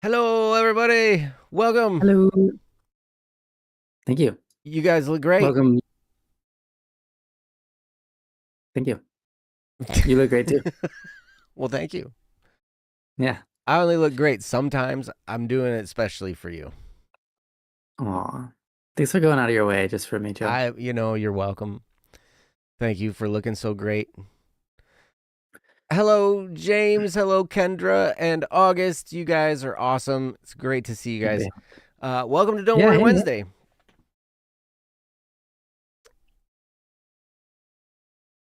Hello, everybody. Welcome. Hello. Thank you. You guys look great. Welcome. Thank you. You look great too. Well, thank you. Yeah. I only look great sometimes. I'm doing it especially for you. Aw. Thanks for going out of your way just for me, Joe. You're welcome. Thank you for looking so great. Hello, James. Hello, Kendra and August. You guys are awesome. It's great to see you guys. Welcome to Don't Yeah, Worry hey, man. Wednesday.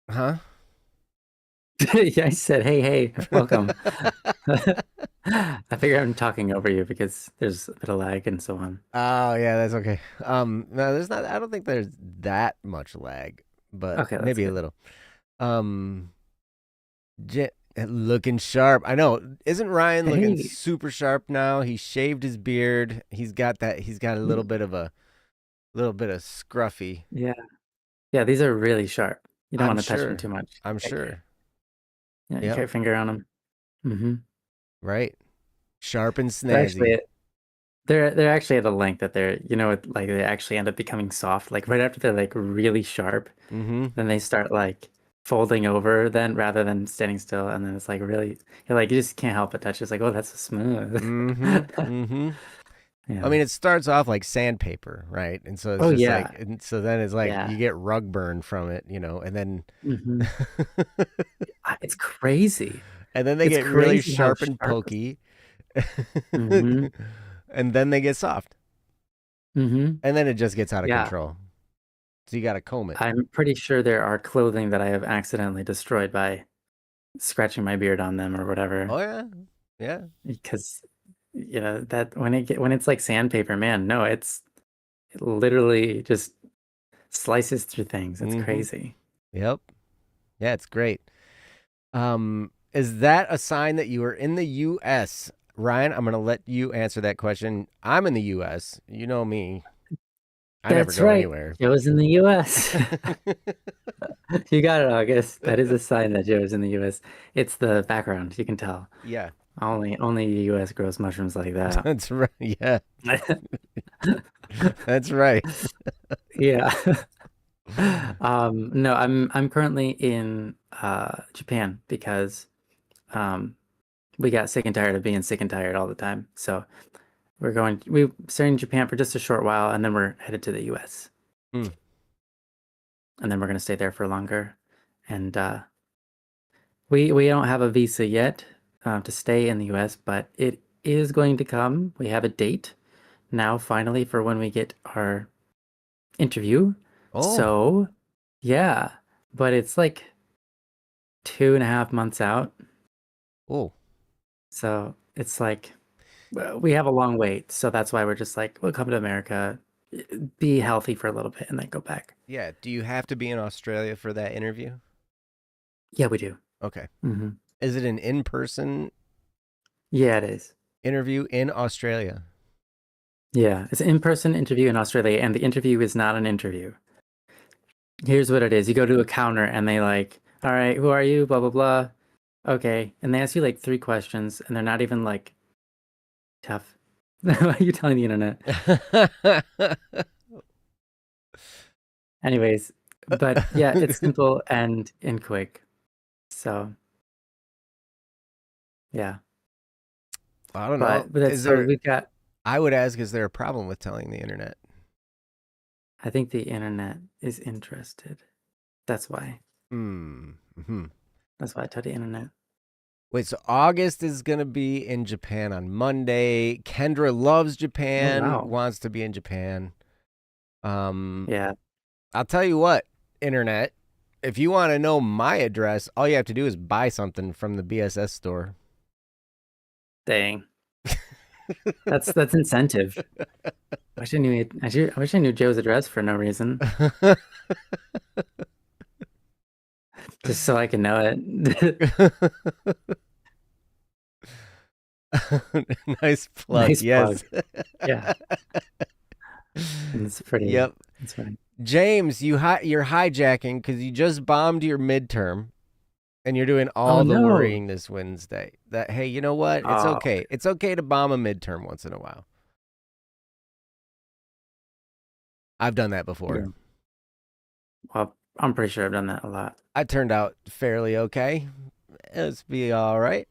Huh? Yeah, I said, hey, welcome. I figure I'm talking over you because there's a bit of lag and so on. Oh, yeah, that's okay. No, there's not. I don't think there's that much lag, but Okay, that's maybe a good. little. Um, looking sharp. I know. Isn't Ryan looking Hey. super sharp now? He shaved his beard. He's got that. He's got a little bit of scruffy. Yeah. Yeah, these are really sharp. You don't I'm want to touch them sure. too much. I'm Okay. sure. Yeah, you Yep. keep your finger on them. Mm-hmm. Right. Sharp and They're snazzy. actually they're actually at a length that like they actually end up becoming soft. Like right after they're like really sharp. Mm-hmm. Then they start like folding over then rather than standing still, and then it's like really you're like you just can't help but touch. It's like, oh, that's so smooth. Mm-hmm. Mm-hmm. I Yeah. mean, it starts off like sandpaper, right? And so it's Oh just like, yeah. and so then it's like Yeah. you get rug burn from it, and then, hmm It's crazy. and then they It's get really crazy how sharp and sharp. pokey, hmm and then they get soft, hmm and then it just gets out of Yeah. control. So you got to comb it. I'm pretty sure there are clothing that I have accidentally destroyed by scratching my beard on them or whatever. Oh yeah, yeah. Because that when it's like sandpaper, man, no, it literally just slices through things. It's Mm-hmm. crazy. Yep. Yeah, it's great. Is that a sign that you are in the U.S.? Ryan, I'm gonna let you answer that question. I'm in the U.S. You know me. I never That's go right. anywhere. Joe's in the US. You got it, August. That is a sign that Joe's in the US. It's the background, you can tell. Yeah, Only the US grows mushrooms like that. that's right. Yeah, that's right. Yeah. No, I'm currently in Japan because um we got sick and tired of being sick and tired all the time. So we staying in Japan for just a short while and then we're headed to the US. Hmm. And then we're gonna stay there for longer. And we don't have a visa yet to stay in the US, but it is going to come. We have a date now finally for when we get our interview. Oh, So yeah, but it's like 2.5 months out. oh, So it's like we have a long wait. So that's why we're just like, we'll come to America, be healthy for a little bit, and then go back. yeah. Do you have to be in Australia for that interview? Yeah, we do. Okay. hmm Is it an in-person Yeah, it is. interview in Australia? Yeah, it's an in-person interview in Australia, and the interview is not an interview. Here's what it is. You go to a counter and they like, all right, who are you? Blah, blah, blah. Okay. And they ask you like 3 questions and they're not even like tough. Why are you telling the internet? Anyways, but yeah, it's simple and quick. So yeah. I don't know. But that's Is so there? we've got I would ask, is there a problem with telling the internet? I think the internet is interested. That's why. Hmm. Hmm. That's why I told the internet. Wait, so August is going to be in Japan on Monday. Kendra loves Oh Japan, wow. wants to be in Japan. Um, Yeah. I'll tell you what, internet, if you want to know my address, all you have to do is buy something from the BSS store. Dang. That's incentive. I wish I knew Joe's address for no reason. Just so I can know it. Nice plug. Nice plug. Yes. Yeah, it's pretty. Yep. It's funny. James, you're hijacking because you just bombed your midterm. and you're doing Oh all the no. worrying this Wednesday. That hey, you know what? It's Oh, okay. It's okay to bomb a midterm once in a while. I've done that before. yeah. Well, I'm pretty sure I've done that a lot. I turned out fairly okay. Let's be all right.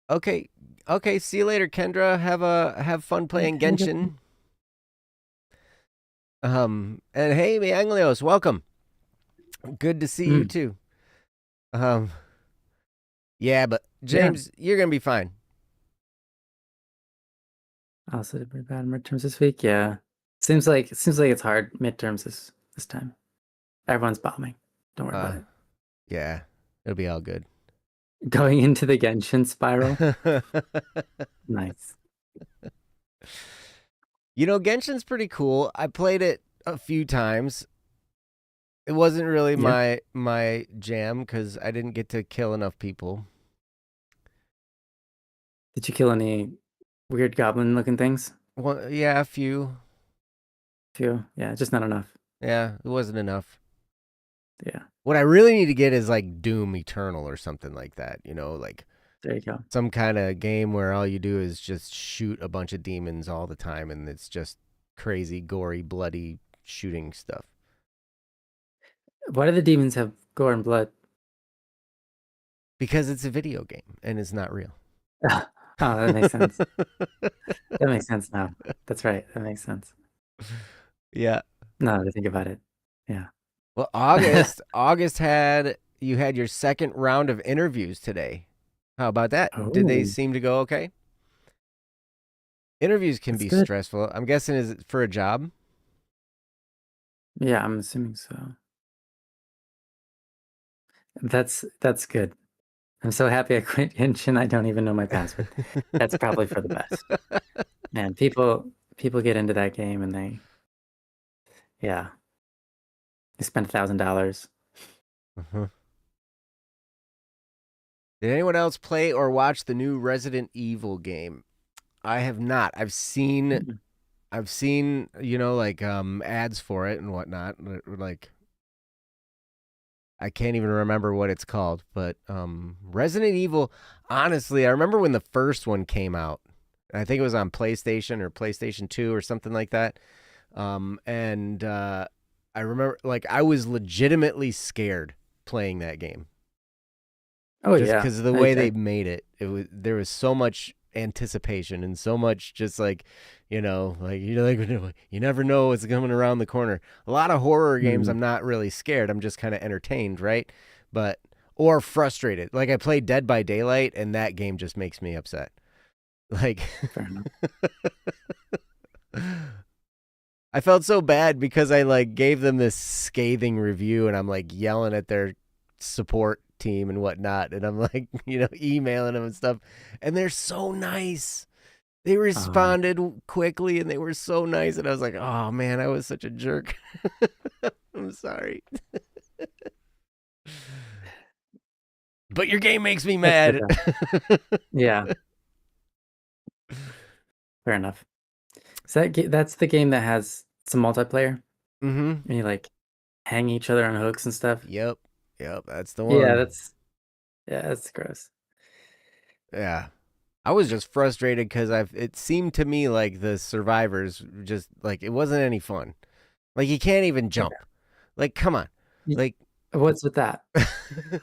Okay. Okay, see you later, Kendra. Have fun playing Have a good one. Genshin. And hey, Anglios, welcome. Good to see you Mm, too. Um yeah, but yeah. James, you're going to be fine. Also did pretty bad in midterms this week. Yeah. Seems like it's hard midterms this time. Everyone's bombing. Don't worry about Uh it. yeah. It'll be all good. Going into the Genshin spiral. Nice. You know, Genshin's pretty cool. I played it a few times. It wasn't really Yeah. my jam because I didn't get to kill enough people. Did you kill any weird goblin looking things? Well, yeah, a few. Few. Yeah, just not enough. Yeah, it wasn't enough. Yeah. What I really need to get is like Doom Eternal or something like that. You know, like There you go. some kind of game where all you do is just shoot a bunch of demons all the time, and it's just crazy, gory, bloody shooting stuff. Why do the demons have gore and blood? Because it's a video game and it's not real. Oh, that makes sense. That makes sense now. That's right. That makes sense. Yeah. Now that I think about it. Yeah. Well, August had you had your second round of interviews today. How about that? Did they Oh, seem to go okay? Interviews can that's be good. stressful. I'm guessing is it for a job? Yeah, I'm assuming so. That's good. I'm so happy I quit Genshin. I don't even know my password. That's probably for the best. Man, people get into that game and yeah, they spend $1,000. Mhm. Did anyone else play or watch the new Resident Evil game? I have not. Mm. I've seen, you know, like ads for it and whatnot. Like I can't even remember what it's called, but Resident Evil, honestly, I remember when the first one came out. I think it was on PlayStation or PlayStation 2 or something like that. And I remember like I was legitimately scared playing that game Oh just yeah. because of the way they made it. It was there was so much anticipation and so much just like like you never know what's coming around the corner. A lot of horror games Mm. I'm not really scared. I'm just kind of entertained, right? But or frustrated. Like I played Dead by Daylight and that game just makes me upset. Like Fair enough. I felt so bad because I like gave them this scathing review and I'm like yelling at their support team and whatnot and I'm like, emailing them and stuff. And they're so nice. They Oh man, responded quickly and they were so nice and I was like, "Oh man, I was such a jerk." I'm sorry. But your game makes me that's good mad. though. Yeah, fair enough. So that's the game that has some multiplayer Mhm. and you like hang each other on hooks and stuff. Yep. Yep, that's the Yeah, one. that's gross. Yeah. I was just frustrated because it seemed to me like the survivors just like it wasn't any fun. Like you can't even Yeah. jump. Like come on. Y- Like What's with that?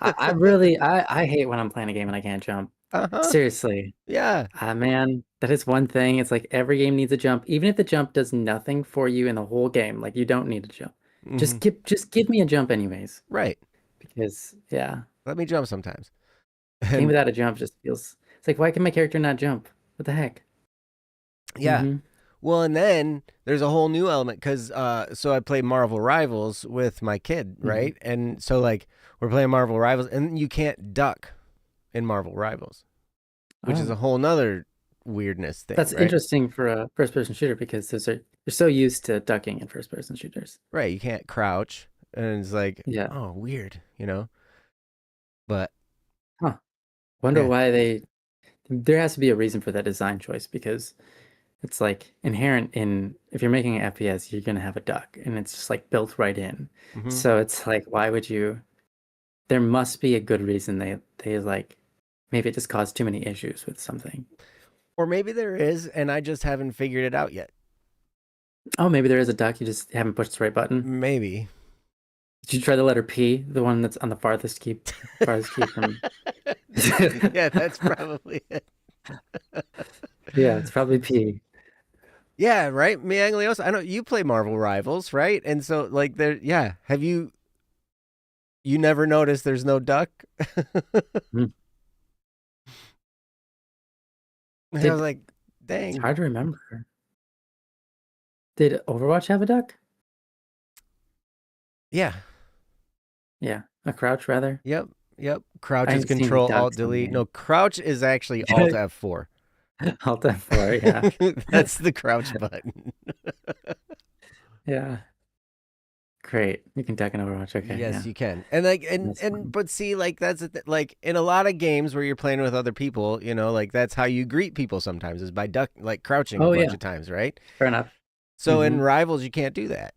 I really I hate when I'm playing a game and I can't jump. uh-huh. Seriously. Yeah. Man, that is one thing. It's like every game needs a jump. Even if the jump does nothing for you in the whole game, like you don't need a jump. Hmm. Just give me a jump anyways. Right. Because yeah, Let me jump sometimes. game And without a jump just feels it's like why can my character not jump? What the heck? yeah. Mm-hmm. Well, and then there's a whole new element because so I play Marvel Rivals with my kid, Mm-hmm. right? And so like we're playing Marvel Rivals and you can't duck in Marvel Rivals, which is a Oh. whole nother weirdness thing, That's right? interesting for a first person shooter because they're so used to ducking in first person shooters. Right. You can't crouch. And it's like, Yeah. oh, weird. But Huh. Wonder yeah. why there has to be a reason for that design choice because it's like inherent in if you're making an FPS, you're gonna have a duck, and it's just like built right in. Hmm. So it's like, why would you? there must be a good reason they like maybe it just caused too many issues with something. Or maybe there is, and I just haven't figured it out yet. Oh, maybe there is a duck, you just haven't pushed the right button. Maybe. Did you try the letter P, the one that's on the farthest key from Yeah, that's probably it. Yeah, it's probably P. Yeah, right. Mianglios. I know you play Marvel Rivals, right? And so, like, there. Yeah. Have you? You never noticed there's no duck? Hmm. I was Did like, It's dang. hard to remember. Did Overwatch have a duck? Yeah. Yeah, a crouch rather. Yep. Yep. Crouch I is haven't seen any Control Alt ducks in Delete. No, game. crouch is actually Alt F4. Alt F4, yeah. That's the crouch button. Yeah. Great. You can duck in Overwatch. Okay, Yes, yeah. you can. And like That's fun. but see, like that's like in a lot of games where you're playing with other people, like that's how you greet people sometimes is by like crouching a Oh bunch yeah, of times, right? fair enough. So Hmm. in Rivals you can't do that.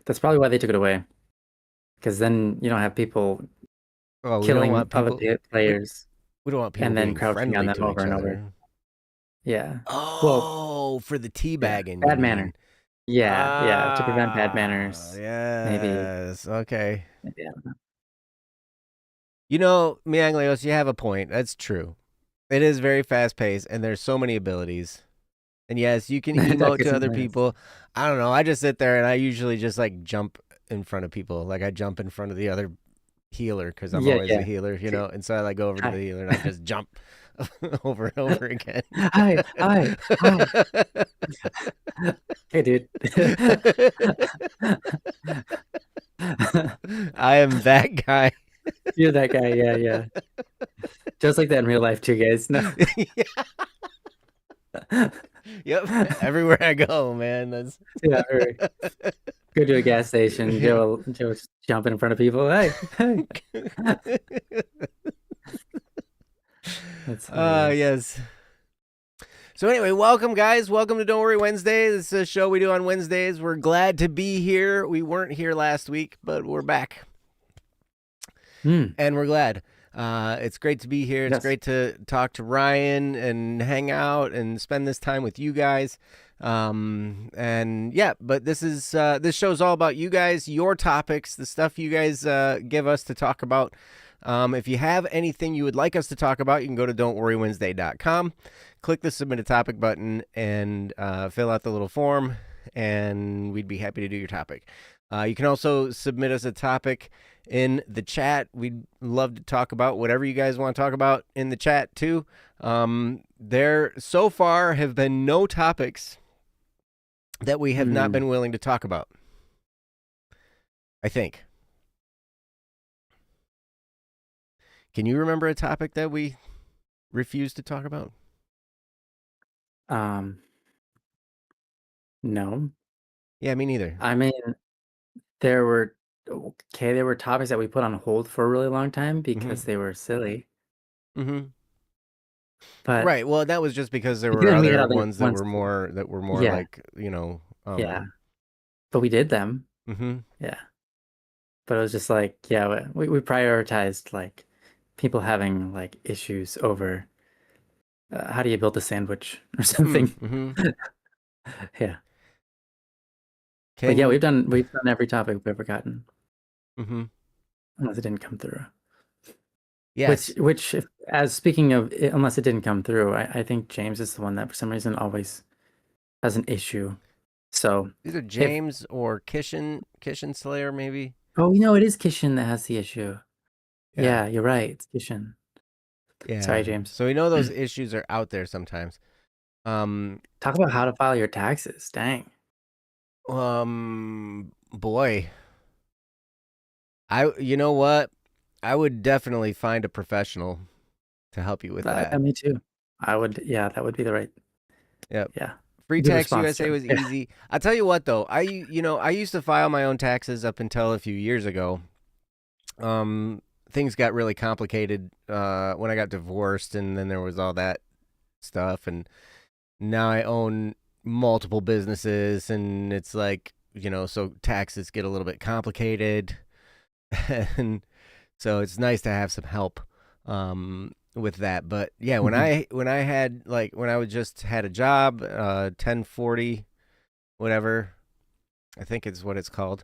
That's probably why they took it away. Because then you don't have people Oh, we don't killing want other people we, players we don't want people and then being crouching on friendly them to over each and over. other. Yeah. Well, Oh, for the yeah. teabagging, you Bad mean? manner. Yeah, yeah. To prevent bad Ah, manners. Maybe. yes. Okay. Maybe. I don't know. Mianglios, you have a point. That's true. It is very fast paced, and there's so many abilities. And yes, you can Duck emote to isn't other this. people. I don't know. I just sit there and I usually just like jump in front of people. Like I jump in front of the other healer because I'm Yeah, always the yeah. healer, And so I like go over to the Hi. healer and I just jump over and over again. Hi, hi, hi. Hey, dude. I am that guy. You're that guy. Yeah, yeah. Just like that in real life too, guys. No. Yep. Everywhere I go, man. That's Yeah, or go to a gas station. Joe's jumping in front of people. Hey, hey. That's hilarious. yes. So anyway, welcome guys. Welcome to Don't Worry Wednesday. This is a show we do on Wednesdays. We're glad to be here. We weren't here last week, but we're back. Hmm. And we're glad. It's great to be here. It's Yes. great to talk to Ryan and hang out and spend this time with you guys. And yeah, but this show's all about you guys, your topics, the stuff you guys give us to talk about. If you have anything you would like us to talk about, you can go to don'tworrywednesday.com, click the submit a topic button, and fill out the little form, and we'd be happy to do your topic. You can also submit us a topic in the chat. We'd love to talk about whatever you guys want to talk about in the chat too. There so far have been no topics that we have not been willing to talk about, I think. Can you remember a topic that we refused to talk about? No. Yeah, me neither. I mean, there were there were topics that we put on hold for a really long time because Mm-hmm. they were silly. Mm-hmm. But Right. Well, that was just because there were then we had other other ones that ones. were more Yeah, like yeah. But we did them. Mm-hmm. Yeah. But it was just like, yeah, we prioritized like people having like issues over how do you build a sandwich or something. Mm-hmm. Yeah. But yeah, Can we've done every topic we've ever gotten, mm-hmm. unless it didn't come through. Yes. As speaking of, unless it didn't come through, I think James is the one that for some reason always has an issue. So Either if, James or Kishin Slayer, maybe. oh, you know, it is Kishin that has the issue. Yeah. Yeah, you're right. It's Kishin. Sorry, Yeah. James. So we know those issues are out there sometimes. Talk about how to file your taxes. Dang. Boy. You know what? I would definitely find a professional to help you with that. Me too. I would, yeah, that would be the right, Yep. yeah. Free Good Tax response, USA Joe. was Yeah. easy. I'll tell you what though, I used to file my own taxes up until a few years ago. Things got really complicated when I got divorced, and then there was all that stuff, and now I own multiple businesses, and it's like so taxes get a little bit complicated, and So it's nice to have some help with that. But yeah, Hmm. when I had like when I was just had a job, 1040 whatever, I think it's what it's called.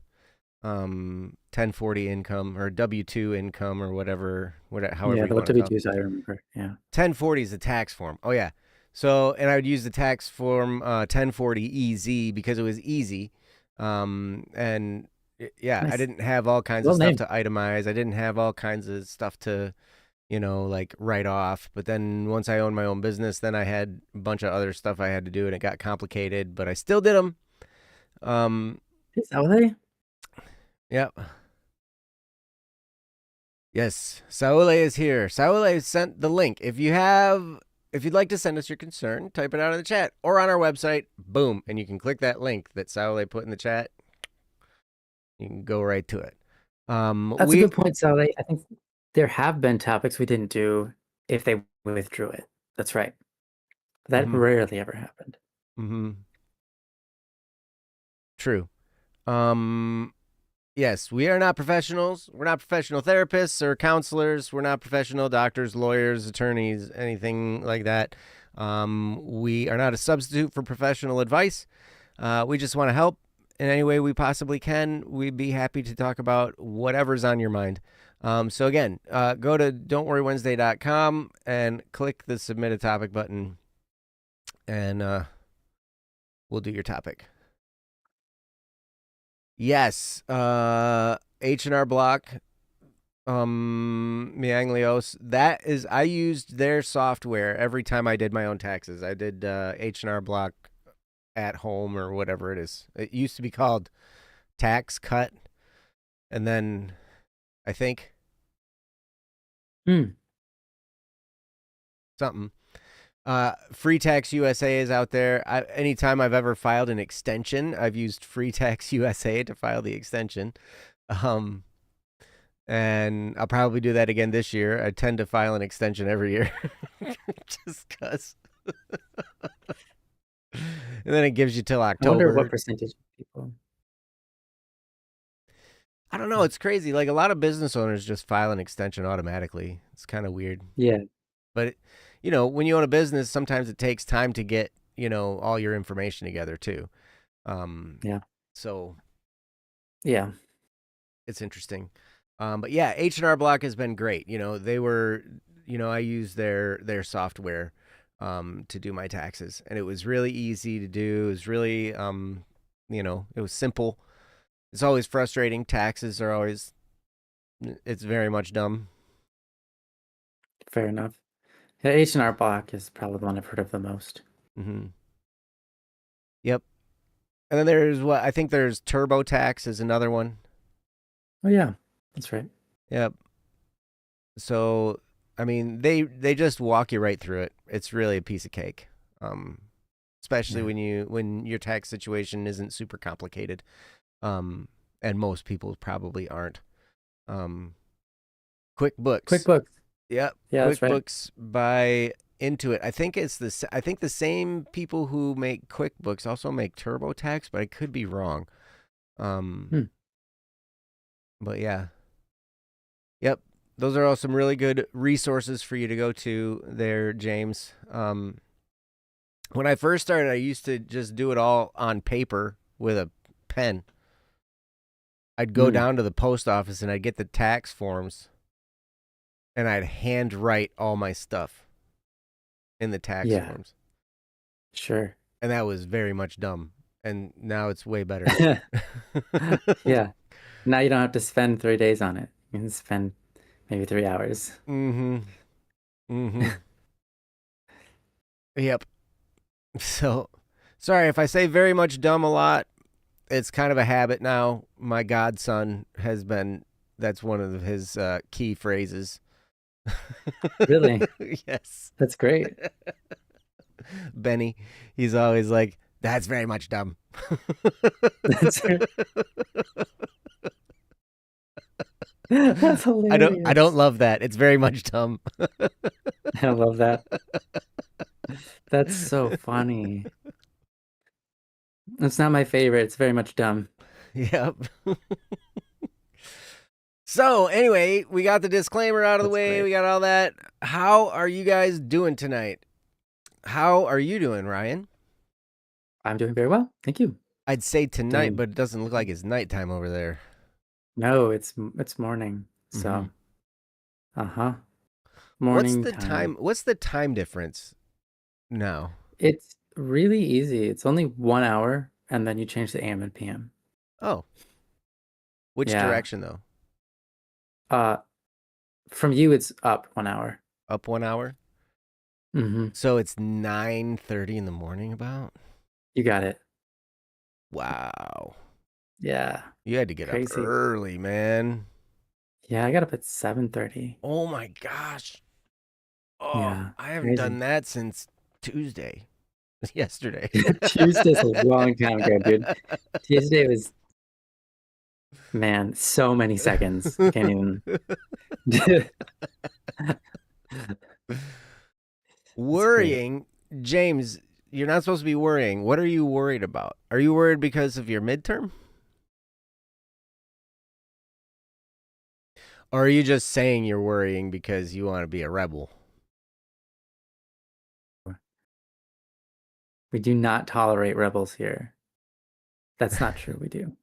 1040 income or W2 income or however Yeah, you the want to call it. W-2s I remember. Yeah. 1040 is the tax form. Oh yeah. So, and I would use the tax form 1040 EZ because it was easy. And yeah, I Nice. didn't have all kinds of Well stuff named. to itemize. I didn't have all kinds of stuff to, like write off. But then once I owned my own business, then I had a bunch of other stuff I had to do and it got complicated, but I still did them. Um, Is that what they? yeah. Yes, Saule is here. Saule sent the link. If you'd like to send us your concern, type it out in the chat or on our website. Boom, and you can click that link that Saule put in the chat. You can go right to it. That's a We good point, Sally. I think there have been topics we didn't do if they withdrew it. That's right. That mm-hmm, rarely ever happened. mm-hmm, true. Um, yes, we are not professionals. We're not professional therapists or counselors. We're not professional doctors, lawyers, attorneys, anything like that. We are not a substitute for professional advice. We just want to help in any way we possibly can. We'd be happy to talk about whatever's on your mind. So again, go to don'tworrywednesday.com and click the submit a topic button, and we'll do your topic. Yes, H&R Block, Mianglios. That is, I used their software every time I did my own taxes. I did H&R Block at home or whatever it is. It used to be called Tax Cut, and then I think Hmm. something. Free Tax USA is out there. Anytime I've ever filed an extension, I've used Free Tax USA to file the extension. Um, and I'll probably do that again this year. I tend to file an extension every year just because. And then it gives you till I wonder what October. percentage of people. I don't know. It's crazy. Like a lot of business owners just file an extension automatically. It's kind of weird. Yeah. But, when you own a business, sometimes it takes time to get, all your information together too. Um, Yeah. so Yeah. it's interesting. But yeah, H&R Block has been great. They were, I use their software to do my taxes, and it was really easy to do. It was really, it was simple. It's always frustrating. Taxes are always, it's very much dumb. Fair enough. Yeah, H&R Block is probably the one I've heard of the most. Mm-hmm. Yep. And then I think there's TurboTax is another one. Oh yeah, that's right. Yep. So, I mean, they just walk you right through it. It's really a piece of cake. Um, Especially Yeah. when your tax situation isn't super complicated. Um, and most people probably aren't. Um, QuickBooks. QuickBooks. Yep, Yeah, that's right. QuickBooks by Intuit. I think the same people who make QuickBooks also make TurboTax, but I could be wrong. Um, Hmm. but yeah. Yep. Those are all some really good resources for you to go to there, James. When I first started, I used to just do it all on paper with a pen. I'd go Hmm. down to the post office and I'd get the tax forms and I'd handwrite all my stuff in the tax Yeah. forms. Sure. And that was very much dumb. And now it's way better. Yeah. Now you don't have to spend 3 days on it. You can spend maybe 3 hours. Mm-hmm. Mm-hmm. Yep. So sorry if I say very much dumb a lot. It's kind of a habit now. My godson has been, that's one of his key phrases. Really? Yes. That's great. Benny, he's always like, that's very much dumb. That's that's I don't hilarious. love that. It's very much dumb. I love that. That's so funny. It's not my favorite. It's very much dumb. Yep. So anyway, we got the disclaimer out of the That's way. great. We got all that. How are you guys doing tonight? How are you doing, Ryan? I'm doing very well. Thank you. I'd say tonight, Doing but it doesn't look like it's nighttime over there. no, it's morning. Mm-hmm. So, morning time. What's the time difference now? It's really easy. It's only 1 hour, and then you change the AM and PM. Oh, which Yeah. direction though? Uh, from you, it's up 1 hour. Up 1 hour. Mm-hmm. So it's 9:30 in the morning. About. You got it. Wow. Yeah. You had to get up Crazy. early, man. Yeah, I got up at 7:30. Oh my gosh. Oh, Yeah, I haven't crazy. done that since Tuesday. Yesterday. Tuesday's a long time ago, dude. Tuesday was, man, so many seconds. I can't even. It's great. Worrying, James, you're not supposed to be worrying. What are you worried about? Are you worried because of your midterm? Or are you just saying you're worrying because you want to be a rebel? We do not tolerate rebels here. That's not true. We do.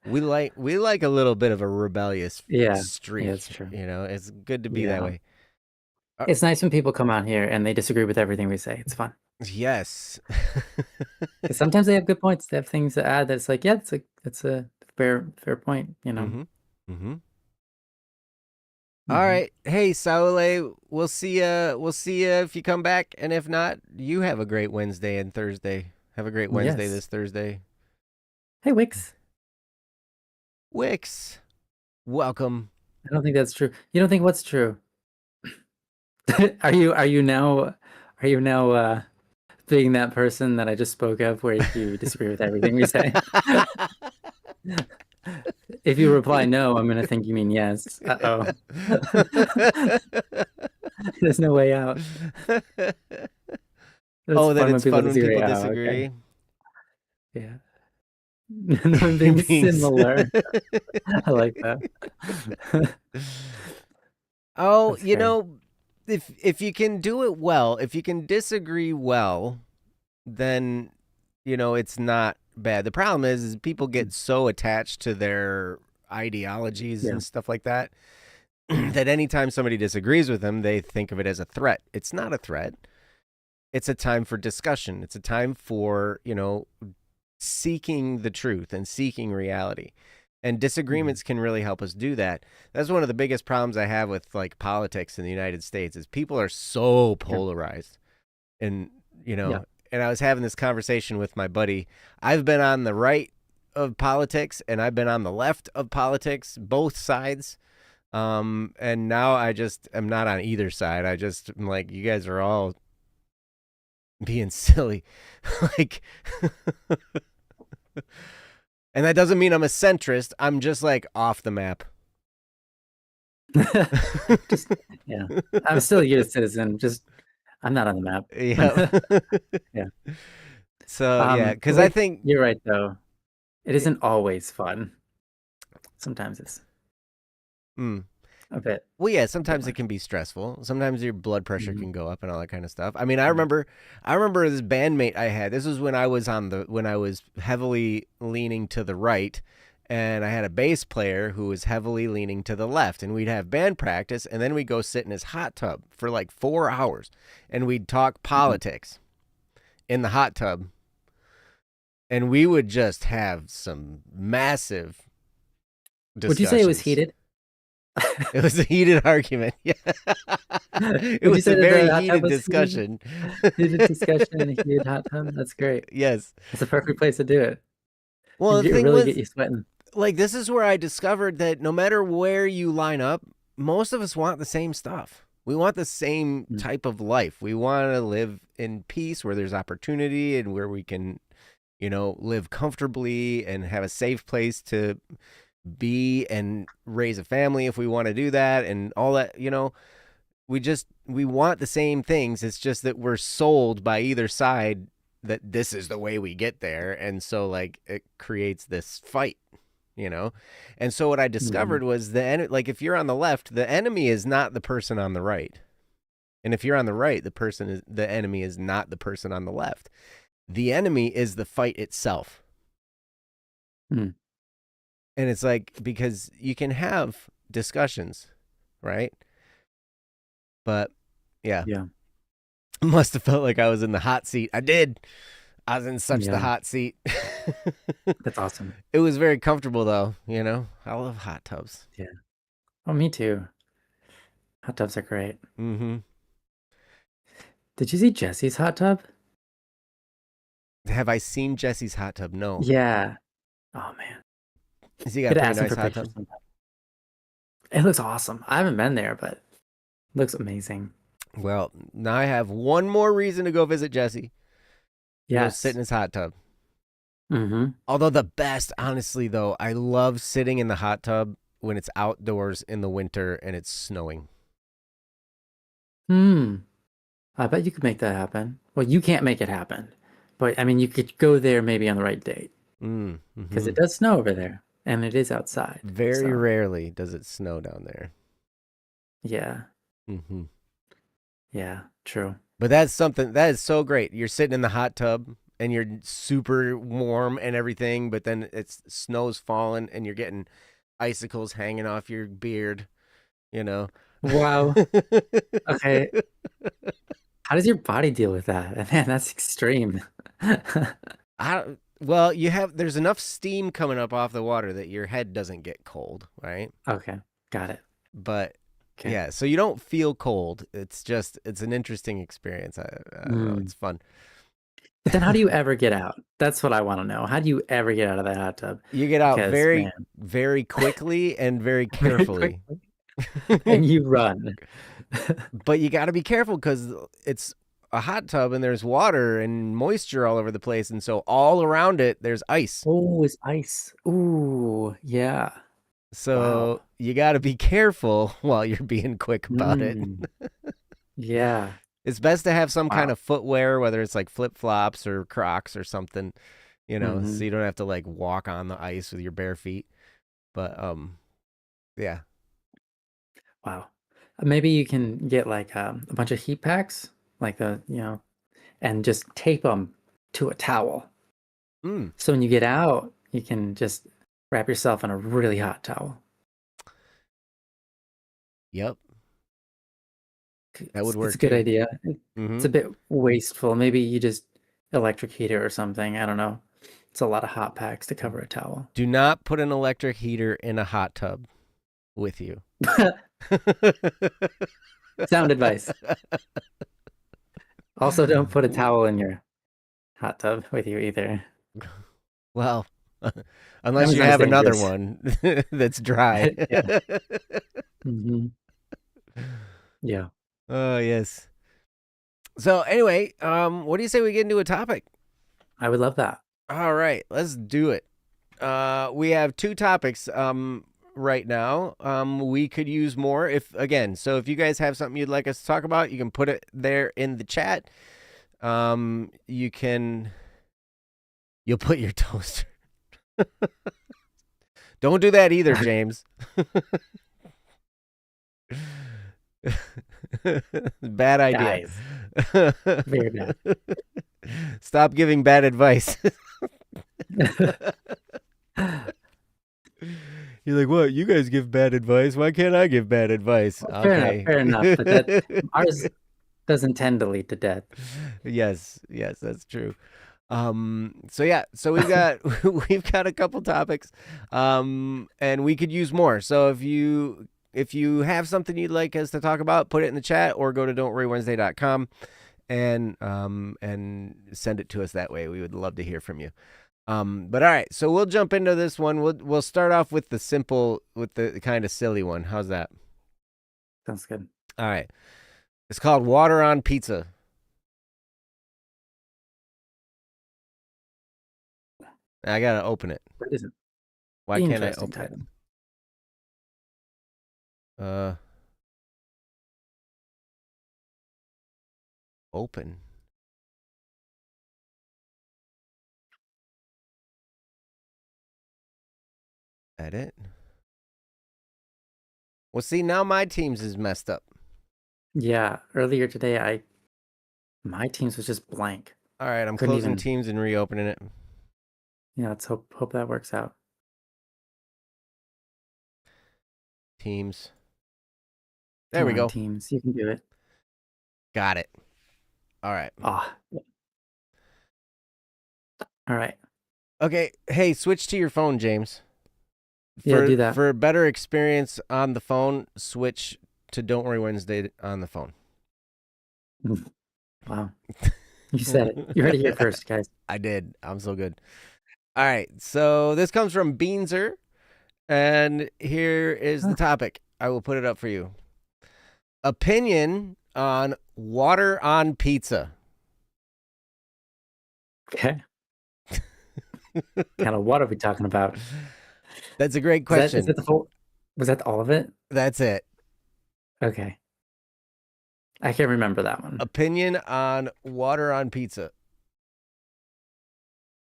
We like a little bit of a rebellious Yeah, yeah, it's streak. true. You know, it's good to be that Yeah. way. Uh, It's nice when people come out here and they disagree with everything we say. It's fun. yes. Because sometimes they have good points. They have things to add that's like, yeah, it's a fair point, you know. Mm-hmm. Mm-hmm. All Hmm. right. Hey, Saule, we'll see ya. We'll see ya if you come back, and if not, you have a great Wednesday and Thursday. Have a great Wednesday Yes. this Thursday. Hey, Wix. Wix, welcome. I don't think that's true. You don't think what's true? Are you now being that person that I just spoke of where you disagree with everything we say? If you reply no, I'm gonna think you mean yes. Uh-oh. There's no way out. It's Oh, that fun when it's people fun when disagree. people Oh, okay. disagree. Yeah. No, I'm being Being similar. I like that. Oh, That's fair. if you can do it well, if you can disagree well, then it's not bad. The problem is people get so attached to their ideologies Yeah. and stuff like that that anytime somebody disagrees with them, they think of it as a threat. It's not a threat. It's a time for discussion. It's a time for, seeking the truth and seeking reality. And Mhm. disagreements can really help us do that. That's one of the biggest problems I have with like politics in the United States is people are so Yeah. polarized. And, Yeah. and I was having this conversation with my buddy. I've been on the right of politics and I've been on the left of politics, both sides. And now I just am not on either side. I'm like, you guys are all being silly. Like, and that doesn't mean I'm a centrist. I'm just like off the map. Just yeah. I'm still a U.S. citizen. Just I'm not on the Yeah. map. Yeah. So yeah, because I Wait, think, you're right though. It isn't always fun. Sometimes it's mm, a bit well, yeah, a bit sometimes it much. can be stressful. Sometimes your blood pressure Mhm. can go up and all that kind of stuff. I mean, I Yeah. remember, I remember this bandmate I had. This was when I was when I was heavily leaning to the right, and I had a bass player who was heavily leaning to the left, and we'd have band practice, and then we'd go sit in his hot tub for like 4 hours, and we'd talk Mhm. politics in the hot tub, and we would just have some massive Would you say it was discussions. heated? It was a heated argument. Yeah. It Would you was a say that very the hot tub heated was heated? discussion. Heated discussion in a heated hot tub? That's great. Yes. That's a perfect place to do it. Well, the It thing really get was, you sweating. like, this is where I discovered that no matter where you line up, most of us want the same stuff. We want the same Mm. type of life. We want to live in peace where there's opportunity and where we can, live comfortably and have a safe place to be and raise a family if we want to do that and all that, we want the same things. It's just that we're sold by either side that this is the way we get there, and so like it creates this fight. you know? And so what I Hmm. discovered was like if you're on the left, the enemy is not the person on the right. And if you're on the right, the enemy is not the person on the left. The enemy is the fight itself. Hmm. And it's like because you can have discussions, right? But yeah, Yeah. must have felt like I was in the hot seat. I did. I was in such the Yeah. hot seat. That's awesome. It was very comfortable though, you know. I love hot tubs. Yeah. Oh, me too. Hot tubs are great. Mm-hmm. Did you see Jesse's hot tub? Have I seen Jesse's hot tub? No. Yeah. Oh man. Has he got a Could pretty ask him nice for hot pictures tub? sometime. It looks awesome. I haven't been there, but it looks amazing. Well, now I have one more reason to go visit Jesse. To go sit in Yes. his hot tub. Mm-hmm. Although the best, honestly, though, I love sitting in the hot tub when it's outdoors in the winter and it's snowing. Hmm. I bet you could make that happen. Well, you can't make it happen, but I mean, you could go there maybe on the right date because Mm-hmm. it does snow over there and it is outside. Very So, rarely does it snow down there. yeah. Mm-hmm. Yeah. True. But that's something that is so great. You're sitting in the hot tub and you're super warm and everything, but then it's snow's falling and you're getting icicles hanging off your beard, you know. Wow. Okay. How does your body deal with that? Man, that's extreme. Well, there's enough steam coming up off the water that your head doesn't get cold, right? Okay. Got it. But Okay. yeah, so you don't feel cold. It's an interesting experience. I don't know, Mm. it's fun. But then how do you ever get out? That's what I want to know. How do you ever get out of that hot tub? You get out Because, very, man, very quickly and very very carefully. quickly. And you run. But you got to be careful because it's a hot tub and there's water and moisture all over the place. And so all around it, there's ice. Oh, it's ice. Ooh, yeah. So Wow. you got to be careful while you're being quick about it. Mm, yeah. It's best to have some kind Wow. of footwear, whether it's like flip flops or Crocs or something, so Hmm. you don't have to like walk on the ice with your bare feet. But yeah. Wow. Maybe you can get like a bunch of heat packs, like and just tape them to a towel. Mm, So when you get out, you can just wrap yourself in a really hot towel. yep, that would It's a work good too. idea. It's Mm-hmm. a bit wasteful. Maybe you just electric heater or something. I don't know. It's a lot of hot packs to cover a towel. Do not put an electric heater in a hot tub with you. Sound advice. Also, don't put a towel in your hot tub with you either. Well, That unless was you not as have another dangerous. one that's dry. Yeah. Hmm. Yeah. Oh, yes. So anyway, what do you say we get into a topic? I would love that. All right, let's do it. We have two topics right now. We could use more if you guys have something you'd like us to talk about, you can put it there in the chat. You can you'll put your toaster. Don't do that either, James. Bad idea. Guys, very bad. Stop giving bad advice. You're like, what? You guys give bad advice. Why can't I give bad advice? Well, Okay. fair enough. But that ours doesn't tend to lead to death. Yes, that's true. So yeah, so we've got we've got a couple topics, and we could use more. So if you have something you'd like us to talk about, put it in the chat or go to don'tworrywednesday.com and send it to us that way. We would love to hear from you. But all right, so we'll jump into this one. We'll start off with the kind of silly one. How's that? Sounds good. All right. It's called water on pizza. I gotta open it. That is an Why can't I interesting open it? title. Uh, Open. Edit. Well, see, now my team's is messed up. Yeah, earlier today, my Teams was just blank. All right, I'm Couldn't closing even. Teams and reopening it. Yeah, let's hope that works out. Teams. There Come we on, go. Teams, you can do it. Got it. All right. Ah, all right. Okay. Hey, switch to your phone, James. Yeah, For do that. for a better experience on the phone, switch to Don't Worry Wednesday on the phone. Wow, you said it. You heard it here first, guys. I did. I'm so good. All right. So this comes from Beanzer, and here is the Huh. topic. I will put it up for you. Opinion on water on pizza. Okay. Kind of what are we talking about? That's a great Is question. that the full? Was that all of it? That's it. Okay. I can't remember that one. Opinion on water on pizza.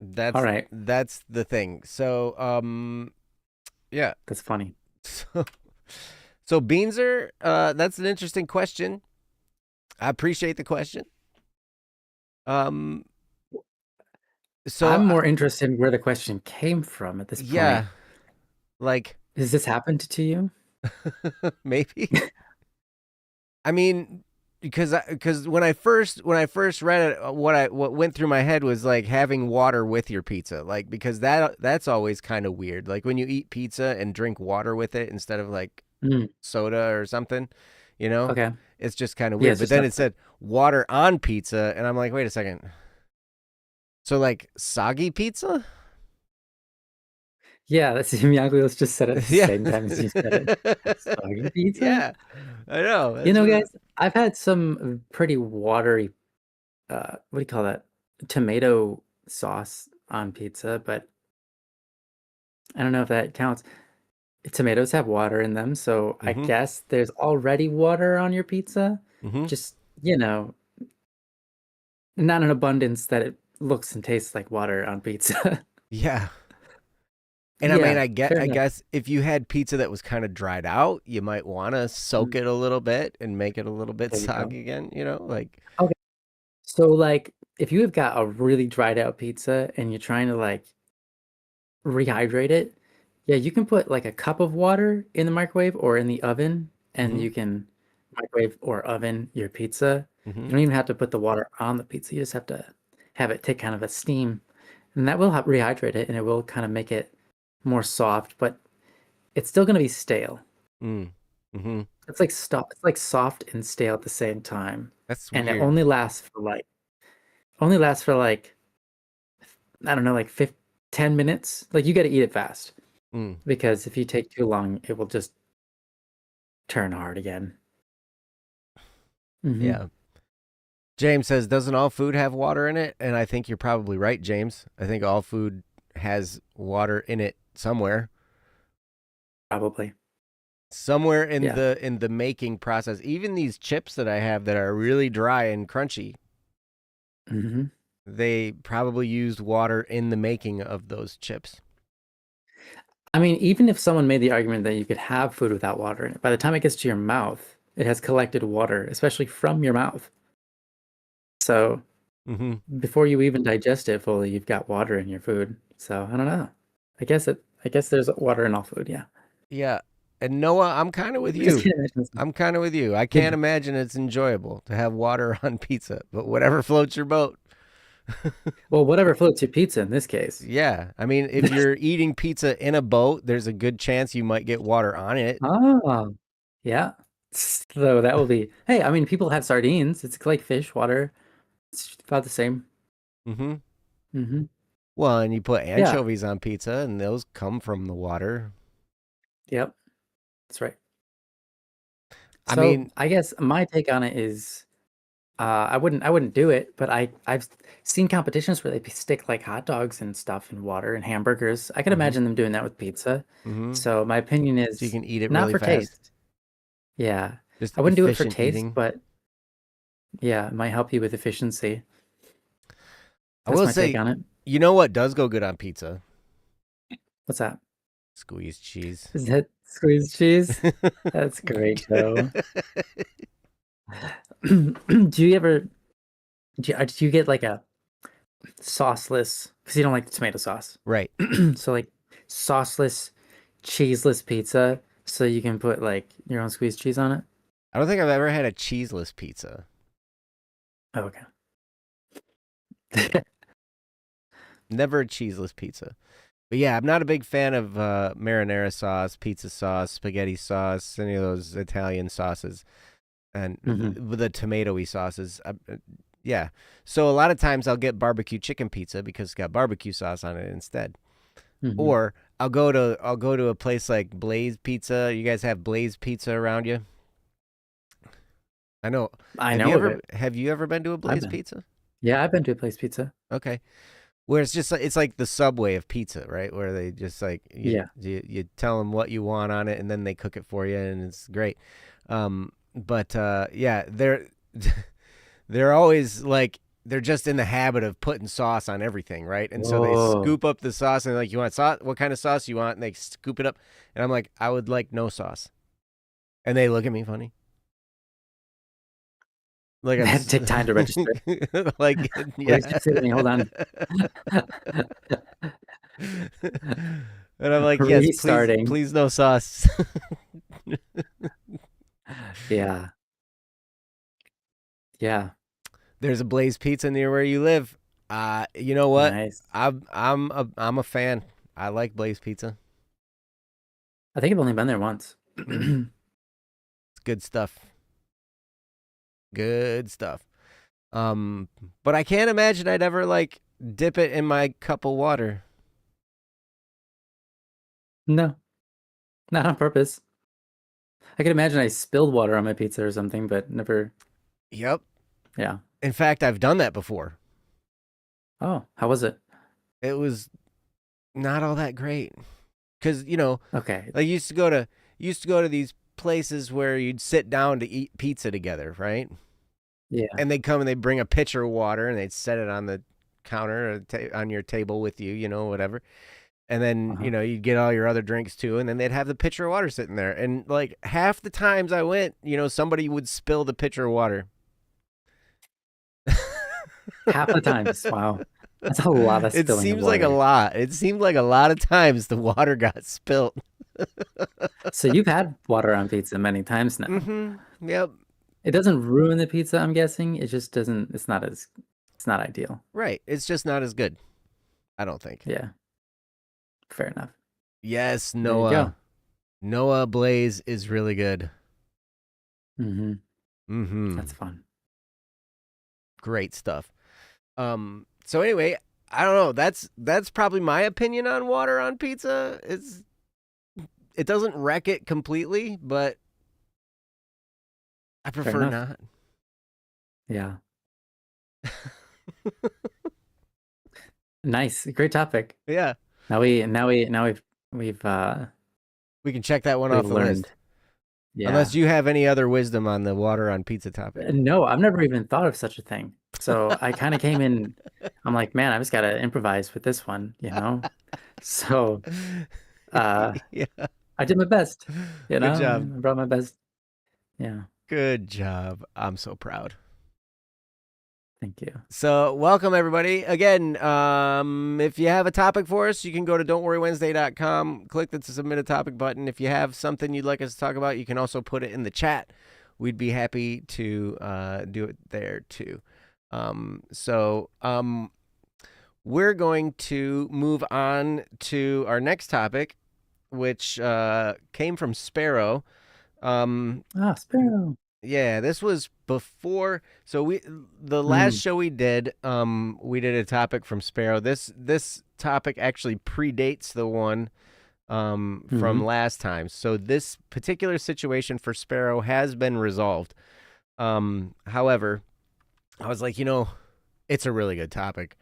All That's right. that's the thing. So yeah. That's funny. So, so Beanzer, that's an interesting question. I appreciate the question. Um so I'm more interested in where the question came from at this yeah, point. like Has this happened to you? maybe. I mean, because when I first read it, what went through my head was like having water with your pizza, like because that's always kind of weird. Like when you eat pizza and drink water with it instead of like Mm, soda or something, you know, okay. it's just kind of Yeah, weird. it's But just then not. it said water on pizza, and I'm like, wait a second. So like soggy pizza? Yeah, that's Let's just said it at the Yeah, same time as you said it. Soggy pizza? yeah. I know. You That's know, what. guys, I've had some pretty watery, what do you call that? Tomato sauce on pizza, but I don't know if that counts. Tomatoes have water in them, so I Mm-hmm. guess there's already water on your pizza. Mm-hmm. Just, not in abundance that it looks and tastes like water on pizza. Yeah. And I mean, Yeah, fair I enough. guess if you had pizza that was kind of dried out, you might want to soak Mm, it a little bit and make it a little bit there you go. soggy again. You know, like. Okay. So, like, if you have got a really dried out pizza and you're trying to, like, rehydrate it, yeah, you can put, like, a cup of water in the microwave or in the oven, and Mm-hmm. you can microwave or oven your pizza. Mm-hmm. You don't even have to put the water on the pizza. You just have to have it take kind of a steam, and that will help rehydrate it, and it will kind of make it more soft, but it's still gonna be stale. Mm. Mm-hmm. It's like soft and stale at the same time. That's And it weird. only lasts for like I don't know, like 10 minutes. Like you got to eat it fast Mm. because if you take too long, it will just turn hard again. Hmm. Yeah. James says, doesn't all food have water in it? And I think you're probably right, James. I think all food has water in it somewhere. Probably. Somewhere in Yeah. the making process. Even these chips that I have that are really dry and crunchy, Hmm. they probably used water in the making of those chips. I mean, even if someone made the argument that you could have food without water in it, by the time it gets to your mouth, it has collected water, especially from your mouth. So Mm-hmm. before you even digest it fully, you've got water in your food. So I don't know. I guess there's water in all food, yeah. Yeah. And Noah, I'm kind of with I just you. can't imagine this. I'm kind of with you. I Yeah. can't imagine it's enjoyable to have water on pizza, but whatever floats your boat. Well, whatever floats your pizza in this case. Yeah. I mean, if you're eating pizza in a boat, there's a good chance you might get water on it. Oh, yeah. So that will be, hey, I mean, people have sardines. It's like fish, water. It's about the same. Mm-hmm. Hmm. Well, and you put Yeah. anchovies on pizza, and those come from the water. Yep. That's right. I So mean, I guess my take on it is, I wouldn't do it, but I've seen competitions where they stick like hot dogs and stuff in water and hamburgers. I could mm-hmm, imagine them doing that with pizza. mm-hmm. So my opinion So you is can eat it not really for fast. taste. Yeah. Just I wouldn't do it for efficient taste, eating. but yeah, it might help you with efficiency. I That's will my take say, on it. you know what does go good on pizza? What's that? Squeeze cheese. Is that squeeze cheese? That's great, Joe. Do you ever do you get like a sauceless because you don't like the tomato sauce? Right. So like sauceless, cheeseless pizza, so you can put like your own squeeze cheese on it. I don't think I've ever had a cheeseless pizza. Oh, okay. Never a cheeseless pizza. But yeah, I'm not a big fan of marinara sauce, pizza sauce, spaghetti sauce, any of those Italian sauces, and Hmm. the tomatoey sauces. Yeah, so a lot of times I'll get barbecue chicken pizza because it's got barbecue sauce on it instead. Hmm. Or I'll go to a place like Blaze Pizza. You guys have Blaze Pizza around you? I know. I know of it. Have you ever been to a I've Blaze been. Pizza? Yeah, I've been to a place pizza. Okay. Where it's just like it's like the Subway of pizza, right? Where they just like Yeah. you tell them what you want on it, and then they cook it for you, and it's great. But yeah, they're always like they're just in the habit of putting sauce on everything, right? And so they Whoa. scoop up the sauce and they're like, you want sauce? What kind of sauce you want? And they scoop it up, and I'm like, I would like no sauce, and they look at me funny, like It had to take time to register. like What yeah. did you say to me? Hold on. And I'm like, yes, Restarting. please, no sauce. Yeah. Yeah. There's a Blaze Pizza near where you live. You know what? Nice. I'm a fan. I like Blaze Pizza. I think I've only been there once. Mm, it's good stuff. Good stuff. But I can't imagine I'd ever like dip it in my cup of water. No, not on purpose. I could imagine I spilled water on my pizza or something, but never. Yep. Yeah. In fact, I've done that before. Oh, how was it? It was not all that great. Cause you know, Okay. like used to go to these places where you'd sit down to eat pizza together, right? Yeah. And they'd come and they'd bring a pitcher of water and they'd set it on the counter or on your table with you, you know, whatever. And then, Uh-huh. you know, you'd get all your other drinks too. And then they'd have the pitcher of water sitting there. And like half the times I went, you know, somebody would spill the pitcher of water. Half the times. Wow. That's a lot of It spilling of seems like a water. lot. It seemed like a lot of times the water got spilt. So you've had water on pizza many times now. Yep. It doesn't ruin the pizza, I'm guessing. It just doesn't, it's not ideal. Right. It's just not as good. I don't think. Yeah. Fair enough. Yes, There you go. Noah Blaze is really good. Mm-hmm. Mm-hmm. That's fun. Great stuff. So anyway, I don't know. That's probably my opinion on water on pizza. It doesn't wreck it completely, but I Fair prefer enough. not. Yeah. Nice. Great topic. Yeah. We've We can check that one we've off the learned. list. Yeah. Unless you have any other wisdom on the water on pizza topic. No, I've never even thought of such a thing. So I kind of came in, I'm like, man, I just gotta improvise with this one, you know? So Yeah. I did my best, you Good know? I job. brought my best. Yeah. Good job. I'm so proud. Thank you. So, welcome everybody. Again, if you have a topic for us, you can go to don'tworrywednesday.com, click the submit a topic button. If you have something you'd like us to talk about, you can also put it in the chat. We'd be happy to do it there too. We're going to move on to our next topic, which came from Sparrow. Sparrow. Yeah, this was before. So the last show we did a topic from Sparrow. This topic actually predates the one from last time. So this particular situation for Sparrow has been resolved. However, I was like, you know, it's a really good topic.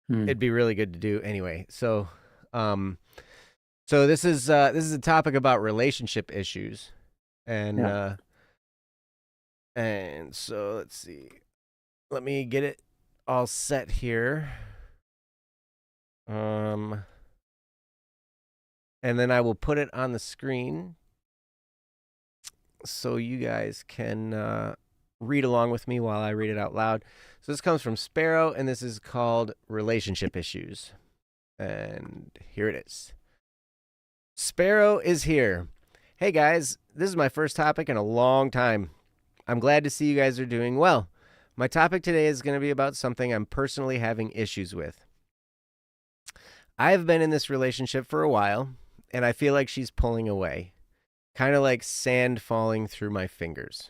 It'd be really good to do anyway. So this is a topic about relationship issues. And and so let's see. Let me get it all set here. and then I will put it on the screen so you guys can read along with me while I read it out loud. So this comes from Sparrow, and this is called Relationship Issues. And here it is. Sparrow is here. Hey guys, this is my first topic in a long time. I'm glad to see you guys are doing well. My topic today is going to be about something I'm personally having issues with. I've been in this relationship for a while, and I feel like she's pulling away, kind of like sand falling through my fingers.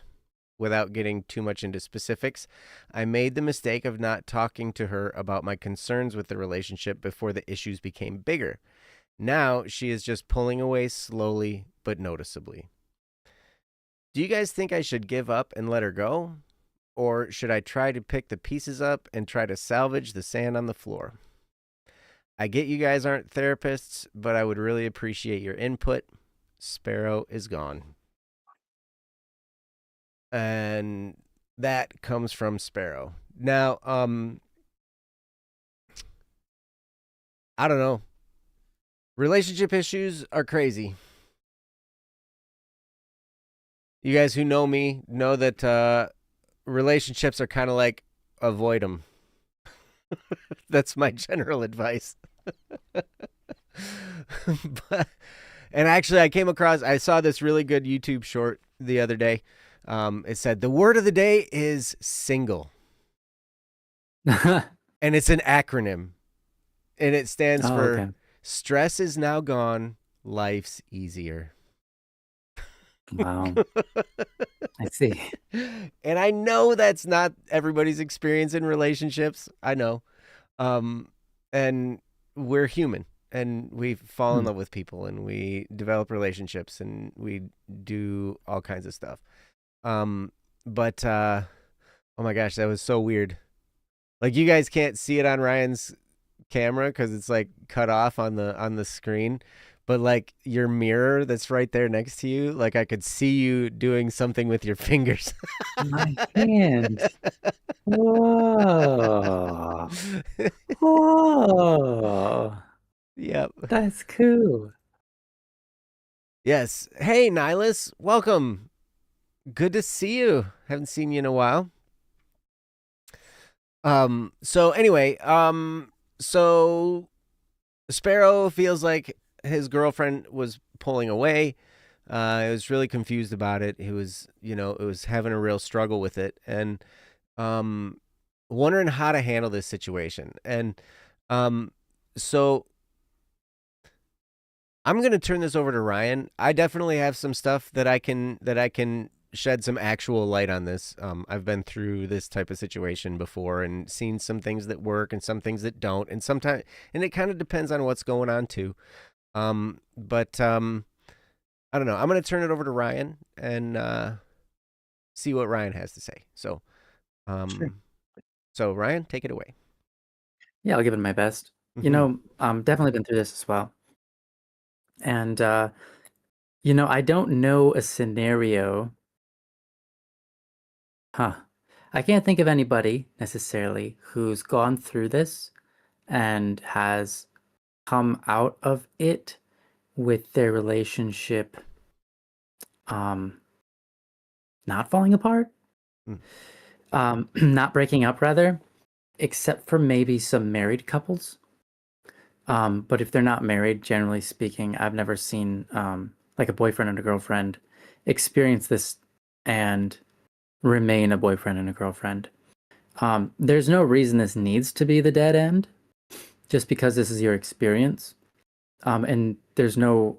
Without getting too much into specifics, I made the mistake of not talking to her about my concerns with the relationship before the issues became bigger. Now she is just pulling away slowly but noticeably. Do you guys think I should give up and let her go? Or should I try to pick the pieces up and try to salvage the sand on the floor? I get you guys aren't therapists, but I would really appreciate your input. Sparrow is gone. And that comes from Sparrow. Now, I don't know. Relationship issues are crazy. You guys who know me know that relationships are kind of like avoid them. That's my general advice. but, and actually, I saw this really good YouTube short the other day. It said the word of the day is single, and it's an acronym, and it stands Oh, for okay. stress is now gone, life's easier. Wow. I see. And I know that's not everybody's experience in relationships. I know. Um, and we're human and we fall in Hmm. love with people and we develop relationships and we do all kinds of stuff. But oh my gosh, that was so weird. Like you guys can't see it on Ryan's camera because it's like cut off on the screen. But like your mirror that's right there next to you, like I could see you doing something with your fingers. My hand. Whoa. Whoa. Yep. That's cool. Yes. Hey, Nihilus, welcome. Good to see you. Haven't seen you in a while. So anyway, so Sparrow feels like his girlfriend was pulling away. He was really confused about it. He was, it was having a real struggle with it and um wondering how to handle this situation. And um so I'm going to turn this over to Ryan. I definitely have some stuff that I can shed some actual light on this. I've been through this type of situation before and seen some things that work and some things that don't, and sometimes, and it kind of depends on what's going on too. But I don't know. I'm going to turn it over to Ryan and see what Ryan has to say. Sure. Um, so Ryan, take it away. Yeah, I'll give it my best. Mm-hmm. Definitely been through this as well. And I don't know a scenario. Huh. I can't think of anybody necessarily who's gone through this and has come out of it with their relationship um not falling apart, Mm. not breaking up rather, except for maybe some married couples. But if they're not married, generally speaking, I've never seen like a boyfriend and a girlfriend experience this and remain a boyfriend and a girlfriend. There's no reason this needs to be the dead end, just because this is your experience. And there's no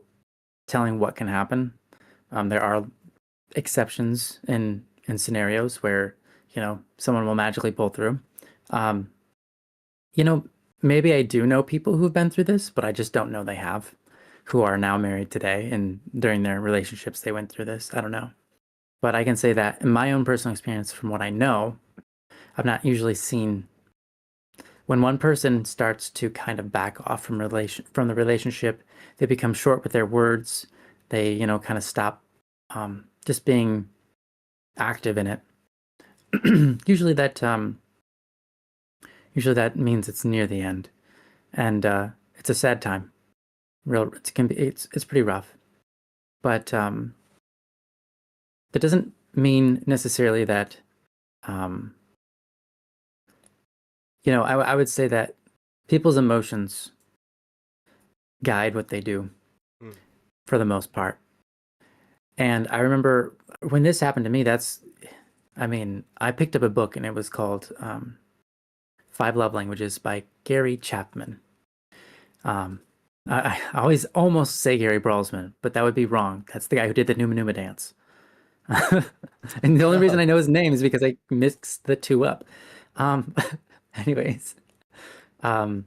telling what can happen. There are exceptions in scenarios where someone will magically pull through. Um, you know, Maybe I do know people who've been through this, but I just don't know they have, who are now married today and during their relationships they went through this. I don't know. But I can say that in my own personal experience, from what I know, I've not usually seen when one person starts to kind of back off from the relationship, they become short with their words. They, kind of stop just being active in it. usually that usually that means it's near the end, and it's a sad time. it's pretty rough. But that doesn't mean necessarily that um, I would say that people's emotions guide what they do Mm. for the most part. And I remember when this happened to me, I picked up a book and it was called Five Love Languages by Gary Chapman. Um, I always almost say Gary Bralsman, but that would be wrong. That's the guy who did the Numa Numa dance. And the only reason Oh, I know his name is because I mixed the two up. Um, anyways, um,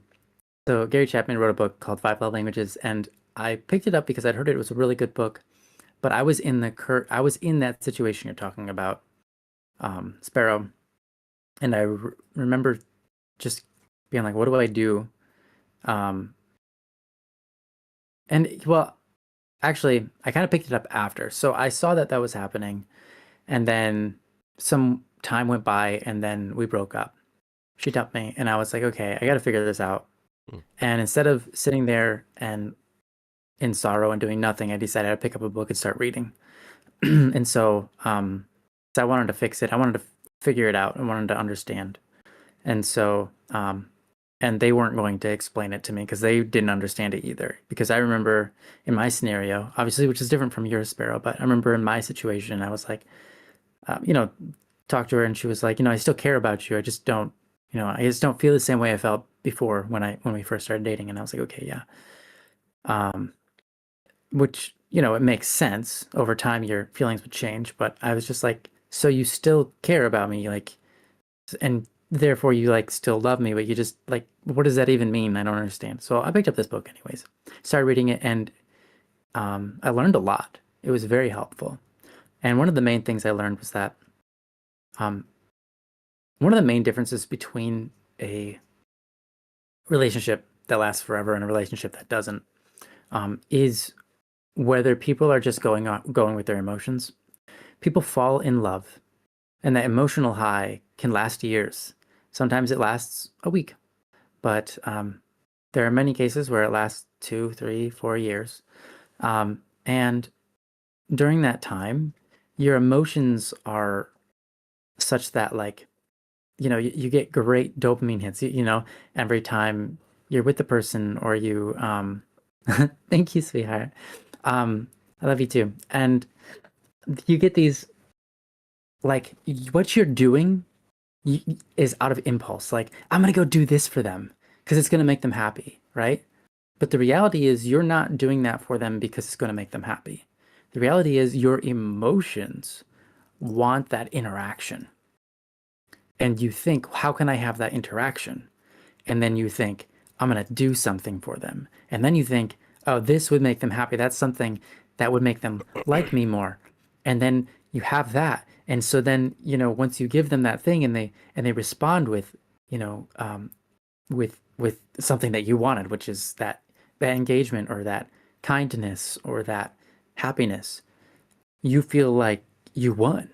so Gary Chapman wrote a book called Five Love Languages, and I picked it up because I'd heard it was a really good book. But I was in that situation you're talking about, Sparrow, and remember just being like, "What do I do?" Um, and well, actually, I kind of picked it up after, so I saw that that was happening, and then some time went by, and then we broke up. She dumped me, and I was like, "Okay, I got to figure this out." mm. And instead of sitting there and in sorrow and doing nothing, I decided to pick up a book and start reading. And so I wanted to fix it. I wanted to figure it out. I wanted to understand. And so, and they weren't going to explain it to me because they didn't understand it either. Because I remember in my scenario, obviously, which is different from your Sparrow, but I remember in my situation, I was like, talked to her and she was like, I still care about you. I just don't, I just don't feel the same way I felt before when we first started dating. And I was like, okay, yeah. Um, which, it makes sense. Over time, your feelings would change. But I was just like, so you still care about me, like, and therefore you like still love me, but you just like, what does that even mean? I don't understand. So I picked up this book anyways, started reading it, and I learned a lot. It was very helpful. And one of the main things I learned was that um, one of the main differences between a relationship that lasts forever and a relationship that doesn't is whether people are just going with their emotions. People fall in love, and that emotional high can last years. Sometimes it lasts a week, but there are many cases where it lasts 2, 3, 4 years. And during that time, your emotions are such that, like, you get great dopamine hits, every time you're with the person or thank you, sweetheart. Um, I love you too. And you get these, like, what you're doing is out of impulse. Like, I'm going to go do this for them because it's going to make them happy, right? But the reality is, you're not doing that for them because it's going to make them happy. The reality is, your emotions want that interaction. And you think, how can I have that interaction? And then you think, I'm going to do something for them. And then you think, oh, this would make them happy. That's something that would make them like me more. And then you have that. And so then, once you give them that thing and they respond with, with something that you wanted, which is that engagement or that kindness or that happiness, you feel like you won,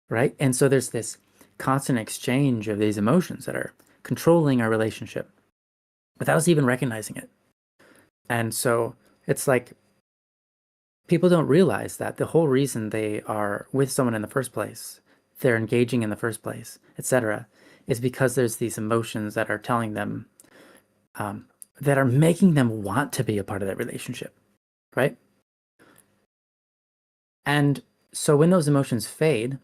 right? And so there's this constant exchange of these emotions that are controlling our relationship without us even recognizing it. And so it's like people don't realize that the whole reason they are with someone in the first place, they're engaging in the first place, etc., is because there's these emotions that are telling them, that are making them want to be a part of that relationship, right? And so when those emotions fade,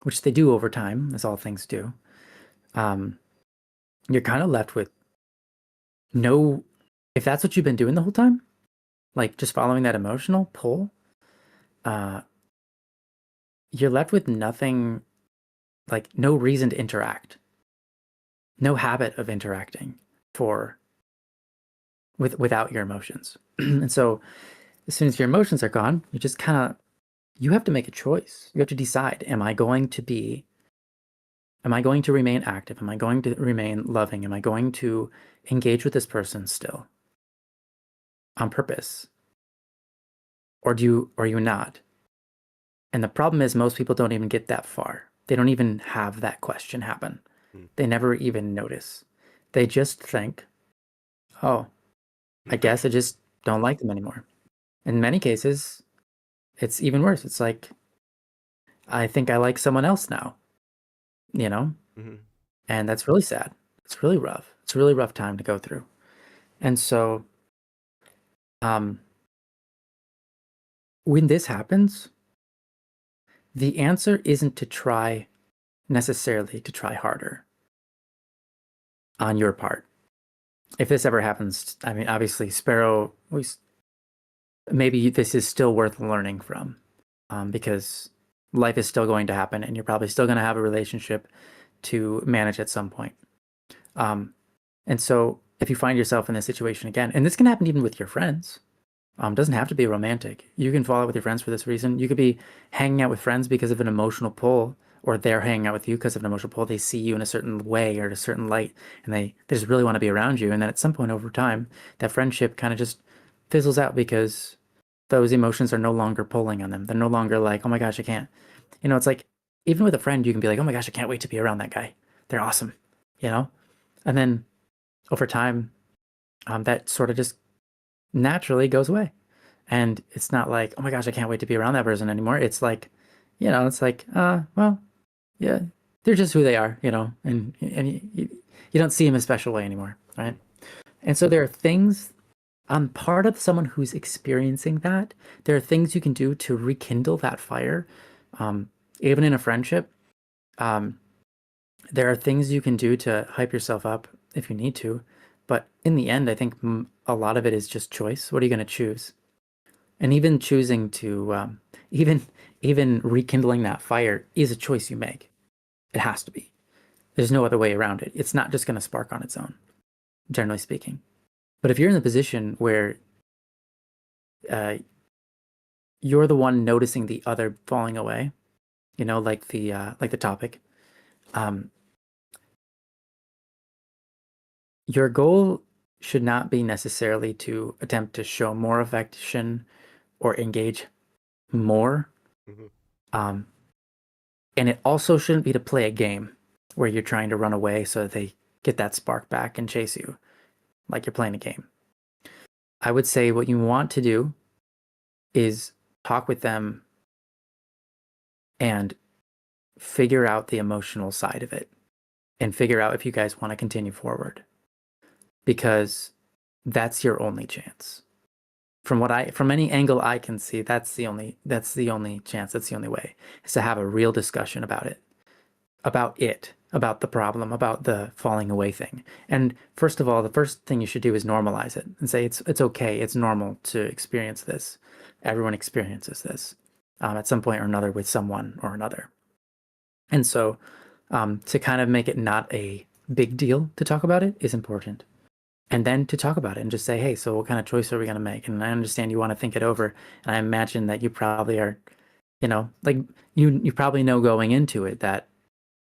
which they do over time, as all things do, um, you're kind of left with no, if that's what you've been doing the whole time, like just following that emotional pull, uh, you're left with nothing, like no reason to interact, no habit of interacting for without your emotions. And so as soon as your emotions are gone, you just kind of, you have to make a choice. You have to decide, am I going to remain active? Am I going to remain loving? Am I going to engage with this person still on purpose? Or are you not? And the problem is most people don't even get that far. They don't even have that question happen. Mm. They never even notice. They just think, oh, I guess I just don't like them anymore. In many cases, it's even worse. It's like, I think I like someone else now, you know? Mm-hmm. And that's really sad. It's really rough. It's a really rough time to go through. And so, um, when this happens, the answer isn't to try necessarily to try harder on your part. If this ever happens, I mean, obviously, Sparrow, maybe this is still worth learning from, because life is still going to happen and you're probably still going to have a relationship to manage at some point. Um, and so if you find yourself in this situation again, and this can happen even with your friends, doesn't have to be romantic. You can fall out with your friends for this reason. You could be hanging out with friends because of an emotional pull, or they're hanging out with you because of an emotional pull. They see you in a certain way or a certain light, and they just really want to be around you. And then at some point over time, that friendship kind of just fizzles out because those emotions are no longer pulling on them. They're no longer like, oh my gosh, I can't. It's like even with a friend, you can be like, oh my gosh, I can't wait to be around that guy. They're awesome, you know? And then over time, that sort of just naturally goes away. And it's not like, oh my gosh, I can't wait to be around that person anymore. It's like, it's like, well, yeah, they're just who they are, and you don't see them a special way anymore, right? And so there are things on part of someone who's experiencing that. There are things you can do to rekindle that fire, um, even in a friendship. Um, there are things you can do to hype yourself up if you need to, but in the end, I think a lot of it is just choice. What are you going to choose? And even choosing to even even rekindling that fire is a choice you make. It has to be. There's no other way around it. It's not just going to spark on its own, generally speaking. But if you're in the position where uh, you're the one noticing the other falling away, like the topic, um, your goal should not be necessarily to attempt to show more affection or engage more. Mm-hmm. Um, And it also shouldn't be to play a game where you're trying to run away so that they get that spark back and chase you like you're playing a game. I would say what you want to do is talk with them and figure out the emotional side of it and figure out if you guys want to continue forward, because that's your only chance. From any angle I can see, that's the only chance, that's the only way, is to have a real discussion about the problem, about the falling away thing. And first of all, the first thing you should do is normalize it and say it's okay, it's normal to experience this. Everyone experiences this at some point or another with someone or another. And so to kind of make it not a big deal to talk about it is important. And then to talk about it and just say, hey, so what kind of choice are we going to make? And I understand you want to think it over. And I imagine that you probably are, like you probably know going into it that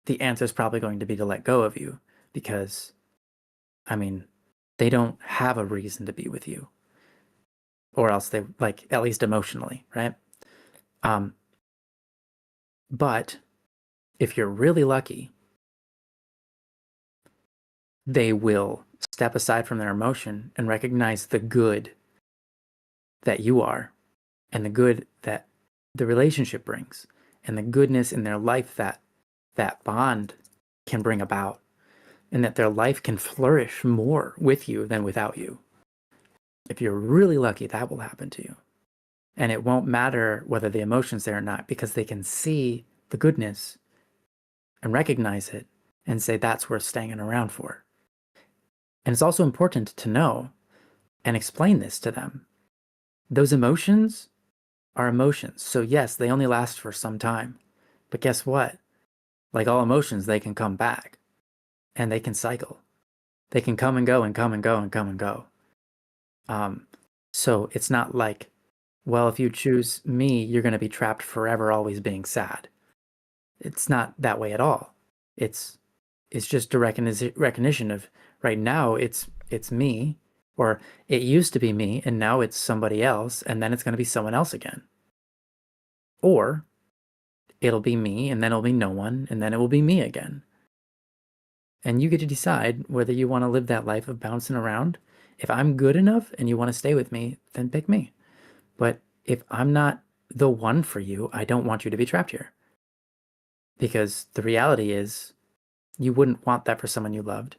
the answer is probably going to be to let go of you because, I mean, they don't have a reason to be with you, or else they, like, at least emotionally, right? Um, but if you're really lucky, they will step aside from their emotion and recognize the good that you are and the good that the relationship brings and the goodness in their life that that bond can bring about, and that their life can flourish more with you than without you. If you're really lucky, that will happen to you. And it won't matter whether the emotion's there or not, because they can see the goodness and recognize it and say that's worth staying around for. And it's also important to know and explain this to them. Those emotions are emotions. So yes, they only last for some time. But guess what? Like all emotions, they can come back and they can cycle. They can come and go and come and go and come and go. Um, so it's not like, well, if you choose me, you're going to be trapped forever, always being sad. It's not that way at all. It's it's just a recognition of right now it's me, or it used to be me, and now it's somebody else, and then it's going to be someone else again. Or it'll be me, and then it'll be no one, and then it will be me again. And you get to decide whether you want to live that life of bouncing around If I'm good enough and you want to stay with me, then pick me. But if I'm not the one for you, I don't want you to be trapped here. Because the reality is, you wouldn't want that for someone you loved.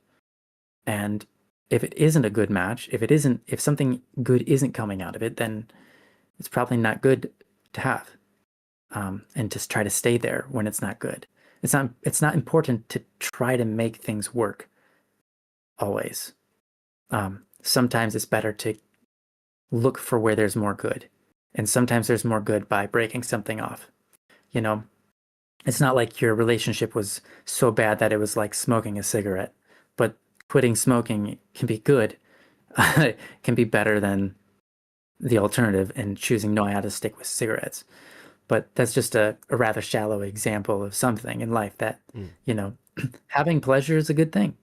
And if it isn't a good match, if something good isn't coming out of it, then it's probably not good to have. And just try to stay there when it's not good. It's not important to try to make things work always. Sometimes it's better to look for where there's more good. And sometimes there's more good by breaking something off. You know, it's not like your relationship was so bad that it was like smoking a cigarette, but quitting smoking can be good. It can be better than the alternative and choosing no, I had to stick with cigarettes. But that's just a rather shallow example of something in life that, Mm. you know, having pleasure is a good thing.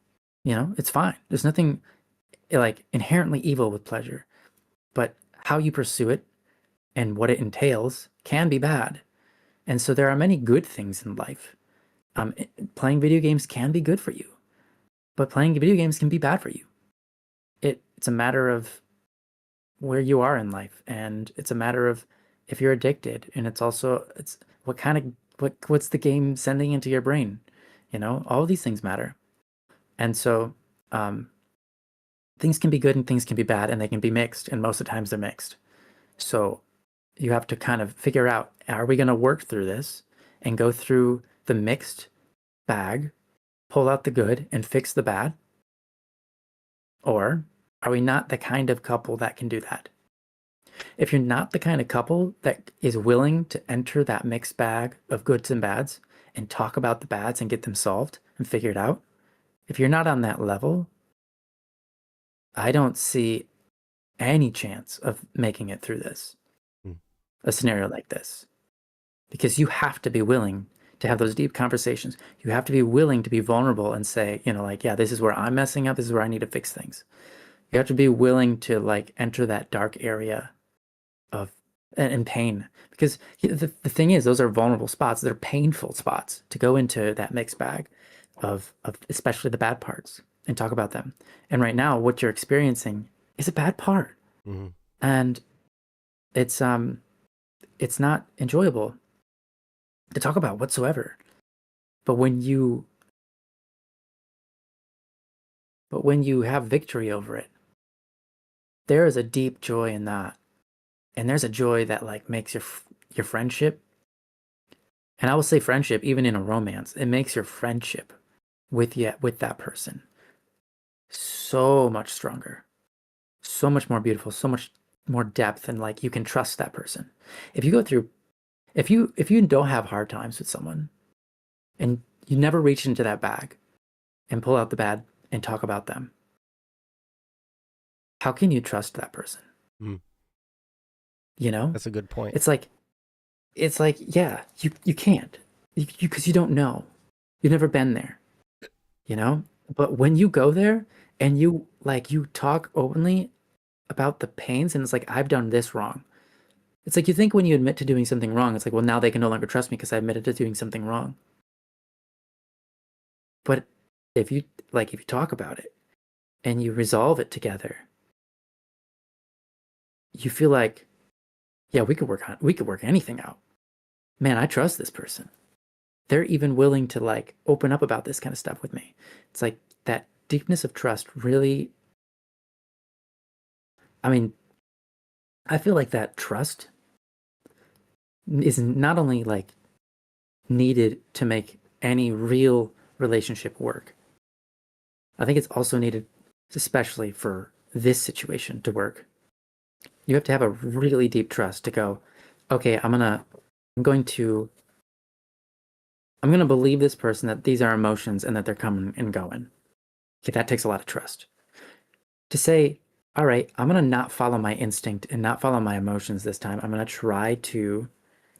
It's fine. There's nothing like inherently evil with pleasure, but how you pursue it and what it entails can be bad. And so there are many good things in life. Playing video games can be good for you, but playing video games can be bad for you. It's a matter of where you are in life, and it's a matter of if you're addicted, and it's what kind of what's the game sending into your brain. All of these things matter. And so things can be good and things can be bad, and they can be mixed, and most of the times they're mixed. So you have to kind of figure out, are we going to work through this and go through the mixed bag, pull out the good and fix the bad? Or are we not the kind of couple that can do that? If you're not the kind of couple that is willing to enter that mixed bag of goods and bads and talk about the bads and get them solved and figured out, if you're not on that level, I don't see any chance of making it through this, Mm. a scenario like this, because you have to be willing to have those deep conversations. You have to be willing to be vulnerable and say, like, yeah, this is where I'm messing up. This is where I need to fix things. You have to be willing to like enter that dark area of and pain, because the thing is, those are vulnerable spots. They're painful spots to go into that mixed bag of especially the bad parts and talk about them. And right now, what you're experiencing is a bad part, Mm-hmm. and it's not enjoyable to talk about whatsoever. But when you have victory over it, there is a deep joy in that, and there's a joy that like makes your friendship. And I will say friendship, even in a romance, it makes your friendship with that person so much stronger, so much more beautiful, so much more depth, and like you can trust that person. If you go through, if you don't have hard times with someone, and you never reach into that bag and pull out the bad and talk about them, how can you trust that person? Mm. You know, That's a good point. it's like yeah, you can't, because you don't know, you've never been there. But when you go there and you talk openly about the pains, and it's like, I've done this wrong. It's like, you think when you admit to doing something wrong, it's like, well, now they can no longer trust me because I admitted to doing something wrong. But if you talk about it and you resolve it together, you feel like, yeah, we could work anything out. Man, I trust this person. They're even willing to like open up about this kind of stuff with me. It's like that deepness of trust really, I mean, I feel like that trust is not only like needed to make any real relationship work. I think it's also needed, especially for this situation to work. You have to have a really deep trust to go, okay, I'm going to believe this person that these are emotions and that they're coming and going. Okay, that takes a lot of trust. To say, all right, I'm going to not follow my instinct and not follow my emotions this time. I'm going to try to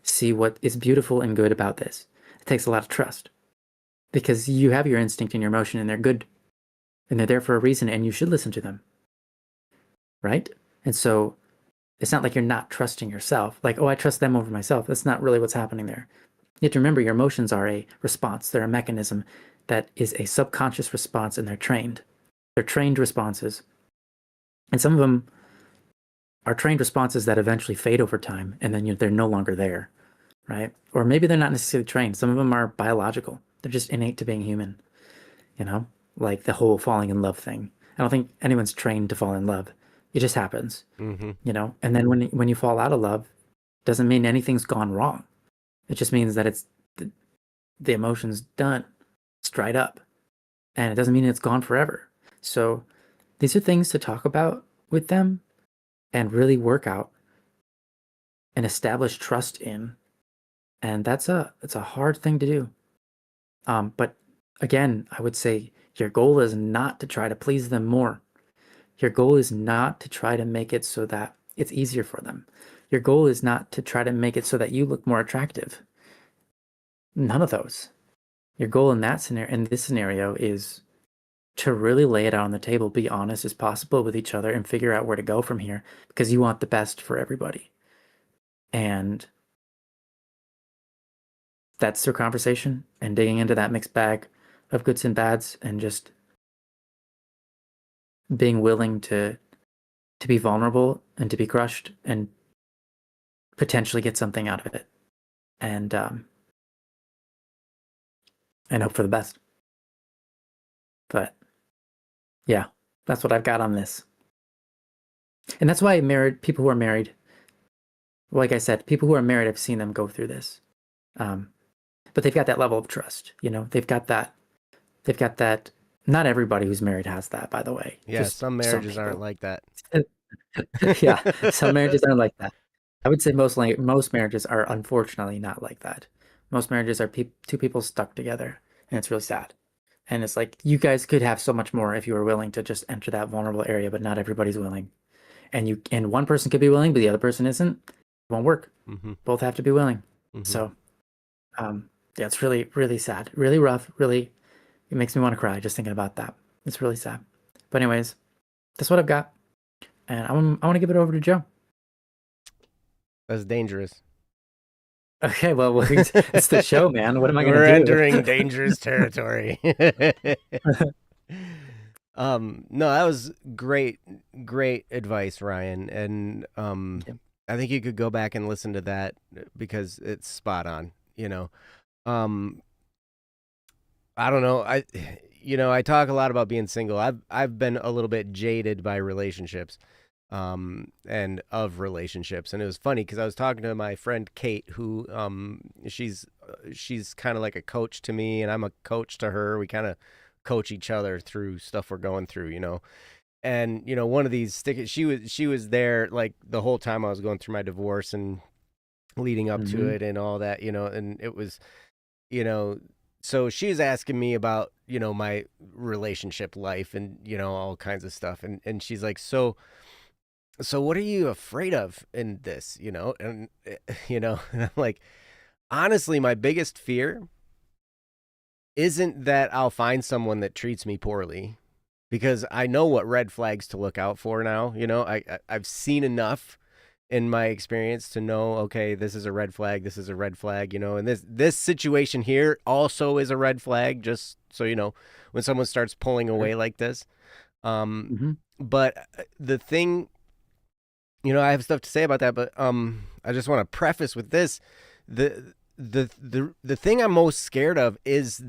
see what is beautiful and good about this. It takes a lot of trust, because you have your instinct and your emotion, and they're good, and they're there for a reason, and you should listen to them. Right? And so it's not like you're not trusting yourself. Like, oh, I trust them over myself. That's not really what's happening there. You have to remember, your emotions are a response. They're a mechanism that is a subconscious response, and they're trained. They're trained responses. And some of them are trained responses that eventually fade over time, and then they're no longer there, right? Or maybe they're not necessarily trained. Some of them are biological. They're just innate to being human, you know? Like the whole falling in love thing. I don't think anyone's trained to fall in love. It just happens, Mm-hmm. And then when you fall out of love, doesn't mean anything's gone wrong. It just means that the emotion's done. It's dried up. And it doesn't mean it's gone forever. So these are things to talk about with them and really work out and establish trust in. And it's a hard thing to do. But again, I would say your goal is not to try to please them more. Your goal is not to try to make it so that it's easier for them. Your goal is not to try to make it so that you look more attractive. None of those. Your goal in this scenario is to really lay it out on the table, be honest as possible with each other, and figure out where to go from here because you want the best for everybody. And that's their conversation and digging into that mixed bag of goods and bads and just being willing to be vulnerable and to be crushed and potentially get something out of it and and hope for the best. But yeah, that's what I've got on this. And that's why married people who are married, like I said, people who are married, I've seen them go through this. But they've got that level of trust, they've got that. Not everybody who's married has that, by the way. Yeah, Just some some marriages aren't people. like that. Yeah, some marriages aren't like that. I would say most marriages are unfortunately not like that. Most marriages are two people stuck together, and it's really sad. And it's like you guys could have so much more if you were willing to just enter that vulnerable area, but not everybody's willing. And one person could be willing, but the other person isn't. It won't work. Mm-hmm. Both have to be willing. Mm-hmm. So, yeah, it's really, really sad, really rough, really. It makes me want to cry just thinking about that. It's really sad. But anyways, that's what I've got, and I want to give it over to Joe. That's dangerous. Okay, well, it's the show, man. What am I We're gonna do? entering dangerous territory. No, that was great advice, Ryan. And Yeah. I think you could go back and listen to that because it's spot on, you know. Um I don't know. I talk a lot about being single. I've been a little bit jaded by relationships. And of relationships. And it was funny because I was talking to my friend Kate, who she's kind of like a coach to me, and I'm a coach to her. We kind of coach each other through stuff we're going through, And one of these she was there like the whole time I was going through my divorce and leading up to Mm-hmm. it and all that, and it was, you know, so she's asking me about, my relationship life and, all kinds of stuff. And she's like, so what are you afraid of in this, and and I'm like, honestly, my biggest fear isn't that I'll find someone that treats me poorly, because I know what red flags to look out for now. I've seen enough in my experience to know, okay, this is a red flag, this is a red flag, and this situation here also is a red flag, just so when someone starts pulling Sure. away like this. Mm-hmm. But the thing, I have stuff to say about that, but I just want to preface with this: the thing I'm most scared of is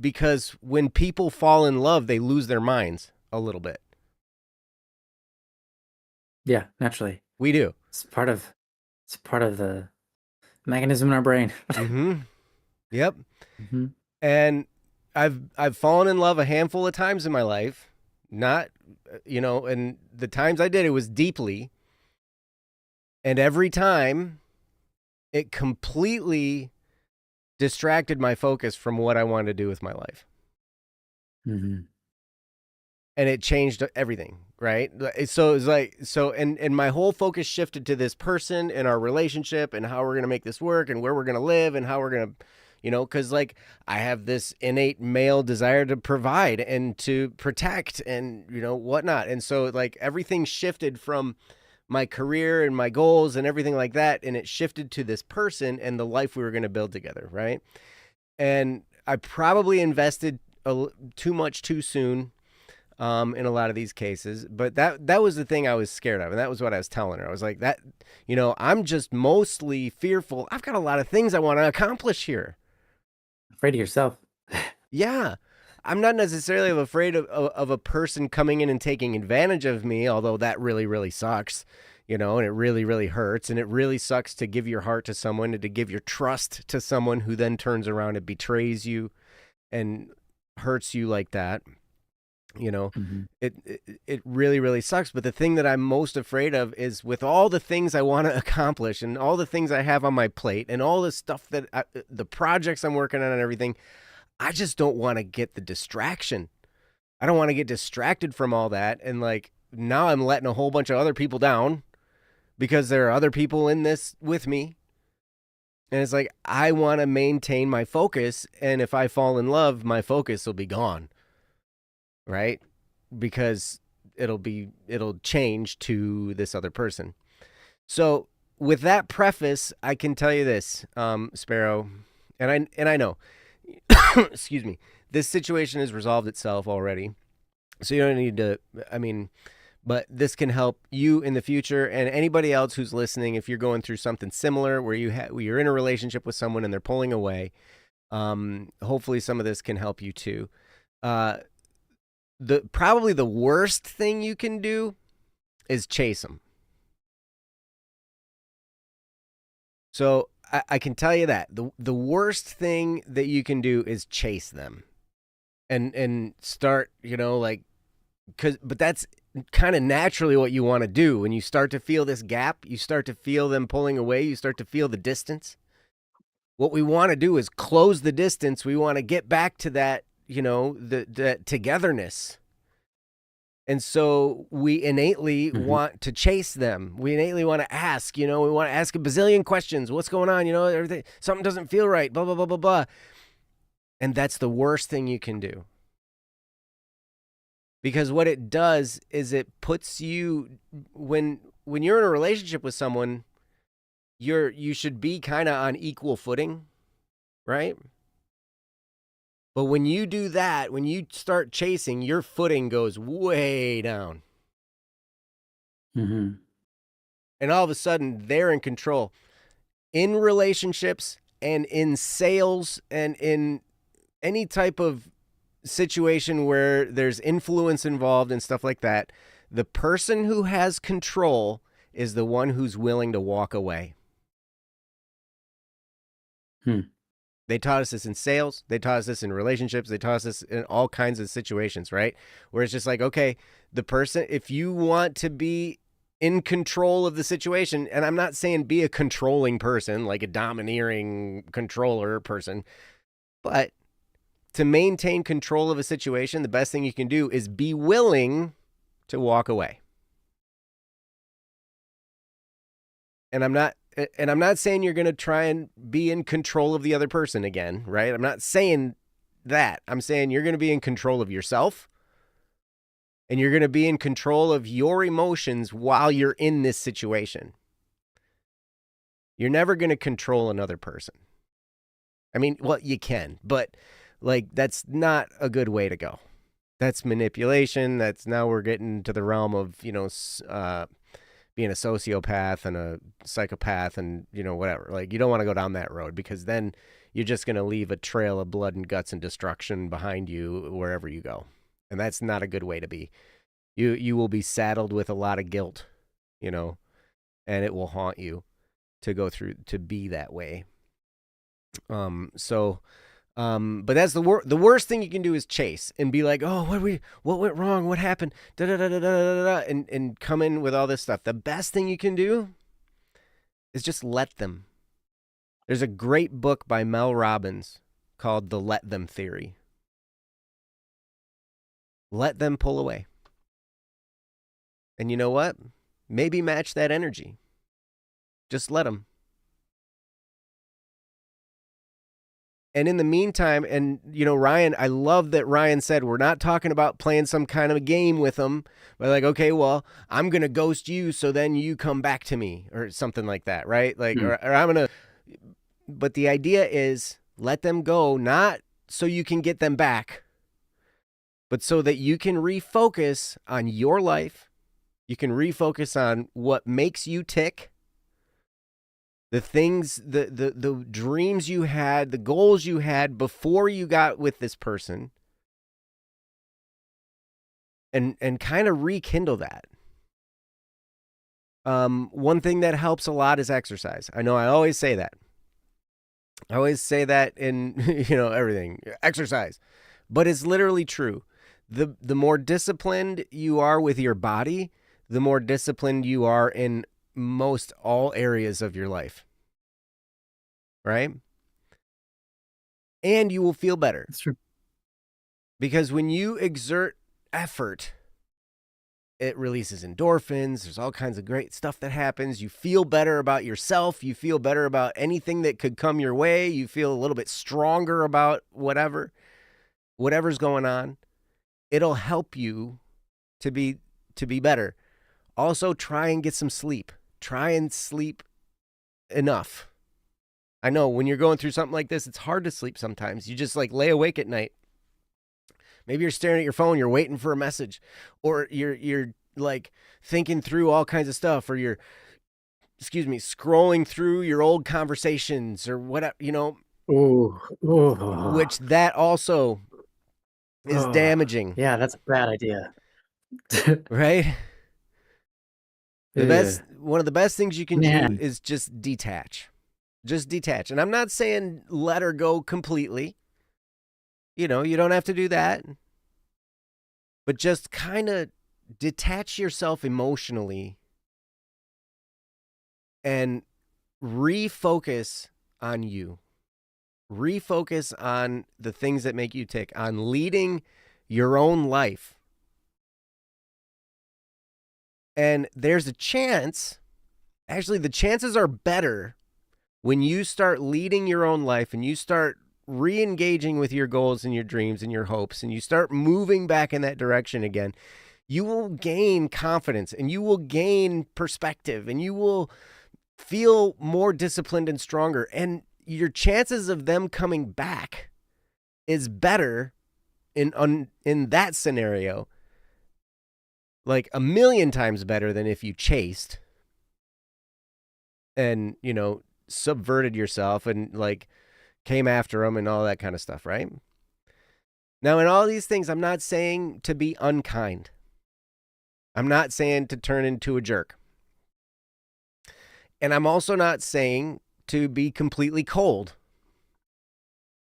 because when people fall in love, they lose their minds a little bit. Yeah, naturally. We do. It's part of the mechanism in our brain. Mm-hmm. Yep. Mm-hmm. And I've fallen in love a handful of times in my life. Not, and the times I did, it was deeply. And every time it completely distracted my focus from what I wanted to do with my life. Mm-hmm. And it changed everything, right? So it's like, and my whole focus shifted to this person and our relationship and how we're going to make this work and where we're going to live and how we're going to, because like I have this innate male desire to provide and to protect and, whatnot. And so like everything shifted from my career and my goals and everything like that. And it shifted to this person and the life we were going to build together, right? And I probably invested too much too soon. in a lot of these cases. But that was the thing I was scared of, and that was what I was telling her. I was like, that, I'm just mostly fearful. I've got a lot of things I want to accomplish here. Afraid of yourself. Yeah. I'm not necessarily afraid of a person coming in and taking advantage of me, although that really, really sucks, and it really, really hurts. And it really sucks to give your heart to someone and to give your trust to someone who then turns around and betrays you and hurts you like that. Mm-hmm. It really, really sucks. But the thing that I'm most afraid of is with all the things I want to accomplish and all the things I have on my plate and all the stuff the projects I'm working on and everything, I just don't want to get the distraction. I don't want to get distracted from all that. And like now I'm letting a whole bunch of other people down because there are other people in this with me. And it's like, I want to maintain my focus. And if I fall in love, my focus will be gone. Right? Because it'll change to this other person. So with that preface, I can tell you this, Sparrow, and I know, excuse me, this situation has resolved itself already. So you don't need to, but this can help you in the future and anybody else who's listening. If you're going through something similar where you're in a relationship with someone and they're pulling away, hopefully some of this can help you too. Probably the worst thing you can do is chase them. So I can tell you that the worst thing that you can do is chase them, and start, but that's kind of naturally what you want to do. When you start to feel this gap, you start to feel them pulling away, you start to feel the distance. What we want to do is close the distance. We want to get back to that, the togetherness. And so we innately want to chase them. We innately want to ask, we want to ask a bazillion questions. What's going on? Everything, something doesn't feel right, blah, blah, blah, blah, blah. And that's the worst thing you can do. Because what it does is it puts you, when you're in a relationship with someone, you should be kind of on equal footing, right? But when you do that, when you start chasing, your footing goes way down. Mm-hmm. And all of a sudden, they're in control. In relationships and in sales and in any type of situation where there's influence involved and stuff like that, the person who has control is the one who's willing to walk away. They taught us this in sales. They taught us this in relationships. They taught us this in all kinds of situations, right? Where it's just like, okay, the person, if you want to be in control of the situation, and I'm not saying be a controlling person, like a domineering controller person, but to maintain control of a situation, the best thing you can do is be willing to walk away. And I'm not saying you're going to try and be in control of the other person again, right? I'm not saying that. I'm saying you're going to be in control of yourself, and you're going to be in control of your emotions while you're in this situation. You're never going to control another person. I mean, well, you can, but like that's not a good way to go. That's manipulation. That's, now we're getting to the realm of, being a sociopath and a psychopath and, whatever. Like, you don't want to go down that road, because then you're just going to leave a trail of blood and guts and destruction behind you wherever you go. And that's not a good way to be. You will be saddled with a lot of guilt, and it will haunt you to go through, to be that way. But that's the worst thing you can do is chase and be like, oh, what went wrong? What happened? Da, da, da, da, da, da, and come in with all this stuff. The best thing you can do is just let them. There's a great book by Mel Robbins called The Let Them Theory. Let them pull away. And you know what? Maybe match that energy. Just let them. And in the meantime, and, Ryan, I love that Ryan said, we're not talking about playing some kind of a game with them, but like, okay, well, I'm going to ghost you, so then you come back to me, or something like that, right? Like, or I'm going to, but the idea is let them go, not so you can get them back, but so that you can refocus on your life. You can refocus on what makes you tick, the things, the dreams you had, the goals you had before you got with this person, and kind of rekindle that. One thing that helps a lot is exercise. I know I always say that. I always say that in everything, exercise, but it's literally true. The more disciplined you are with your body, the more disciplined you are in most all areas of your life, right? And you will feel better. That's true. Because when you exert effort, it releases endorphins. There's all kinds of great stuff that happens. You feel better about yourself. You feel better about anything that could come your way. You feel a little bit stronger about whatever's going on. It'll help you to be better. Also, try and get some sleep. Try and sleep enough. I know when you're going through something like this, it's hard to sleep sometimes. You just lay awake at night. Maybe you're staring at your phone, you're waiting for a message, or you're thinking through all kinds of stuff, or you're scrolling through your old conversations or whatever, Ooh. which that also is damaging. Yeah, that's a bad idea. Right? One of the best things you can do Man. is just detach. Just detach. And I'm not saying let her go completely. You don't have to do that. But just kind of detach yourself emotionally and refocus on you. Refocus on the things that make you tick, on leading your own life. And there's a chance, actually, the chances are better when you start leading your own life and you start re-engaging with your goals and your dreams and your hopes, and you start moving back in that direction again. You will gain confidence and you will gain perspective and you will feel more disciplined and stronger. And your chances of them coming back is better in that scenario, like 1,000,000 times better than if you chased and, subverted yourself and came after them and all that kind of stuff, right? Now, in all these things, I'm not saying to be unkind. I'm not saying to turn into a jerk. And I'm also not saying to be completely cold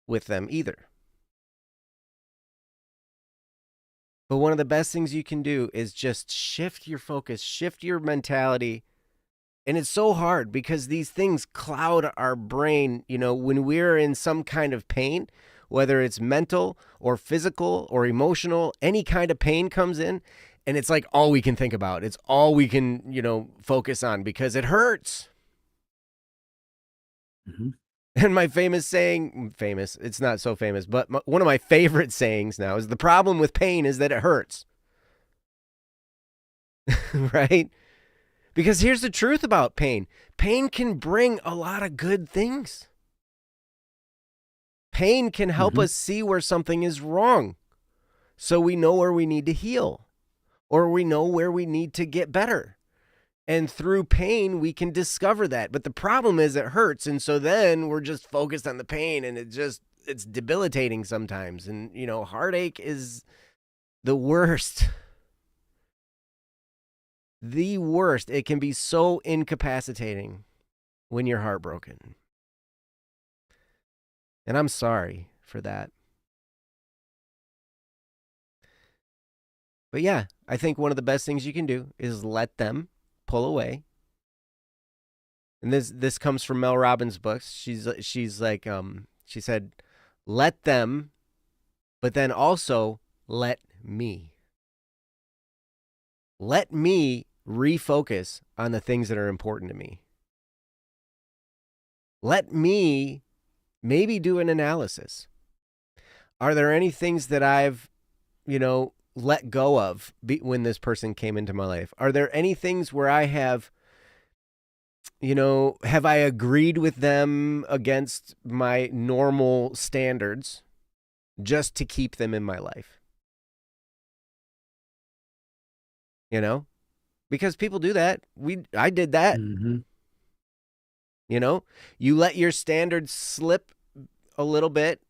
with them either. But one of the best things you can do is just shift your focus, shift your mentality. And it's so hard because these things cloud our brain, when we're in some kind of pain, whether it's mental or physical or emotional, any kind of pain comes in, and it's all we can think about. It's all we can, focus on because it hurts. Mm-hmm. And my it's not so famous, but one of my favorite sayings now is the problem with pain is that it hurts. Right? Because here's the truth about pain. Pain can bring a lot of good things. Pain can help us see where something is wrong, so we know where we need to heal, or we know where we need to get better. And through pain, we can discover that. But the problem is it hurts, and so then we're just focused on the pain, and it's debilitating sometimes. And, heartache is the worst. The worst. It can be so incapacitating when you're heartbroken. And I'm sorry for that. But yeah, I think one of the best things you can do is let them pull away. And this comes from Mel Robbins' books. She's like, she said, let them, but then also let me. Let me refocus on the things that are important to me. Let me maybe do an analysis. Are there any things that I've, let go of when this person came into my life? Are there any things where I have, have I agreed with them against my normal standards just to keep them in my life? you know, because people do that. I did that, Mm-hmm. you know. You let your standards slip a little bit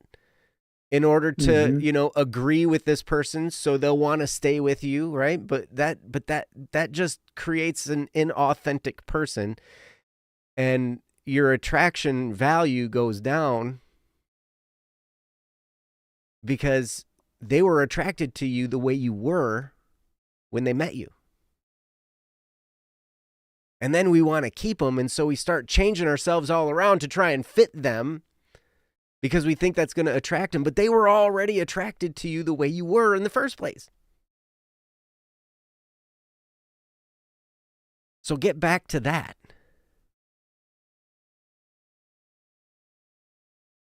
in order to, Mm-hmm. agree with this person so they'll want to stay with you, right? But that just creates an inauthentic person, and your attraction value goes down because they were attracted to you the way you were when they met you. And then we want to keep them, and so we start changing ourselves all around to try and fit them because we think that's going to attract them, but they were already attracted to you the way you were in the first place. So get back to that.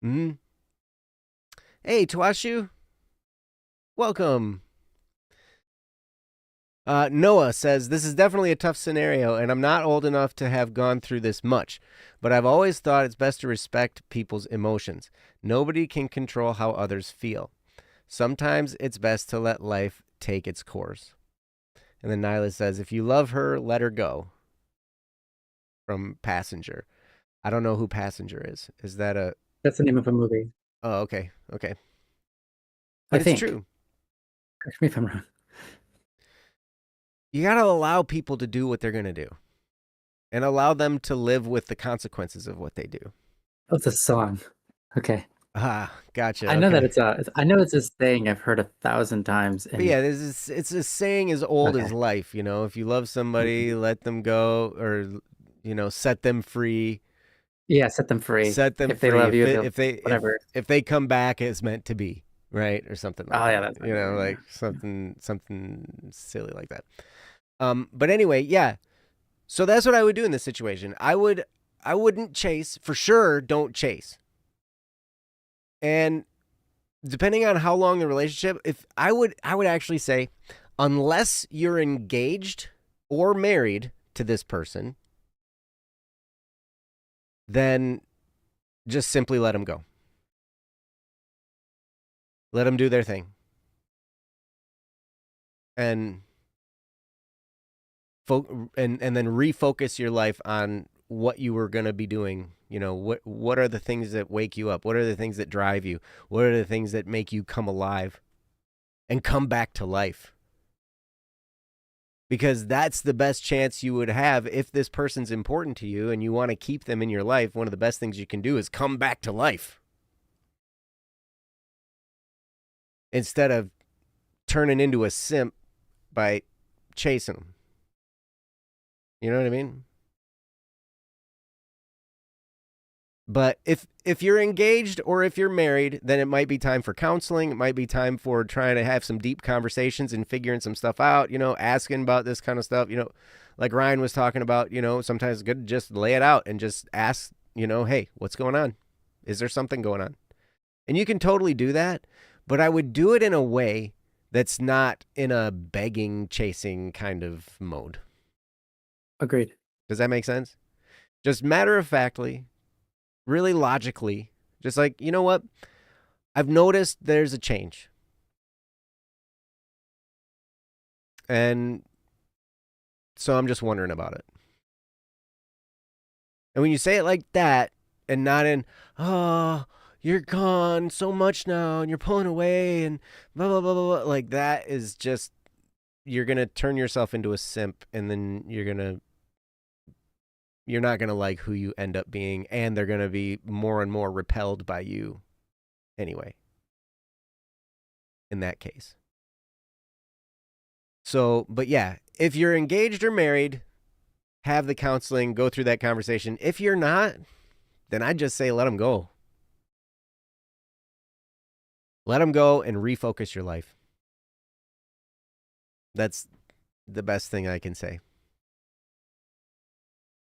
Mm-hmm. Hey, Twashu, welcome. Noah says, this is definitely a tough scenario, and I'm not old enough to have gone through this much, but I've always thought it's best to respect people's emotions. Nobody can control how others feel. Sometimes it's best to let life take its course. And then Nyla says, if you love her, let her go. From Passenger. I don't know who Passenger is. Is that a... That's the name of a movie, Oh, okay. Okay. I But it's think. true. Correct me if I'm wrong. You got to allow people to do what they're going to do and allow them to live with the consequences of what they do. Oh, it's a song. Okay. Ah, gotcha. I know that Okay. I know it's this thing I've heard 1,000 times, But and yeah, it's a saying as old as okay. life. If you love somebody, Mhm. let them go, or set them free. Yeah, set them free. Set them If they free. love If you, it, they'll if they if whatever. if they come back, it's meant to be, right, or something like Oh yeah, that. that's what I mean. Yeah. Like something silly like that. But anyway, yeah. So that's what I would do in this situation. I wouldn't chase for sure. Don't chase. And depending on how long the relationship, if I would actually say, unless you're engaged or married to this person, then just simply let them go. Let them do their thing, and and then refocus your life on what you were going to be doing. What are the things that wake you up? What are the things that drive you? What are the things that make you come alive and come back to life? Because that's the best chance you would have if this person's important to you and you want to keep them in your life. One of the best things you can do is come back to life instead of turning into a simp by chasing them. You know what I mean? But if you're engaged or if you're married, then it might be time for counseling. It might be time for trying to have some deep conversations and figuring some stuff out, asking about this kind of stuff, like Ryan was talking about, sometimes it's good to just lay it out and just ask, hey, what's going on? Is there something going on? And you can totally do that, but I would do it in a way that's not in a begging, chasing kind of mode. Agreed. Does that make sense? Just matter of factly, really logically, just like, you know what? I've noticed there's a change. And so I'm just wondering about it. And when you say it like that and not in, oh, you're gone so much now and you're pulling away and blah, blah, blah, blah, blah, like that is just, you're going to turn yourself into a simp, and then you're not going to like who you end up being, and they're going to be more and more repelled by you anyway in that case. So, but yeah, if you're engaged or married, have the counseling, go through that conversation. If you're not, then I'd just say let them go. Let them go and refocus your life. That's the best thing I can say.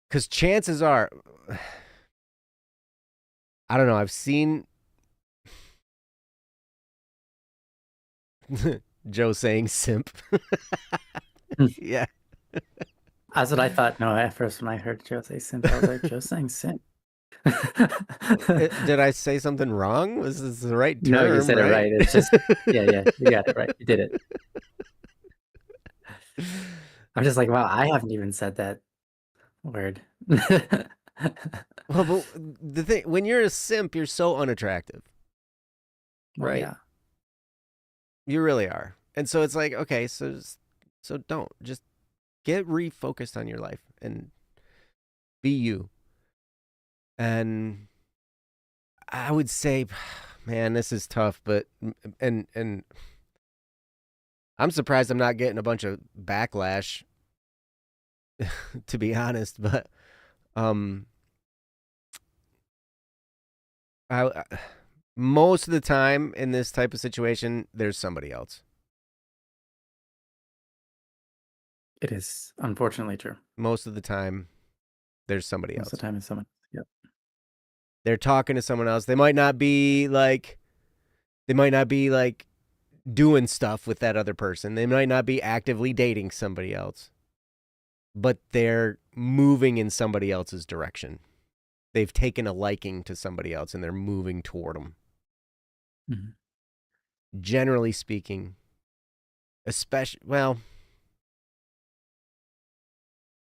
Because chances are, I don't know, I've seen Joe saying simp. Hmm. Yeah. That's what I thought. No, at first when I heard Joe say simp, I was like, Joe saying simp. Did I say something wrong? Was this the right No, you term, said it right? right. It's just, yeah, you got it right. You did it. I'm just like, wow, I haven't even said that word. Well, but the thing, when you're a simp, you're so unattractive, Well, right? yeah. You really are. And so it's like, okay, so don't just get refocused on your life and be you. And I would say, man, this is tough, but and I'm surprised I'm not getting a bunch of backlash, to be honest. But um, I most of the time in this type of situation, there's somebody else. It is unfortunately true. Most of the time, there's somebody Most of else. the time it's someone. Yep. They're talking to someone else. They might not be like doing stuff with that other person. They might not be actively dating somebody else, but they're moving in somebody else's direction. They've taken a liking to somebody else and they're moving toward them. Mhm. Generally speaking, especially, well,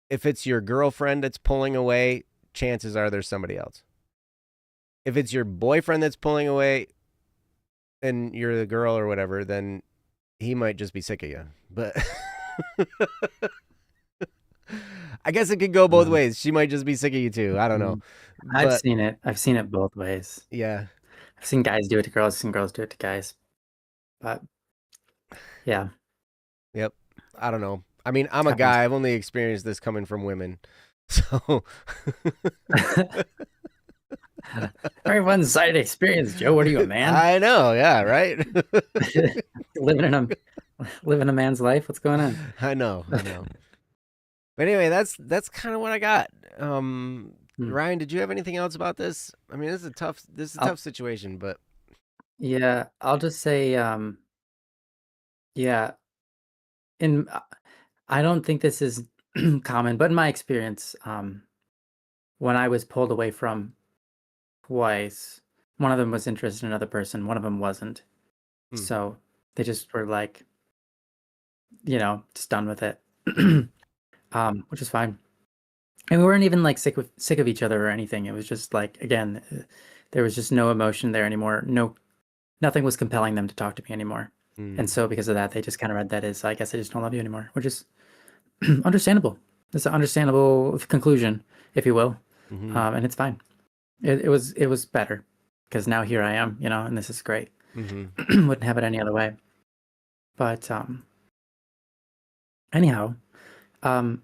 if it's your girlfriend that's pulling away, chances are there's somebody else. If it's your boyfriend that's pulling away and you're the girl or whatever, then he might just be sick of you. But I guess it could go both Um, ways. She might just be sick of you too. I don't know. mhm. I've But seen it. I've seen it both ways. yeah, I've seen guys do it to girls, I've seen girls do it to guys. But yeah, yep. I don't know. I mean, I'm a happens. guy. I've only experienced this coming from women. So Very one-sided experience, Joe. What are you, a man? I know, yeah, right? living in a living a man's life. What's going on? I know, I know. But anyway, that's kind of what I got. Hmm. Ryan, did you have anything else about this? I mean, this is a I'll, tough situation, but yeah, I'll just say, yeah, in I don't think this is common, but in my experience, when I was pulled away from twice, one of them was interested in another person, one of them wasn't. hmm, So they just were like, just done with it, which is fine. And we weren't even like sick of each other or anything. It was just like, again, there was just no emotion there anymore. Nothing was compelling them to talk to me anymore. And hmm, so because of that, they just kind of read that as, I guess I just don't love you anymore, which is understandable. It's an understandable conclusion, if you will. hmm, And it's fine. It was better because now here I am, and this is great. hmm, Wouldn't have it any other way. But anyhow, um,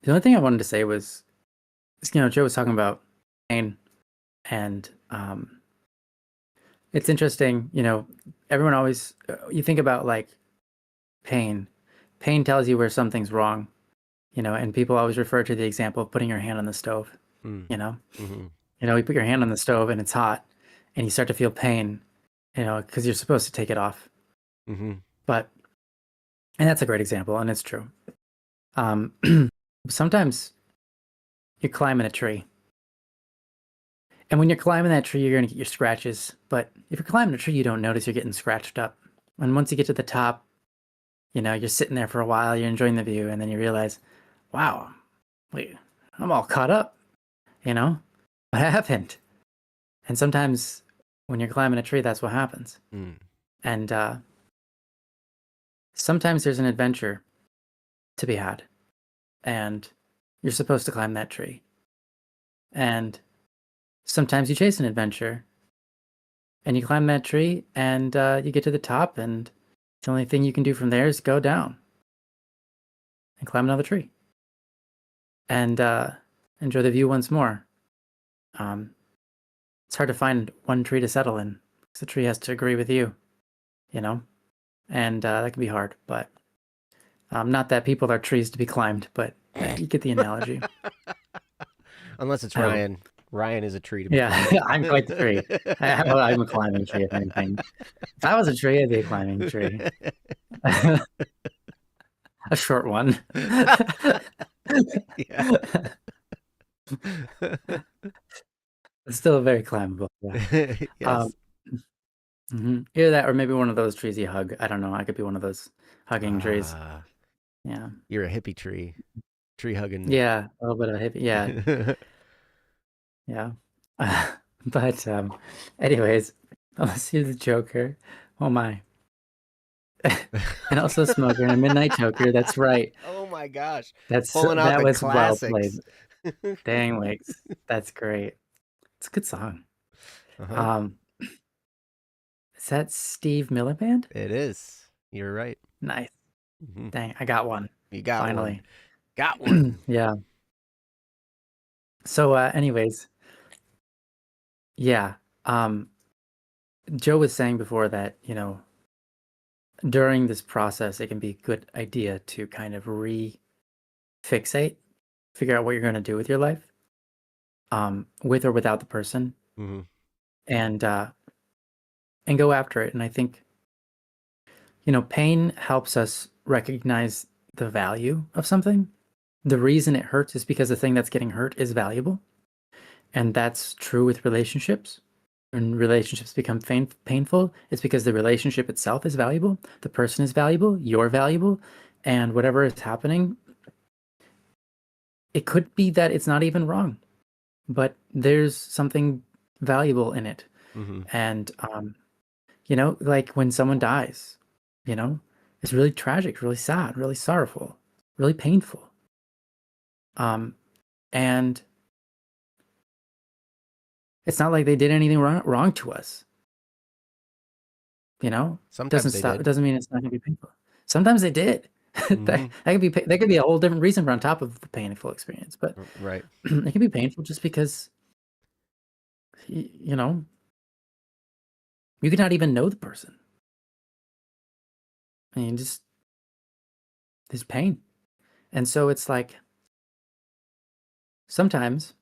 the only thing I wanted to say was, Joe was talking about pain, and it's interesting. Everyone always you think about like pain. Pain tells you where something's wrong, and people always refer to the example of putting your hand on the stove. hmm, You know, hmm, you put your hand on the stove and it's hot, and you start to feel pain. Because you're supposed to take it off. hmm, But and that's a great example, and it's true. Um, sometimes you're climbing a tree, and when you're climbing that tree, you're gonna get your scratches. But if you're climbing a tree, you don't notice you're getting scratched up. And once you get to the top, you're sitting there for a while, you're enjoying the view, and then you realize, wow, wait, I'm all caught up. What happened? And sometimes when you're climbing a tree, that's what happens. hmm. And sometimes there's an adventure to be had, and you're supposed to climb that tree. And sometimes you chase an adventure, and you climb that tree, and you get to the top, and the only thing you can do from there is go down and climb another tree and enjoy the view once more. Um, it's hard to find one tree to settle in because the tree has to agree with you, you know, and that can be hard. But not that people are trees to be climbed, but you get the analogy. Unless it's I hope. Ryan. Ryan is a tree to be Yeah, climbed. I'm quite the tree. I'm a climbing tree, if anything. If I was a tree, I'd be a climbing tree. A short one. Yeah. It's still very climbable. Yeah. Um, Yes. Either that or maybe one of those trees you hug. I don't know. I could be one of those hugging trees. Ah. Yeah. You're a hippie tree hugging. Yeah. A little bit of a hippie. Yeah. Yeah. But anyways, let's see the Joker. Oh my. And also Smoker and a Midnight Joker. That's right. Oh my gosh. That's Pulling out that the was well played. classics. Dang Wigs. That's great. It's a good song. Uh-huh. Um, is that Steve Miller Band? It is. You're right. Nice. Hmm. Dang, I got one. You got one. Finally. Got one. Yeah. So anyways, yeah. Um, Joe was saying before that, during this process, it can be a good idea to kind of refixate, figure out what you're going to do with your life, with or without the person, Hmm. and uh, and go after it. And I think, pain helps us recognize the value of something. The reason it hurts is because the thing that's getting hurt is valuable, and that's true with relationships. When relationships become painful, it's because the relationship itself is valuable, the person is valuable, you're valuable, and whatever is happening, it could be that it's not even wrong, but there's something valuable in it. Hmm. And, like when someone dies, you know, it's really tragic, really sad, really sorrowful, really painful. Um, and it's not like they did anything wrong to us. Sometimes they It did. doesn't mean it's not going to be painful. Sometimes they did. that, Hmm. that could be a whole different reason on top of the painful experience, but Right. it can be painful just because you know you could not even know the person. I mean, just there's pain, and so it's like sometimes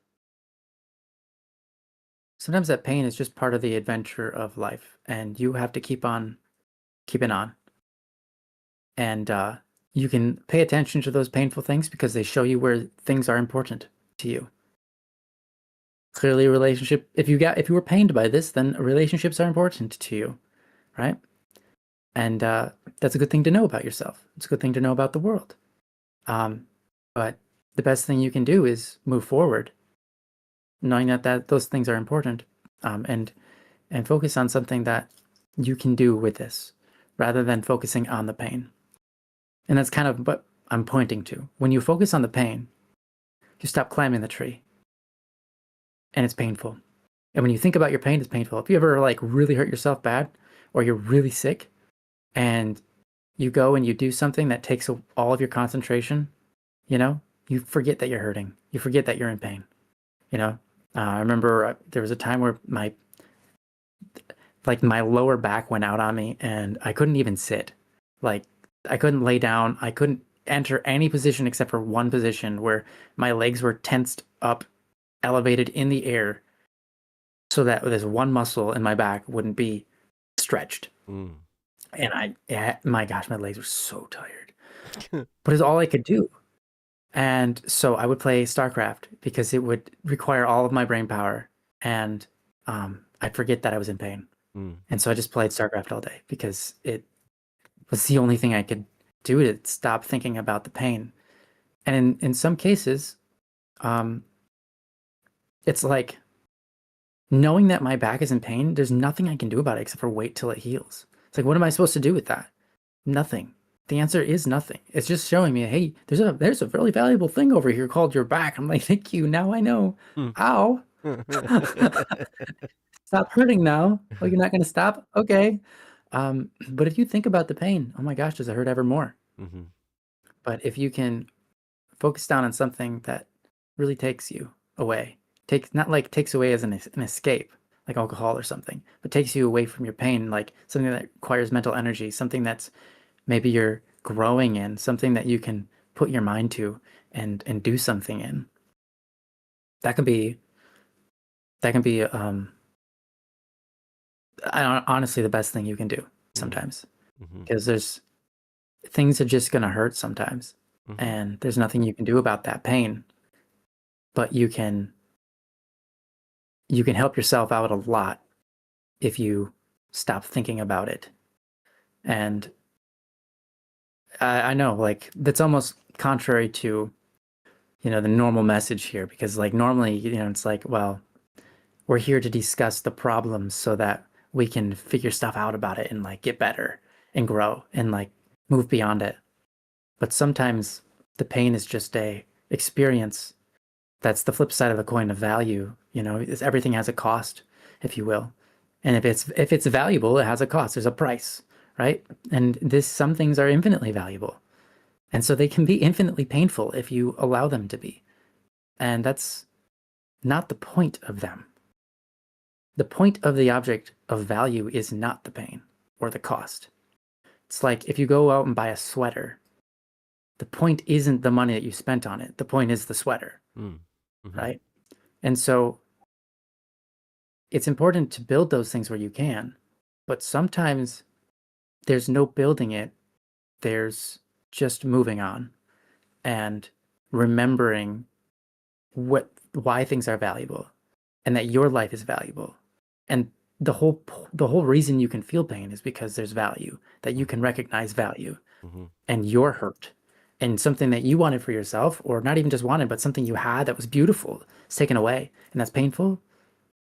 sometimes that pain is just part of the adventure of life, and you have to keep on keeping on, and you can pay attention to those painful things because they show you where things are important to you. Clearly, a relationship, if you were pained by this, then relationships are important to you, right? And that's a good thing to know about yourself. It's a good thing to know about the world. um, but the best thing you can do is move forward knowing that those things are important, and focus on something that you can do with this rather than focusing on the pain. And that's kind of what I'm pointing to. When you focus on the pain, you stop climbing the tree, and it's painful. And when you think about your pain, it's painful. If you ever like really hurt yourself bad, or you're really sick, and you go and you do something that takes all of your concentration, you forget that you're hurting. You forget that you're in pain. You know, I remember there was a time where my lower back went out on me, and I couldn't even sit. Like I couldn't lay down. I couldn't enter any position except for one position where my legs were tensed up, elevated in the air, so that this one muscle in my back wouldn't be stretched. Mm. And my gosh, my legs were so tired, but it's all I could do. And so I would play StarCraft because it would require all of my brain power, and I'd forget that I was in pain. Mm. And so I just played StarCraft all day because it was the only thing I could do to stop thinking about the pain. And in some cases, um, it's like knowing that my back is in pain, there's nothing I can do about it except for wait till it heals. It's like, what am I supposed to do with that? Nothing. The answer is nothing. It's just showing me, hey, there's a really valuable thing over here called your back. I'm like, thank you. Now I know. Mm. Ow. Stop hurting now. Oh, you're not going to stop? Okay. But if you think about the pain, oh my gosh, does it hurt ever more? Hmm. But if you can focus down on something that really takes you away, not like takes away as an escape, like alcohol or something, but takes you away from your pain, like something that requires mental energy, something that's maybe you're growing in, something that you can put your mind to and do something in. That can be honestly the best thing you can do Mm. sometimes, Hmm. because there's things are just going to hurt sometimes, Hmm. and there's nothing you can do about that pain, but you can help yourself out a lot if you stop thinking about it. And I know, like that's almost contrary to, the normal message here because like normally, it's like, well, we're here to discuss the problems so that we can figure stuff out about it and like get better and grow and like move beyond it. But sometimes the pain is just a experience. That's the flip side of the coin of value. Everything has a cost, if you will. And if it's valuable, it has a cost. There's a price, right? And some things are infinitely valuable. And so they can be infinitely painful if you allow them to be. And that's not the point of them. The point of the object of value is not the pain or the cost. It's like if you go out and buy a sweater, the point isn't the money that you spent on it. The point is the sweater, Mm-hmm. right? And so it's important to build those things where you can, but sometimes there's no building it. There's just moving on and remembering why things are valuable and that your life is valuable. And the whole reason you can feel pain is because there's value, that you can recognize value Mm-hmm. and you're hurt and something that you wanted for yourself, or not even just wanted, but something you had that was beautiful is taken away and that's painful.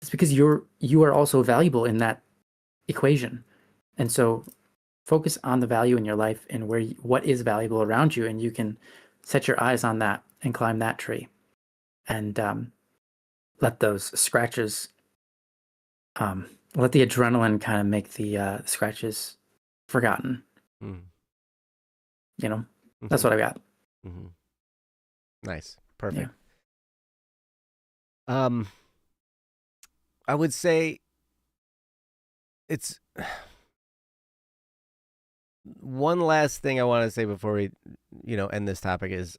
It's because you are also valuable in that equation. And so focus on the value in your life and what is valuable around you, and you can set your eyes on that and climb that tree and let those scratches, let the adrenaline kind of make the scratches forgotten. Mm-hmm. That's what I got. Mm-hmm. Nice. Yeah. Perfect. I would say it's one last thing I want to say before we, end this topic is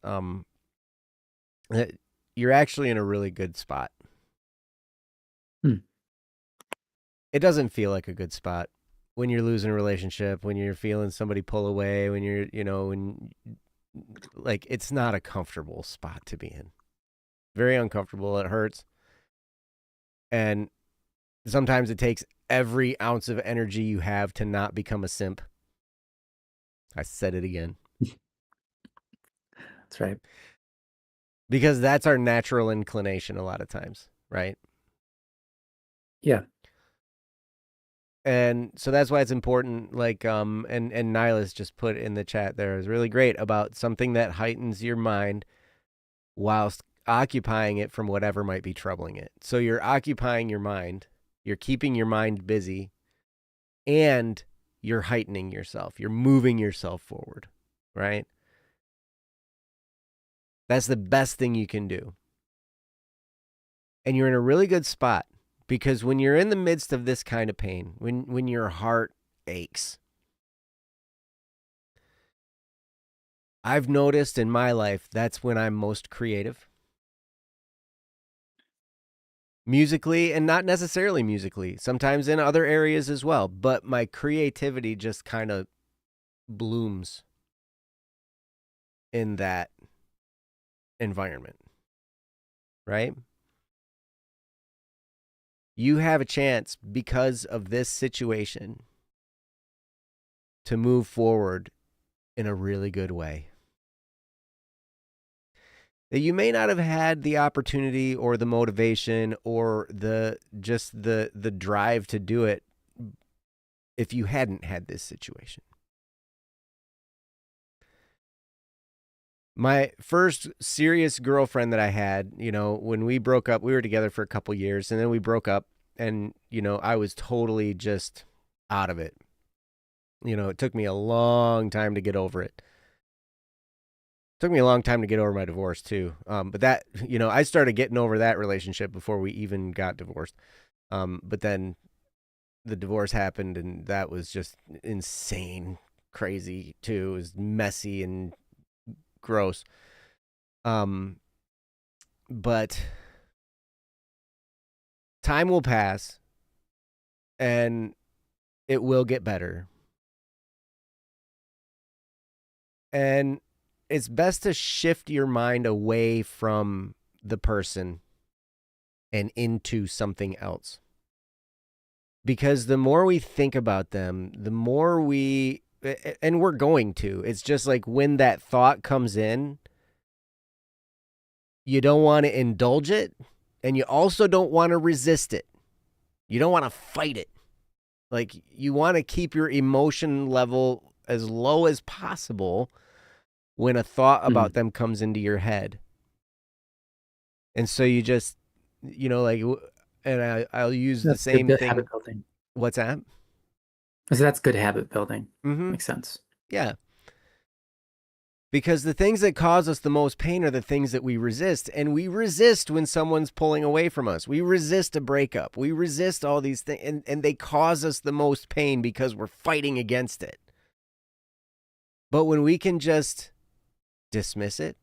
that you're actually in a really good spot. Hmm. It doesn't feel like a good spot when you're losing a relationship, when you're feeling somebody pull away, when you're, when like it's not a comfortable spot to be in. Very uncomfortable. It hurts. And sometimes it takes every ounce of energy you have to not become a simp. I said it again. That's right. Because that's our natural inclination a lot of times, right? Yeah. And so that's why it's important, like and Nihilus just put in the chat there is really great about something that heightens your mind whilst occupying it from whatever might be troubling it. So you're occupying your mind, you're keeping your mind busy, and you're heightening yourself. You're moving yourself forward, right? That's the best thing you can do. And you're in a really good spot because when you're in the midst of this kind of pain, when your heart aches, I've noticed in my life that's when I'm most creative. Musically and not necessarily musically, sometimes in other areas as well, but my creativity just kind of blooms in that environment, right? You have a chance because of this situation to move forward in a really good way that you may not have had the opportunity or the motivation or the drive to do it if you hadn't had this situation. My first serious girlfriend that I had, when we broke up, we were together for a couple years and then we broke up and, I was totally just out of it. It took me a long time to get over it. Took me a long time to get over my divorce too. But that, I started getting over that relationship before we even got divorced. But then the divorce happened and that was just insane, crazy too. It was messy and gross. But time will pass and it will get better. And it's best to shift your mind away from the person and into something else. Because the more we think about them, the more we and we're going to. It's just like when that thought comes in, you don't want to indulge it, and you also don't want to resist it. You don't want to fight it. Like, you want to keep your emotion level as low as possible when a thought about them comes into your head. And so you just, like, and I'll use the That's same good thing. habit building. What's that? So that's good habit building. Mm-hmm. Makes sense. Yeah. Because the things that cause us the most pain are the things that we resist. And we resist when someone's pulling away from us. We resist a breakup. We resist all these things. And they cause us the most pain because we're fighting against it. But when we can just dismiss it,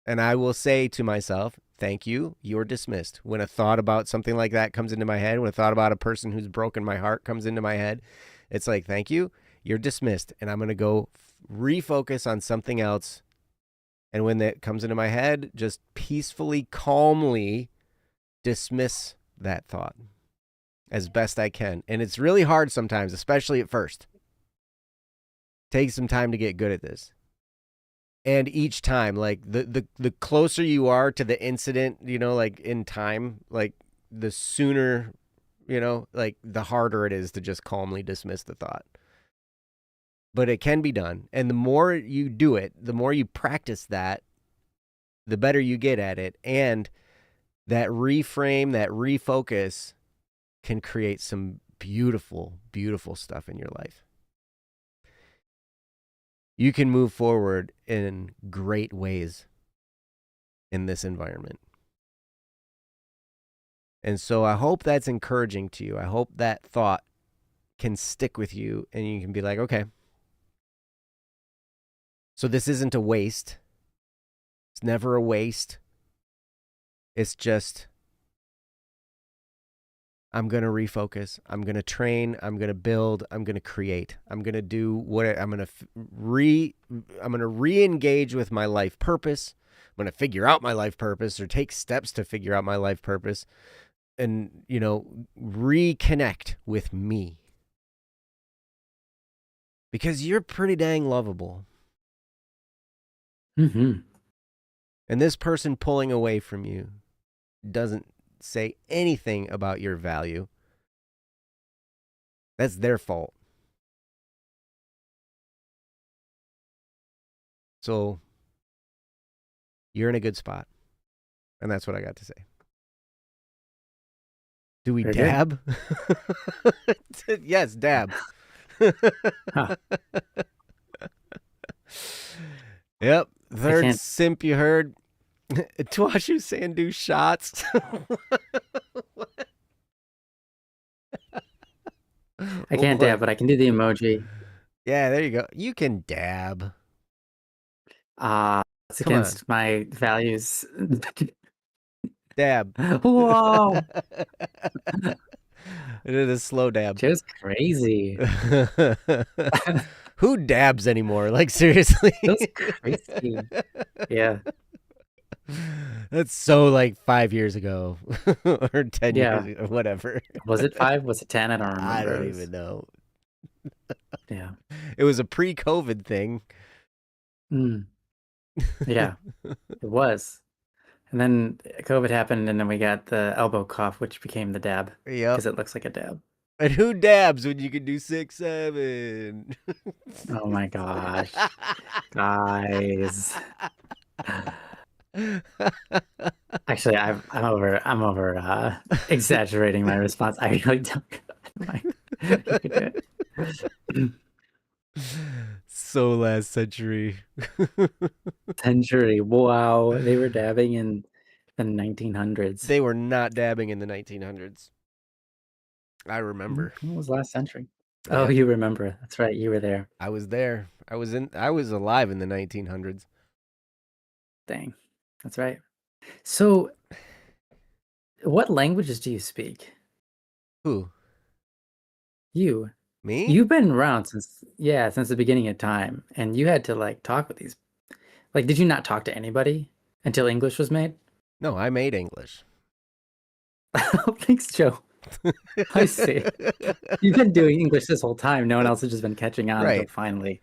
and I will say to myself, thank you, you're dismissed. When a thought about something like that comes into my head, when a thought about a person who's broken my heart comes into my head, it's like, thank you, you're dismissed. And I'm going to go refocus on something else. And when that comes into my head, just peacefully, calmly dismiss that thought as best I can. And it's really hard sometimes, especially at first. Take some time to get good at this. And each time, like, the closer you are to the incident, like in time, like the sooner, like the harder it is to just calmly dismiss the thought. But it can be done. And the more you do it, the more you practice that, the better you get at it. And that reframe, that refocus can create some beautiful, beautiful stuff in your life. You can move forward in great ways in this environment. And so I hope that's encouraging to you. I hope that thought can stick with you and you can be like, okay, so this isn't a waste. It's never a waste. It's just, I'm going to refocus. I'm going to train. I'm going to build. I'm going to create. I'm going to do what I'm going to re-engage with my life purpose. I'm going to figure out my life purpose or take steps to figure out my life purpose and, reconnect with me. Because you're pretty dang lovable. Mm-hmm. And this person pulling away from you doesn't say anything about your value. That's their fault. So you're in a good spot. And that's what I got to say. Do we Very dab? Yes, dab. Huh. Yep. Third simp you heard. Twashu saying do shots. I can't dab, but I can do the emoji. Yeah, there you go. You can dab. It's against my values. Dab. Whoa. It is a slow dab. Just crazy. Who dabs anymore? Like, seriously? That's crazy. Yeah. That's so like 5 years ago or 10 years ago, whatever. Was it 5? Was it 10? I don't remember. I don't even know. Yeah. It was a pre-COVID thing. Yeah, it was. And then COVID happened, and then we got the elbow cough, which became the dab. Yep. Because it looks like a dab. And who dabs when you can do 6'7"? Oh my gosh. Guys. Actually, I'm over exaggerating my response. I really don't. So last century. Century. Wow. They were dabbing in the 1900s. They were not dabbing in the 1900s. I remember. What was last century? Yeah. Oh, you remember. That's right. You were there. I was there. I was alive in the 1900s. Dang. That's right. So, what languages do you speak? Who? You. Me? You've been around since the beginning of time, and you had to like talk with these. Like, did you not talk to anybody until English was made? No, I made English. Thanks, Joe. I see. You've been doing English this whole time. No one else has just been catching on until Right. finally.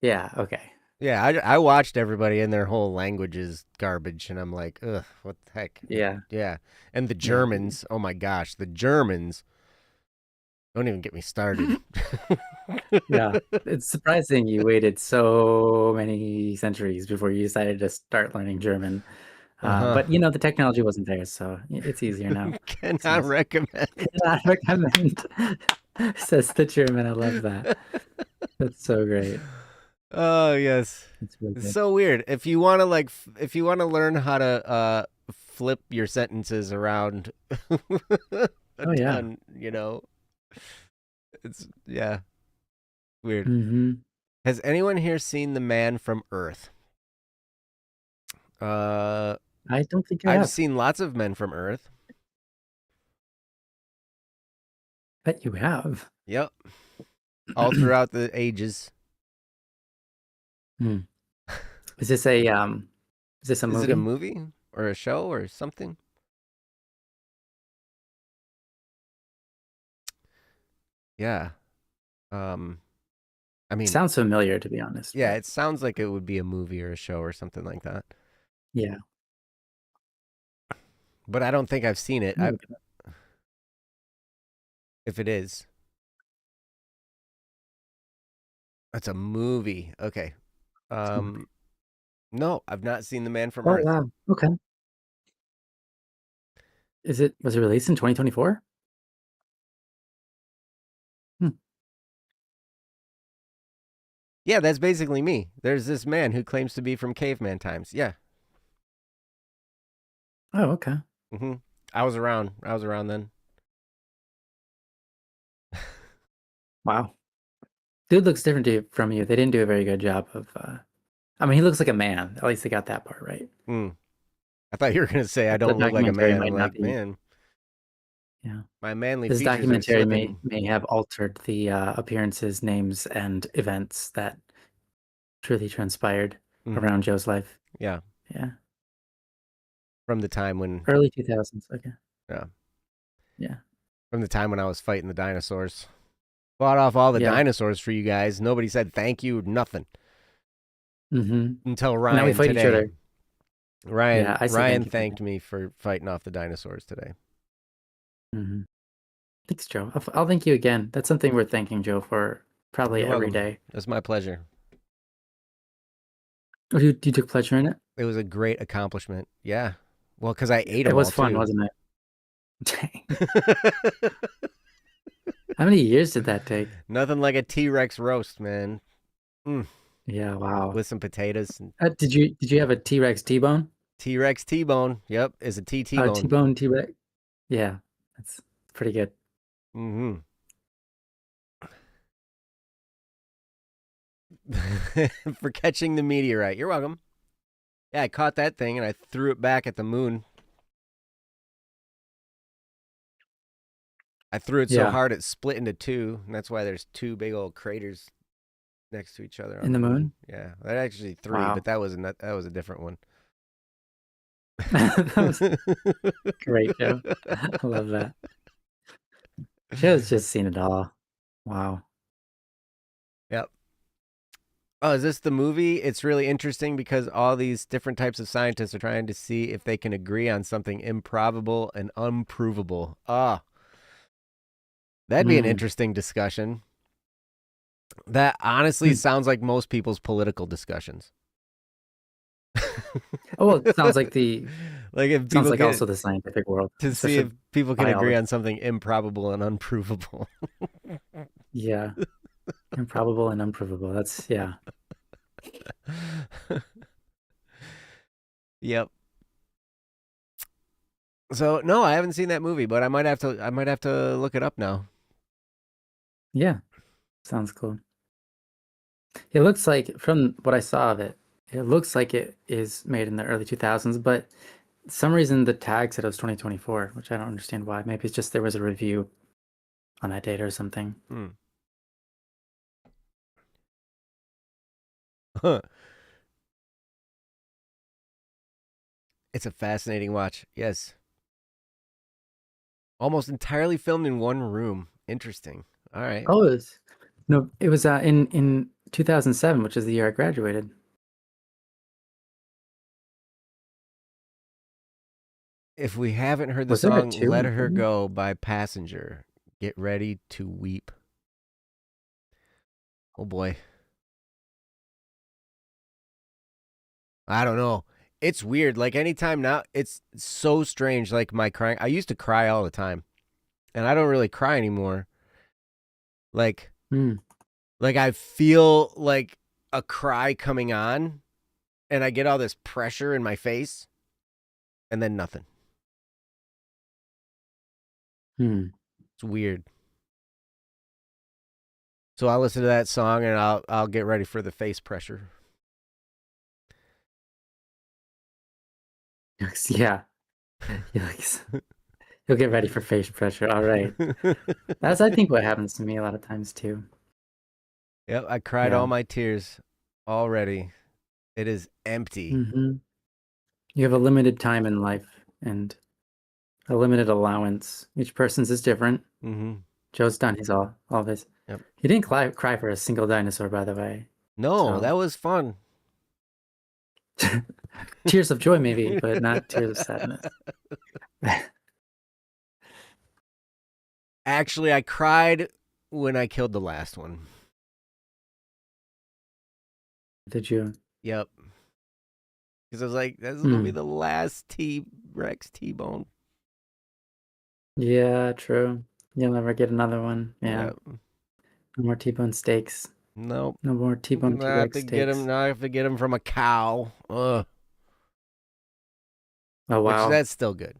Yeah, okay. Yeah, I watched everybody and their whole language is garbage, and I'm like, ugh, what the heck? Yeah, Yeah, and the yeah, Germans, oh my gosh, the Germans, don't even get me started. yeah. It's surprising you waited so many centuries before you decided to start learning German. Uh-huh. But the technology wasn't there, so it's easier now. It's Cannot nice. recommend. Cannot recommend, says the German. I love that. That's so great. Oh, yes. It's really It's good. so weird. If you want to if you want to learn how to flip your sentences around a Oh yeah. ton, it's yeah, weird. Hmm. Has anyone here seen The Man from Earth? Uh I don't think I I've have. seen lots of Men from Earth. Bet you have. Yep, all throughout the ages. Hmm. Is this a Is it a movie? movie or a show or something? Yeah. Um I mean, Sounds familiar to be honest, yeah, but it sounds like it would be a movie or a show or something like that. yeah. But I don't think I've seen it. Let me look it up. If it is, it's a movie. Okay. It's a movie. Um, no, I've not seen The Man from Oh Earth. wow. Okay. Was it released in 2024? Hmm. Yeah, that's basically me. There's this man who claims to be from caveman times. Yeah. Oh, okay. hmm I was around. I was around then. Wow. Dude looks different from you. They didn't do a very good job of I mean, he looks like a man. At least they got that part right. Hmm. I thought you were gonna say I But the don't look like a documentary man. I'm might not like, be. man, Yeah. my manly This features are documentary slipping. may have altered the appearances, names, and events that truly transpired hmm around Joe's life. Yeah, Yeah. from the time when, Early 2000s. Okay. yeah, Yeah. from the time when I was fighting the dinosaurs. Fought off all the Yeah. dinosaurs for you guys. Nobody said thank you, nothing Hmm. until And now we Ryan fight each today. other. Ryan Yeah, I say Ryan thank you for that. thanked me for fighting off the dinosaurs today. Hmm. Thanks, Joe. I'll thank you again. That's something we're thanking Joe for probably You're every welcome. day. It's my pleasure. Oh, you took pleasure in it? It was a great accomplishment. Yeah. Well, because I ate It them was all fun, too. wasn't it? Dang. How many years did that take? Nothing like a T-Rex roast, man. Mm, Yeah, wow. with some potatoes and Did you have a T-Rex T-bone? T-Rex T-bone. Yep, is a T-Bone. T-bone T-Rex. Yeah, that's pretty good. Mm-hmm. For catching the meteorite. You're welcome. Yeah, I caught that thing and I threw it back at the moon. I threw it so Yeah, hard it split into two, and that's why there's two big old craters next to each other on in the the moon. moon. Yeah, that actually three, but Wow, that was a different one. that was great, Joe. I love that. Joe's just seen it all. Wow. Yep. Oh, is this the movie? It's really interesting because all these different types of scientists are trying to see if they can agree on something improbable and unprovable. Ah, that'd be an Hmm. interesting discussion. That honestly Hmm. sounds like most people's political discussions. Oh, well, it sounds like Like if sounds people like get also the scientific world, to see if especially people can agree biology. on something improbable and unprovable. Yeah, improbable and unprovable. That's yeah. Yep. So no, I haven't seen that movie, but I might have to look it up now. Yeah, sounds cool. It looks like, from what I saw of it, it looks like it is made in the early 2000s, but some reason the tag said it was 2024, which I don't understand why. Maybe it's just there was a review on that date or something. Hmm. Huh. It's a fascinating watch. Yes. Almost entirely filmed in one room. Interesting. All right. Oh, it was in 2007, which is the year I graduated. If we haven't heard the Was there a song two Let in Her film? Go by Passenger, get ready to weep. Oh boy. I don't know. It's weird. Like anytime now, it's so strange. Like my crying, I used to cry all the time, and I don't really cry anymore. Like, Hmm. like I feel like a cry coming on, and I get all this pressure in my face, and then nothing. Hmm. It's weird. So I'll listen to that song, and I'll get ready for the face pressure. Yeah. Yikes. You'll get ready for face pressure. All right. That's, I think, what happens to me a lot of times too. Yep, I cried all Yeah. my tears already. It is empty. Hmm. You have a limited time in life and a limited allowance. Each person's is different. Mm-hmm. Joe's done his all of his. Yep. He didn't cry for a single dinosaur, by the way. No, So that was fun. tears of joy, maybe, but not tears of sadness. Actually, I cried when I killed the last one. Did you? Yep. Because I was like, this is going to be Hmm. the last T Rex T Bone. Yeah, true. You'll never get another one. Yeah. Yep. No more T-bone steaks. Nope. No more T-bone Now I have T-Rex to get him. steaks. Now I have to get him from a cow. Ugh. Oh, Which wow. that's still good.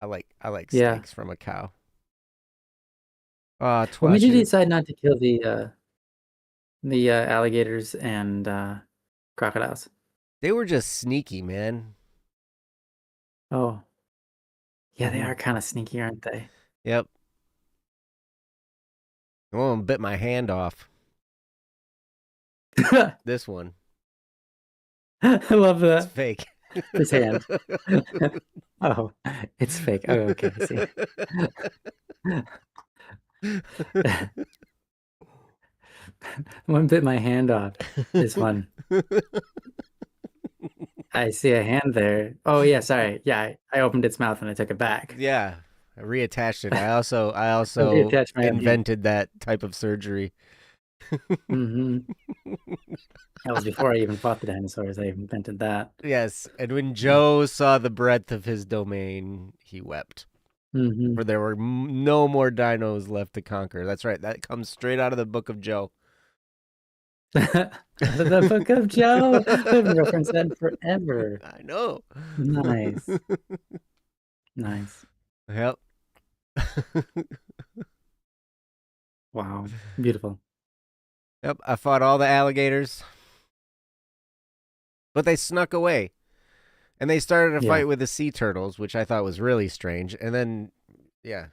I like Yeah. steaks from a cow. What made you Twashu. decide not to kill the alligators and crocodiles? They were just sneaky, man. Oh, yeah, they Mm-hmm. are kind of sneaky, aren't they? Yep. I almost bit my hand off. This one. I love It's that. fake. His hand. Oh, it's fake. Oh, okay, I see. One bit my hand off is fun. I see a hand there. Oh yeah, sorry. Yeah, I opened its mouth and I took it back. Yeah, I reattached it. I I also reattached my own hand. invented that type of surgery. Hmm. That was before I even fought the dinosaurs. I invented that. Yes, and when Joe saw the breadth of his domain, he wept. Hmm. For there were no more dinos left to conquer. That's right. That comes straight out of the book of Joe. Out of the Book of Joe. We haven't referenced that in forever. I know. Nice. Nice. Yep. Wow. Beautiful. Yep. I fought all the alligators, but they snuck away. And they started a Yeah. fight with the sea turtles, which I thought was really strange. And then, yeah.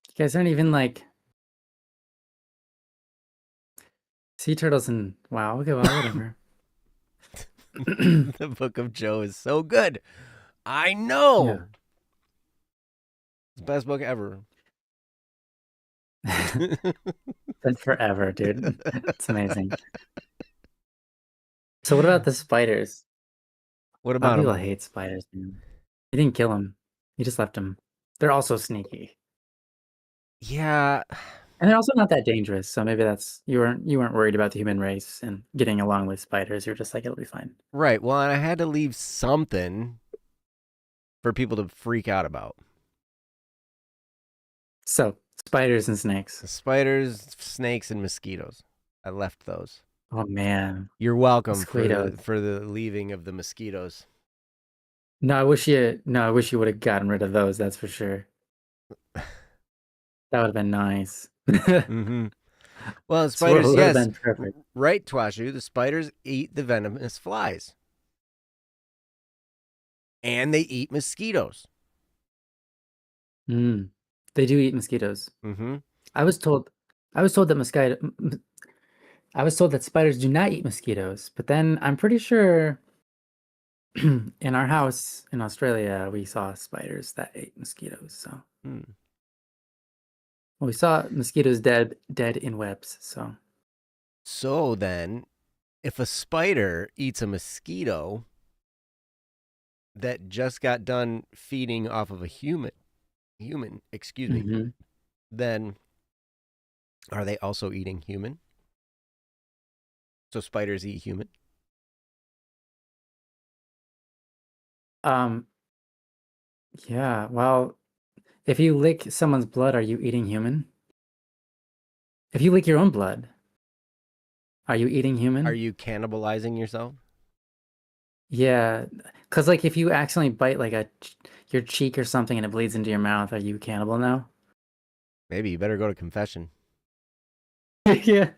You guys aren't even like sea turtles and wow, okay, well, whatever. The Book of Joe is so good. I know. Yeah. It's the best book ever. Been forever, dude. It's amazing. So what about the spiders? What A lot of about people them? hate spiders, man. You didn't kill them. You just left them. They're also sneaky. Yeah. And they're also not that dangerous. So maybe that's you weren't worried about the human race and getting along with spiders. You're just like it'll be fine. Right. Well, and I had to leave something for people to freak out about. So spiders and snakes. Spiders, snakes, and mosquitoes. I left those. Oh man, You're welcome for mosquitoes. the leaving of the mosquitoes. No, I wish you would have gotten rid of those, that's for sure. That would have been nice. Mm-hmm. Well, So it spiders, would have yes. been perfect. Right, Twashu. The spiders eat the venomous flies. And they eat mosquitoes. Mm. They do eat mosquitoes. Mm-hmm. I was told that I was told that spiders do not eat mosquitoes, but then I'm pretty sure In our house in Australia, we saw spiders that ate mosquitoes. So Hmm. we saw mosquitoes dead in webs. So So then, if a spider eats a mosquito that just got done feeding off of a human, excuse me, hmm then are they also eating human? So spiders eat human? um, yeah. Well, if you lick someone's blood, are you eating human? If you lick your own blood, are you eating Are human? you cannibalizing yourself? Yeah, because like if you accidentally bite like your cheek or something and it bleeds into your mouth, are you cannibal now? Maybe you better go to confession. Yeah.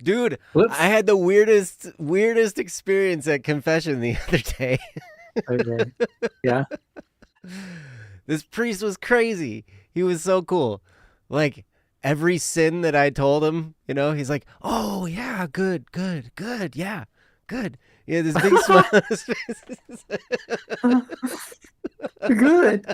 Dude, I Whoops. had the weirdest experience at confession the other day. Okay. Yeah. This priest was crazy. He was so cool. Like every sin that I told him, he's like, "Oh yeah, good, good, good, yeah, good." Yeah, this big smile on his face. Good.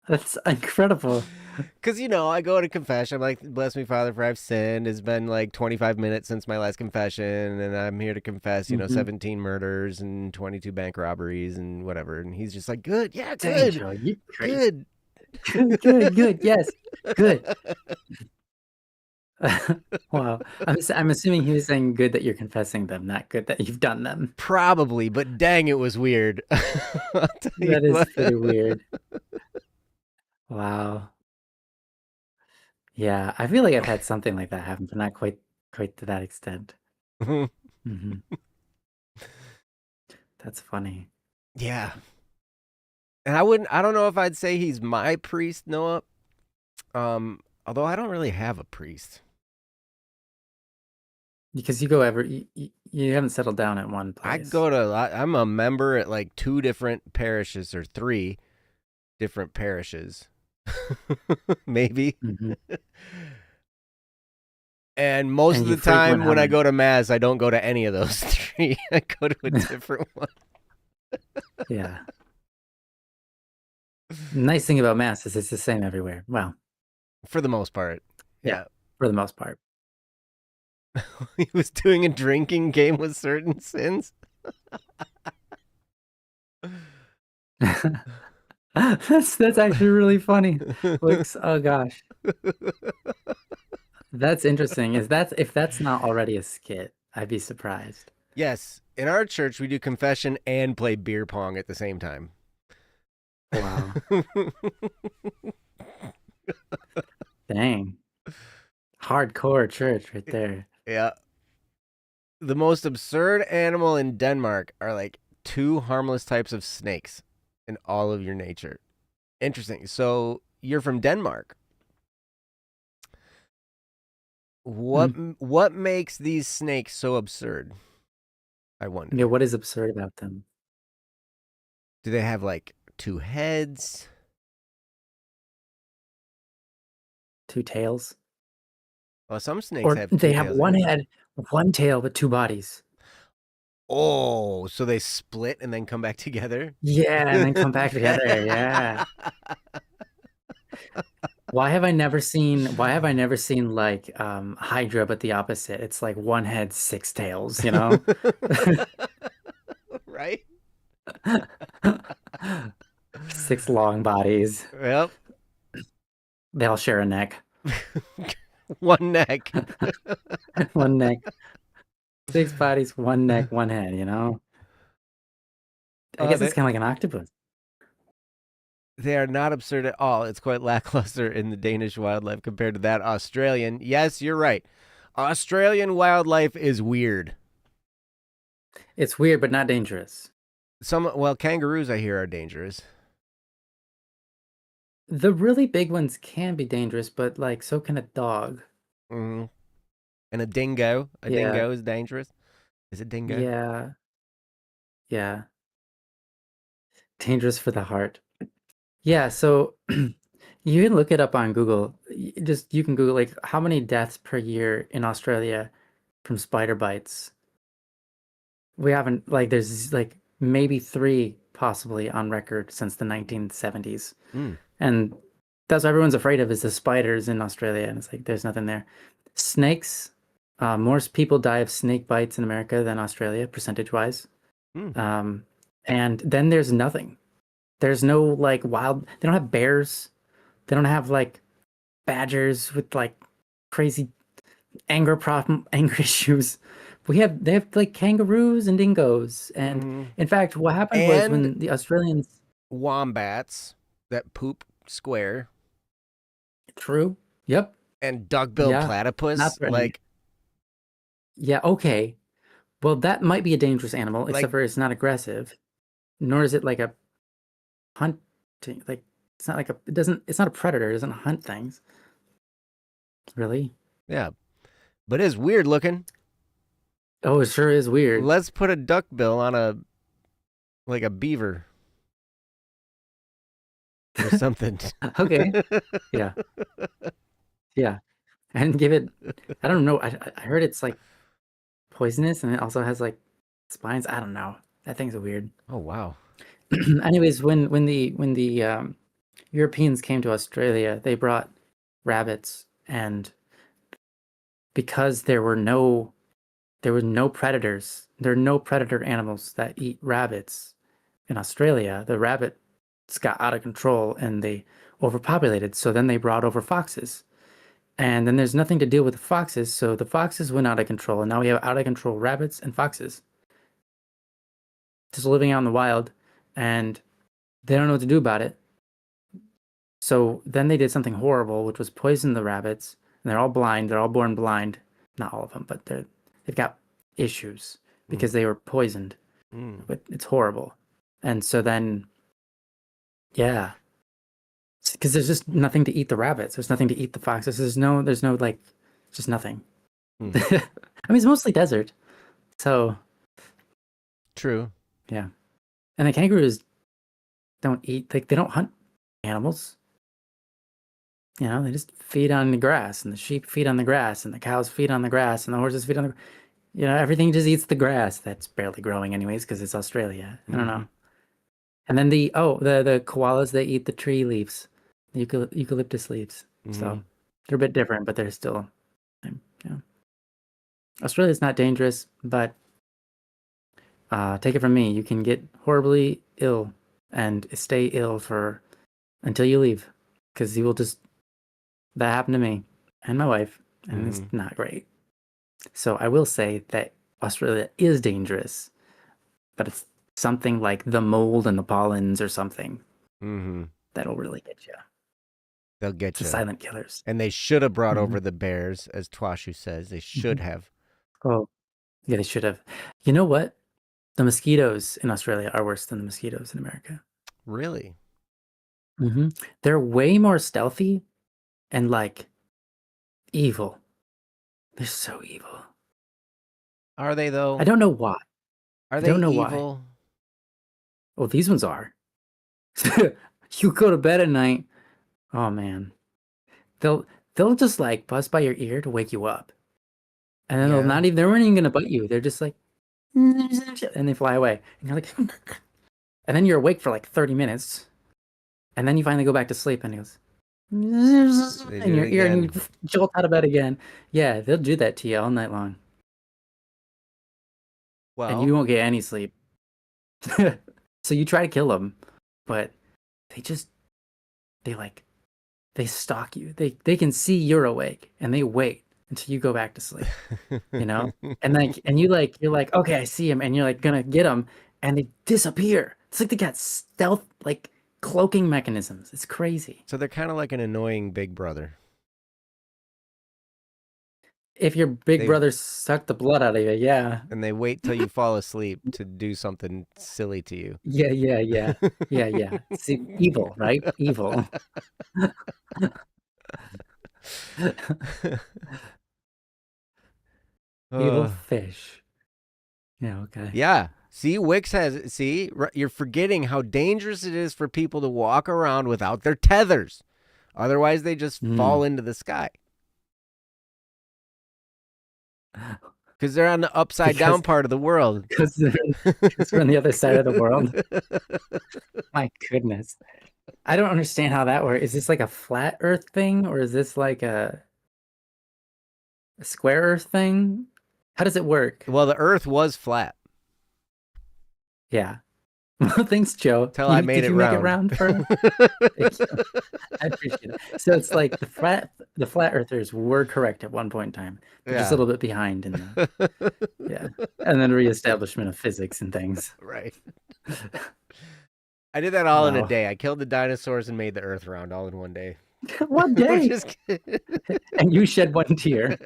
That's incredible. Because, I go to confession. I'm like, bless me, Father, for I've sinned. It's been like 25 minutes since my last confession, and I'm here to confess, hmm 17 murders and 22 bank robberies and whatever. And he's just like, good, yeah, Dang, good, Joe, you great. good. Good, good, good. Yes, good. Wow. I'm assuming he was saying good that you're confessing them, not good that you've done them. Probably, but dang, it was weird. I'll tell you That is what. pretty weird. Wow. Yeah, I feel like I've had something like that happen, but not quite to that extent. hmm That's funny. Yeah. And I don't know if I'd say he's my priest, Noah. Although I don't really have a priest. Because you haven't settled down at one place. I'm a member at like two different parishes or three different parishes, maybe. hmm And most And of you the frequent time how when I many? go to mass, I don't go to any of those three. I go to a different one Yeah. Nice thing about Mass is it's the same everywhere. Well, for the most part. yeah, Yeah. for the most part. He was doing a drinking game with certain sins. That's actually really funny. Looks, oh gosh. That's interesting. Is that if that's not already a skit, I'd be surprised. Yes, in our church we do confession and play beer pong at the same time. Wow. Dang. Hardcore church right there. Yeah. The most absurd animal in Denmark are like two harmless types of snakes in all of your nature. Interesting. So you're from Denmark. What Mm. what makes these snakes so absurd? I Yeah, wonder. what is absurd about them? Do they have like two heads? Two tails? Well, some snakes Or have two they have tails. one head, one tail, but two bodies. Oh, so they split and then come back together? Yeah, and then come back together. Yeah. Why have I never seen like Hydra, but the opposite? It's like one head, six tails, you know? Right? Six long bodies. Yep. They all share a neck. One neck. One neck. Six bodies, one neck, one head, you know? I Oh, guess it's they kind of like an octopus. they are not absurd at all. It's quite lackluster in the Danish wildlife compared to that Australian. Yes, you're right. Australian wildlife is weird. It's weird, but not dangerous. Kangaroos I hear are dangerous. The really big ones can be dangerous, but like so can a dog. Mm. And a dingo. A Yeah, dingo is dangerous. Is it dingo? yeah, yeah. Dangerous for the heart. Yeah, so you can look it up on Google. You can Google like how many deaths per year in Australia from spider bites. We haven't like there's like maybe 3 possibly on record since the 1970s. Mm. And that's what everyone's afraid of is the spiders in Australia. And it's like there's nothing there. Snakes, more people die of snake bites in America than Australia, percentage-wise. Mm. Um, and then there's nothing. There's no like wild, they don't have bears. They don't have like badgers with like crazy anger issues. They have like kangaroos and dingoes. And Mm. in fact, what happened was And when the Australians, wombats that poop square true, yep, and duck-billed yeah, not platypus. threatening. Yeah, okay. Well, that might be a dangerous animal, Like except for it's not aggressive, nor is it like a hunting. Like it's not like a. It doesn't. It's not a predator. It doesn't hunt things. Really? yeah, but it's weird looking. Oh, it sure is weird. Let's put a duckbill on a like a beaver or something. Okay. Yeah. Yeah. And give it. I don't know. I heard it's like poisonous, and it also has like spines. I don't know. That thing's weird. Oh wow. Anyways, when the Europeans came to Australia, they brought rabbits, and because there were no predators. There are no predator animals that eat rabbits in Australia. The rabbits got out of control and they overpopulated. So then they brought over foxes. And then there's nothing to deal with the foxes. So the foxes went out of control. And now we have out of control rabbits and foxes just living out in the wild. And they don't know what to do about it. So then they did something horrible, which was poison the rabbits. And they're all blind. They're all born blind. Not all of them, but they've got issues because they were poisoned. Mm. But it's horrible. And so then, yeah, because there's just nothing to eat the rabbits. There's nothing to eat the foxes. There's no like, just nothing. Mm. I mean, it's mostly desert. So, True. yeah. And the kangaroos don't eat, like, they don't hunt animals. You know, they just feed on the grass, and the sheep feed on the grass, and the cows feed on the grass, and the horses feed on the, you know, everything just eats the grass. That's barely growing anyways, because it's Australia. I don't know. And then the koalas, they eat the tree leaves, the eucalyptus leaves. So they're a bit different, but they're still, yeah. Australia's not dangerous, but take it from me, you can get horribly ill and stay ill for until you leave, because you will just. That happened to me and my wife, and it's not great. So I will say that Australia is dangerous, but it's something like the mold and the pollens or something that'll really get you. They'll get The you. silent killers. And they should have brought over the bears, as Twashu says. They should have. Oh, yeah, they should have. You know what? The mosquitoes in Australia are worse than the mosquitoes in America. Really? They're way more stealthy and like evil. They're so evil. Are they though? I don't know why. Are I they don't know evil? why. Oh, these ones are. You go to bed at night. Oh man. They'll just like buzz by your ear to wake you up. And then they weren't even gonna bite you. They're just like and they fly away. And you're like and then you're awake for like 30 minutes. And then you finally go back to sleep and it goes in your ear and you jolt out of bed again. Yeah, they'll do that to you all night long. Well, and you won't get any sleep. So you try to kill them, but they stalk you. They can see you're awake and they wait until you go back to sleep. You know? And you're like, okay, I see him, and you're like gonna get him, and they disappear. It's like they got stealth, like cloaking mechanisms. It's crazy. So they're kind of like an annoying big brother. If your big brother sucked the blood out of you, yeah. And they wait till you fall asleep to do something silly to you. Yeah. See, evil, right? Evil. Evil fish. Yeah, okay. Yeah. See, Wix you're forgetting how dangerous it is for people to walk around without their tethers. Otherwise, they just fall into the sky. Because they're on the upside down because part of the world. because we're on the other side of the world. My goodness. I don't understand how that works. Is this like a flat Earth thing, or is this like a square Earth thing? How does it work? Well, the Earth was flat Yeah. Well, thanks, Joe. till I made Did it you make it round. round for us? Thank you. I appreciate it. So it's like the flat earthers were correct at one point in time. They're just a Yeah. little bit behind in the yeah. And then reestablishment of physics and things. Right. I did that all in a Wow. day. I killed the dinosaurs and made the Earth round all in one day. One I'm day. just kidding. And you shed one tear.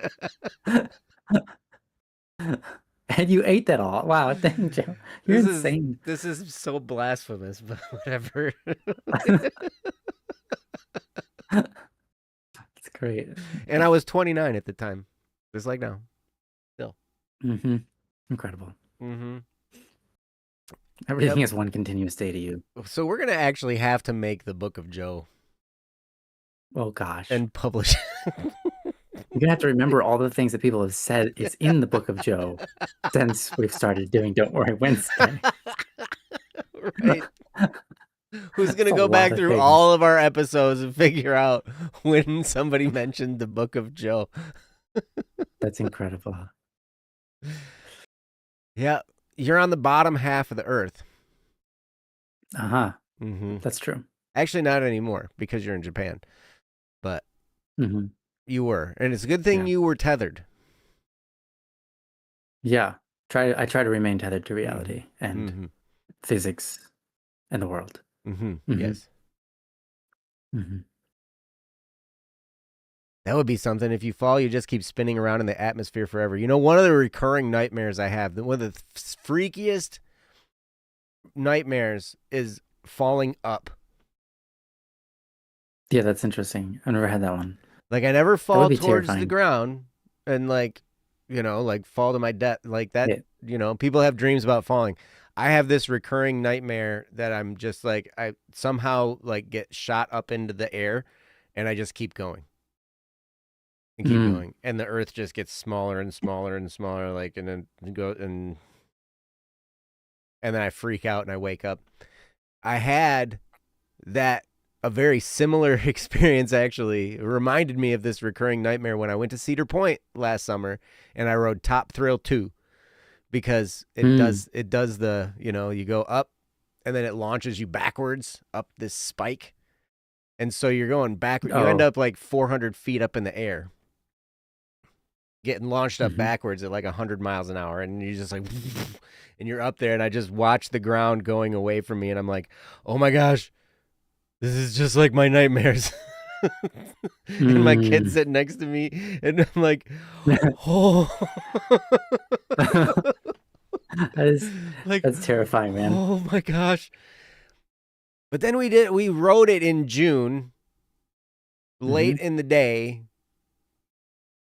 And you ate that all. Wow, dang, Joe. You're insane. This is so blasphemous, but whatever. It's great. And I was 29 at the time, just like now. Still. Mm-hmm. Incredible. Mm-hmm. Everything Yep. is one continuous day to you. So we're gonna actually have to make the Book of Joe Oh gosh. and publish. You're gonna have to remember all the things that people have said is in the Book of Joe since we've started doing Don't Worry Wednesday. Right. Who's gonna That's a go lot back of through things. all of our episodes and figure out when somebody mentioned the Book of Joe? That's incredible. Yeah, you're on the bottom half of the Earth. Uh-huh. Mm-hmm. That's true. Actually, not anymore because you're in Japan, but Mm-hmm. you were, and it's a good thing Yeah. you were tethered. Yeah. I try to remain tethered to reality and Mm-hmm. physics and the world. Mm-hmm. Mhm. Yes, Mm-hmm. that would be something. If you fall, you just keep spinning around in the atmosphere forever. You know, one of the recurring nightmares I have, one of the freakiest nightmares is falling up. Yeah, that's interesting. I've never had that one. Like I never would fall be towards the terrifying. ground and like, you know, like fall to my death like that. Yeah. You know, people have dreams about falling. I have this recurring nightmare that I'm just like I somehow like get shot up into the air and I just keep going. And keep Mm. going. And the earth just gets smaller and smaller and smaller, like and then go and then I freak out and I wake up. I had that a very similar experience actually. It reminded me of this recurring nightmare when I went to Cedar Point last summer and I rode Top Thrill 2 because it does the, you know, you go up and then it launches you backwards up this spike. And so you're going backward. You end up like 400 feet up in the air, getting launched up backwards at like 100 miles an hour. And you're just like, and you're up there. And I just watch the ground going away from me. And I'm like, oh my gosh, this is just like my nightmares. And my kid's sitting next to me. And I'm like, oh. That's terrifying, man. Oh my gosh. But then we rode it in June, late in the day.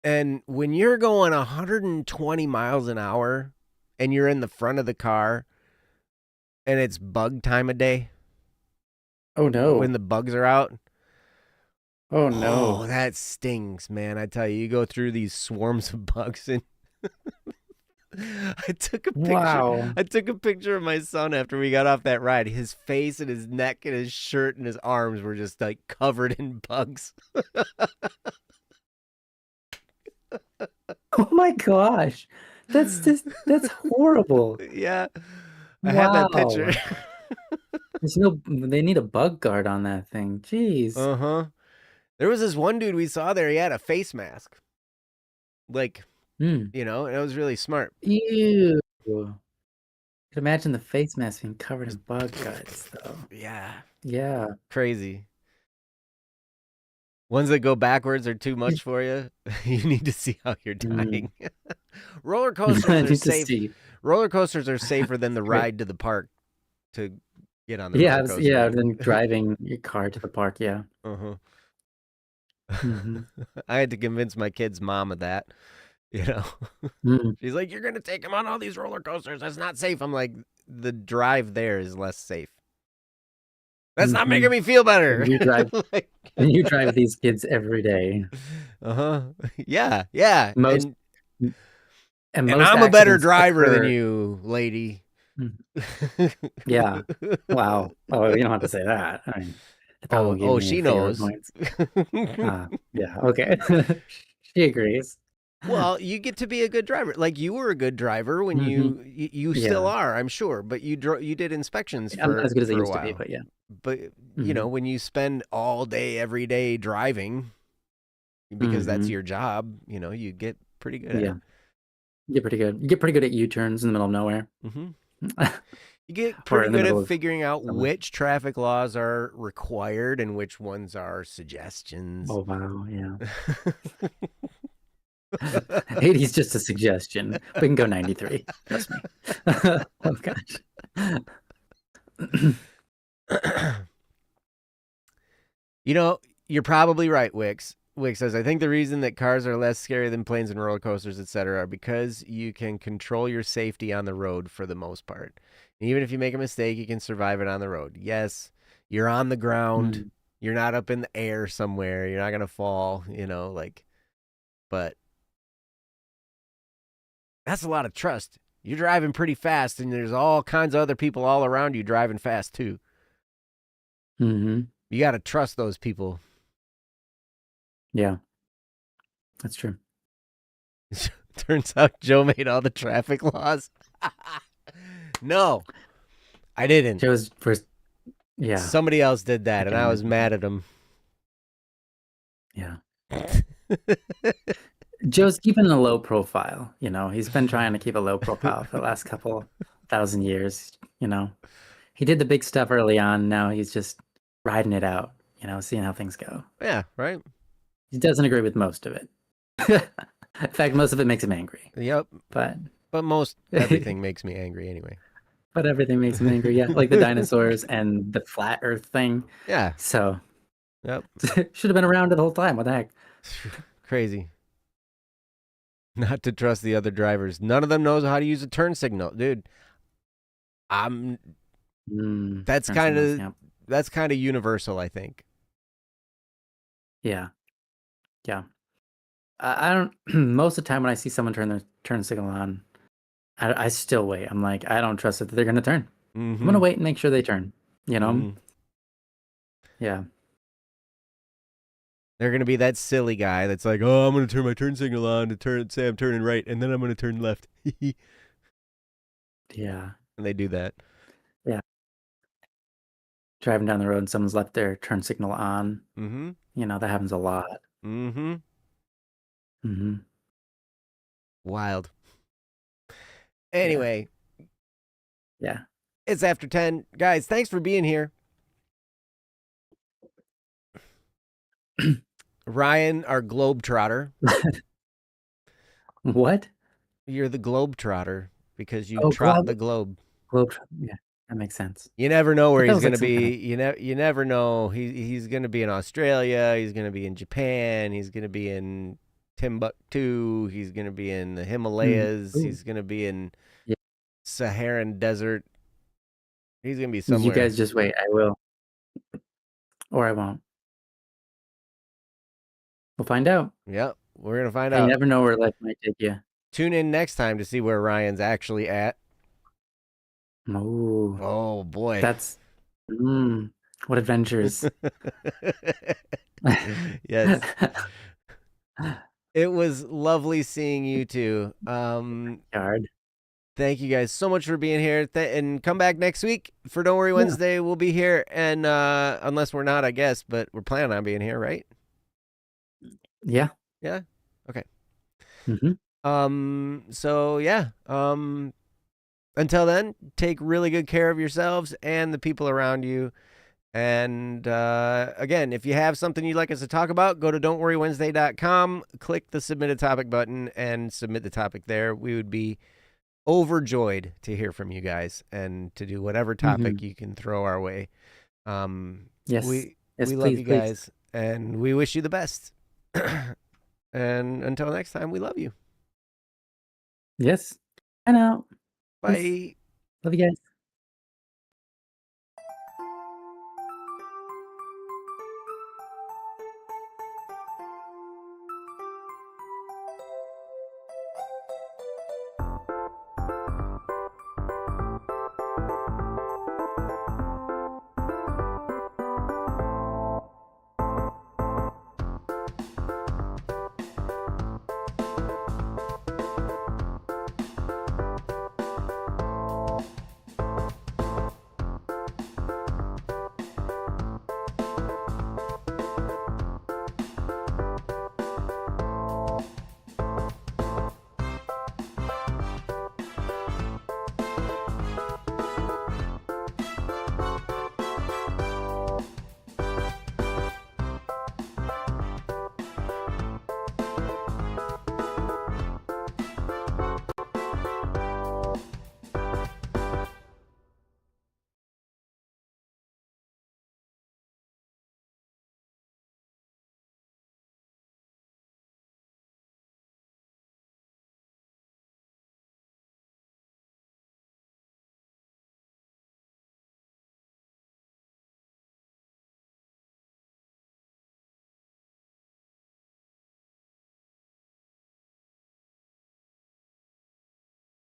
And when you're going 120 miles an hour and you're in the front of the car and it's bug time of day. Oh no. When the bugs are out. Oh no. Oh, that stings, man. I tell you, you go through these swarms of bugs and I took a picture. Wow. I took a picture of my son after we got off that ride. His face and his neck and his shirt and his arms were just like covered in bugs. Oh my gosh. That's horrible. Yeah. I had that picture. They need a bug guard on that thing. Jeez. Uh-huh. There was this one dude we saw there, he had a face mask. Like, you know, and it was really smart. Ew. Imagine the face mask being covered in bug guts, though. Yeah. Yeah. Crazy. Ones that go backwards are too much for you. You need to see how you're dying. Roller coasters are safe. Roller coasters are safer than the ride to the park to get on the roller coaster. Yeah, than driving your car to the park, yeah. Uh-huh. I had to convince my kid's mom of that, you know. She's like, you're going to take him on all these roller coasters. That's not safe. I'm like, the drive there is less safe. That's not making me feel better. And you drive these kids every day. Uh-huh. Yeah, yeah. And And most I'm a better accidents driver than occur. you, lady. Yeah. Wow. Oh, you don't have to say that. I mean, they probably won't give Oh, me any she favor knows. points. Yeah. Okay. She agrees. Well, you get to be a good driver. Like you were a good driver when Hmm. you still Yeah. are, I'm sure. But you did inspections I'm not as good as I for a used to be, while. but yeah. But Hmm. when you spend all day every day driving because that's Hmm. your job, you get pretty good at Yeah. it. You get pretty good. You get pretty good at U-turns in the middle of nowhere. Hmm. You get Or pretty in the good middle at of figuring out somewhere. which traffic laws are required and which ones are suggestions. Oh wow, yeah. 80's just a suggestion. We can go 93. Trust me. Oh gosh. You're probably right, Wix. Wix says, I think the reason that cars are less scary than planes and roller coasters, etc., are because you can control your safety on the road for the most part. And even if you make a mistake, you can survive it on the road. Yes, you're on the ground. Mm. You're not up in the air somewhere. You're not going to fall, but that's a lot of trust. You're driving pretty fast, and there's all kinds of other people all around you driving fast, too. Hmm. You got to trust those people. Yeah, that's true. Turns out Joe made all the traffic laws. No, I didn't. Joe's first. Yeah, Somebody else did I that, and can I was imagine. mad at him. Yeah. Joe's keeping a low profile, he's been trying to keep a low profile for the last couple thousand years. He did the big stuff early on. Now he's just riding it out, seeing how things go. Yeah, right? He doesn't agree with most of it. In fact, most of it makes him angry. Yep. But But most everything makes me angry anyway. but everything makes him angry. Yeah, like the dinosaurs and the flat Earth thing. Yeah. So Yep. should have been around the whole time. What the heck? Crazy. Not to trust the other drivers. None of them knows how to use a turn signal, dude. I'm. That's Turn kind signals. of Yeah. that's kind of universal, I think. Yeah. Yeah. I don't. Most of the time when I see someone turn their turn signal on, I still wait. I'm like, I don't trust that they're gonna turn. I'm Mm-hmm. gonna wait and make sure they turn. You know? Mm-hmm. Yeah. They're gonna be that silly guy that's like, "Oh, I'm gonna turn my turn signal on to say I'm turning right, and then I'm gonna turn left." And Yeah. they do that. Yeah. Driving down the road and someone's left their turn signal on. Mm-hmm. That happens a lot. Mm-hmm. Hmm. Wild. Yeah. Anyway, Yeah. it's after 10. Guys, thanks for being here. Ryan, our globetrotter. What? You're the globetrotter because you Oh, trot globe. the globe. Globe. Yeah, that makes sense. You never know I where thought it he's was going like to some kind be. of. You never know. He's going to be in Australia. He's going to be in Japan. He's going to be in Timbuktu. He's going to be in the Himalayas. Ooh. He's going to be in Yeah. Saharan desert. He's going to be You somewhere. guys just wait. I will. Or I won't. We'll find out. Yep, we're going to find Hey, you out. never know where life might take you. Tune in next time to see where Ryan's actually at. Oh, Oh boy. that's. What adventures. Yes. It was lovely seeing you too. Yard. Thank you guys so much for being here. And come back next week for Don't Worry Yeah. Wednesday. We'll be here, and unless we're not, I guess, but we're planning on being here, right? Yeah. Yeah. Okay. Mm-hmm. So yeah. Until then, take really good care of yourselves and the people around you. And again, if you have something you'd like us to talk about, go to don'tworrywednesday.com, click the submit a topic button, and submit the topic there. We would be overjoyed to hear from you guys and to do whatever topic you can throw our way. Yes. We Yes, love please, you please. guys, and we wish you the best. And until next time, we love you. Yes. I know. Bye. Love you guys.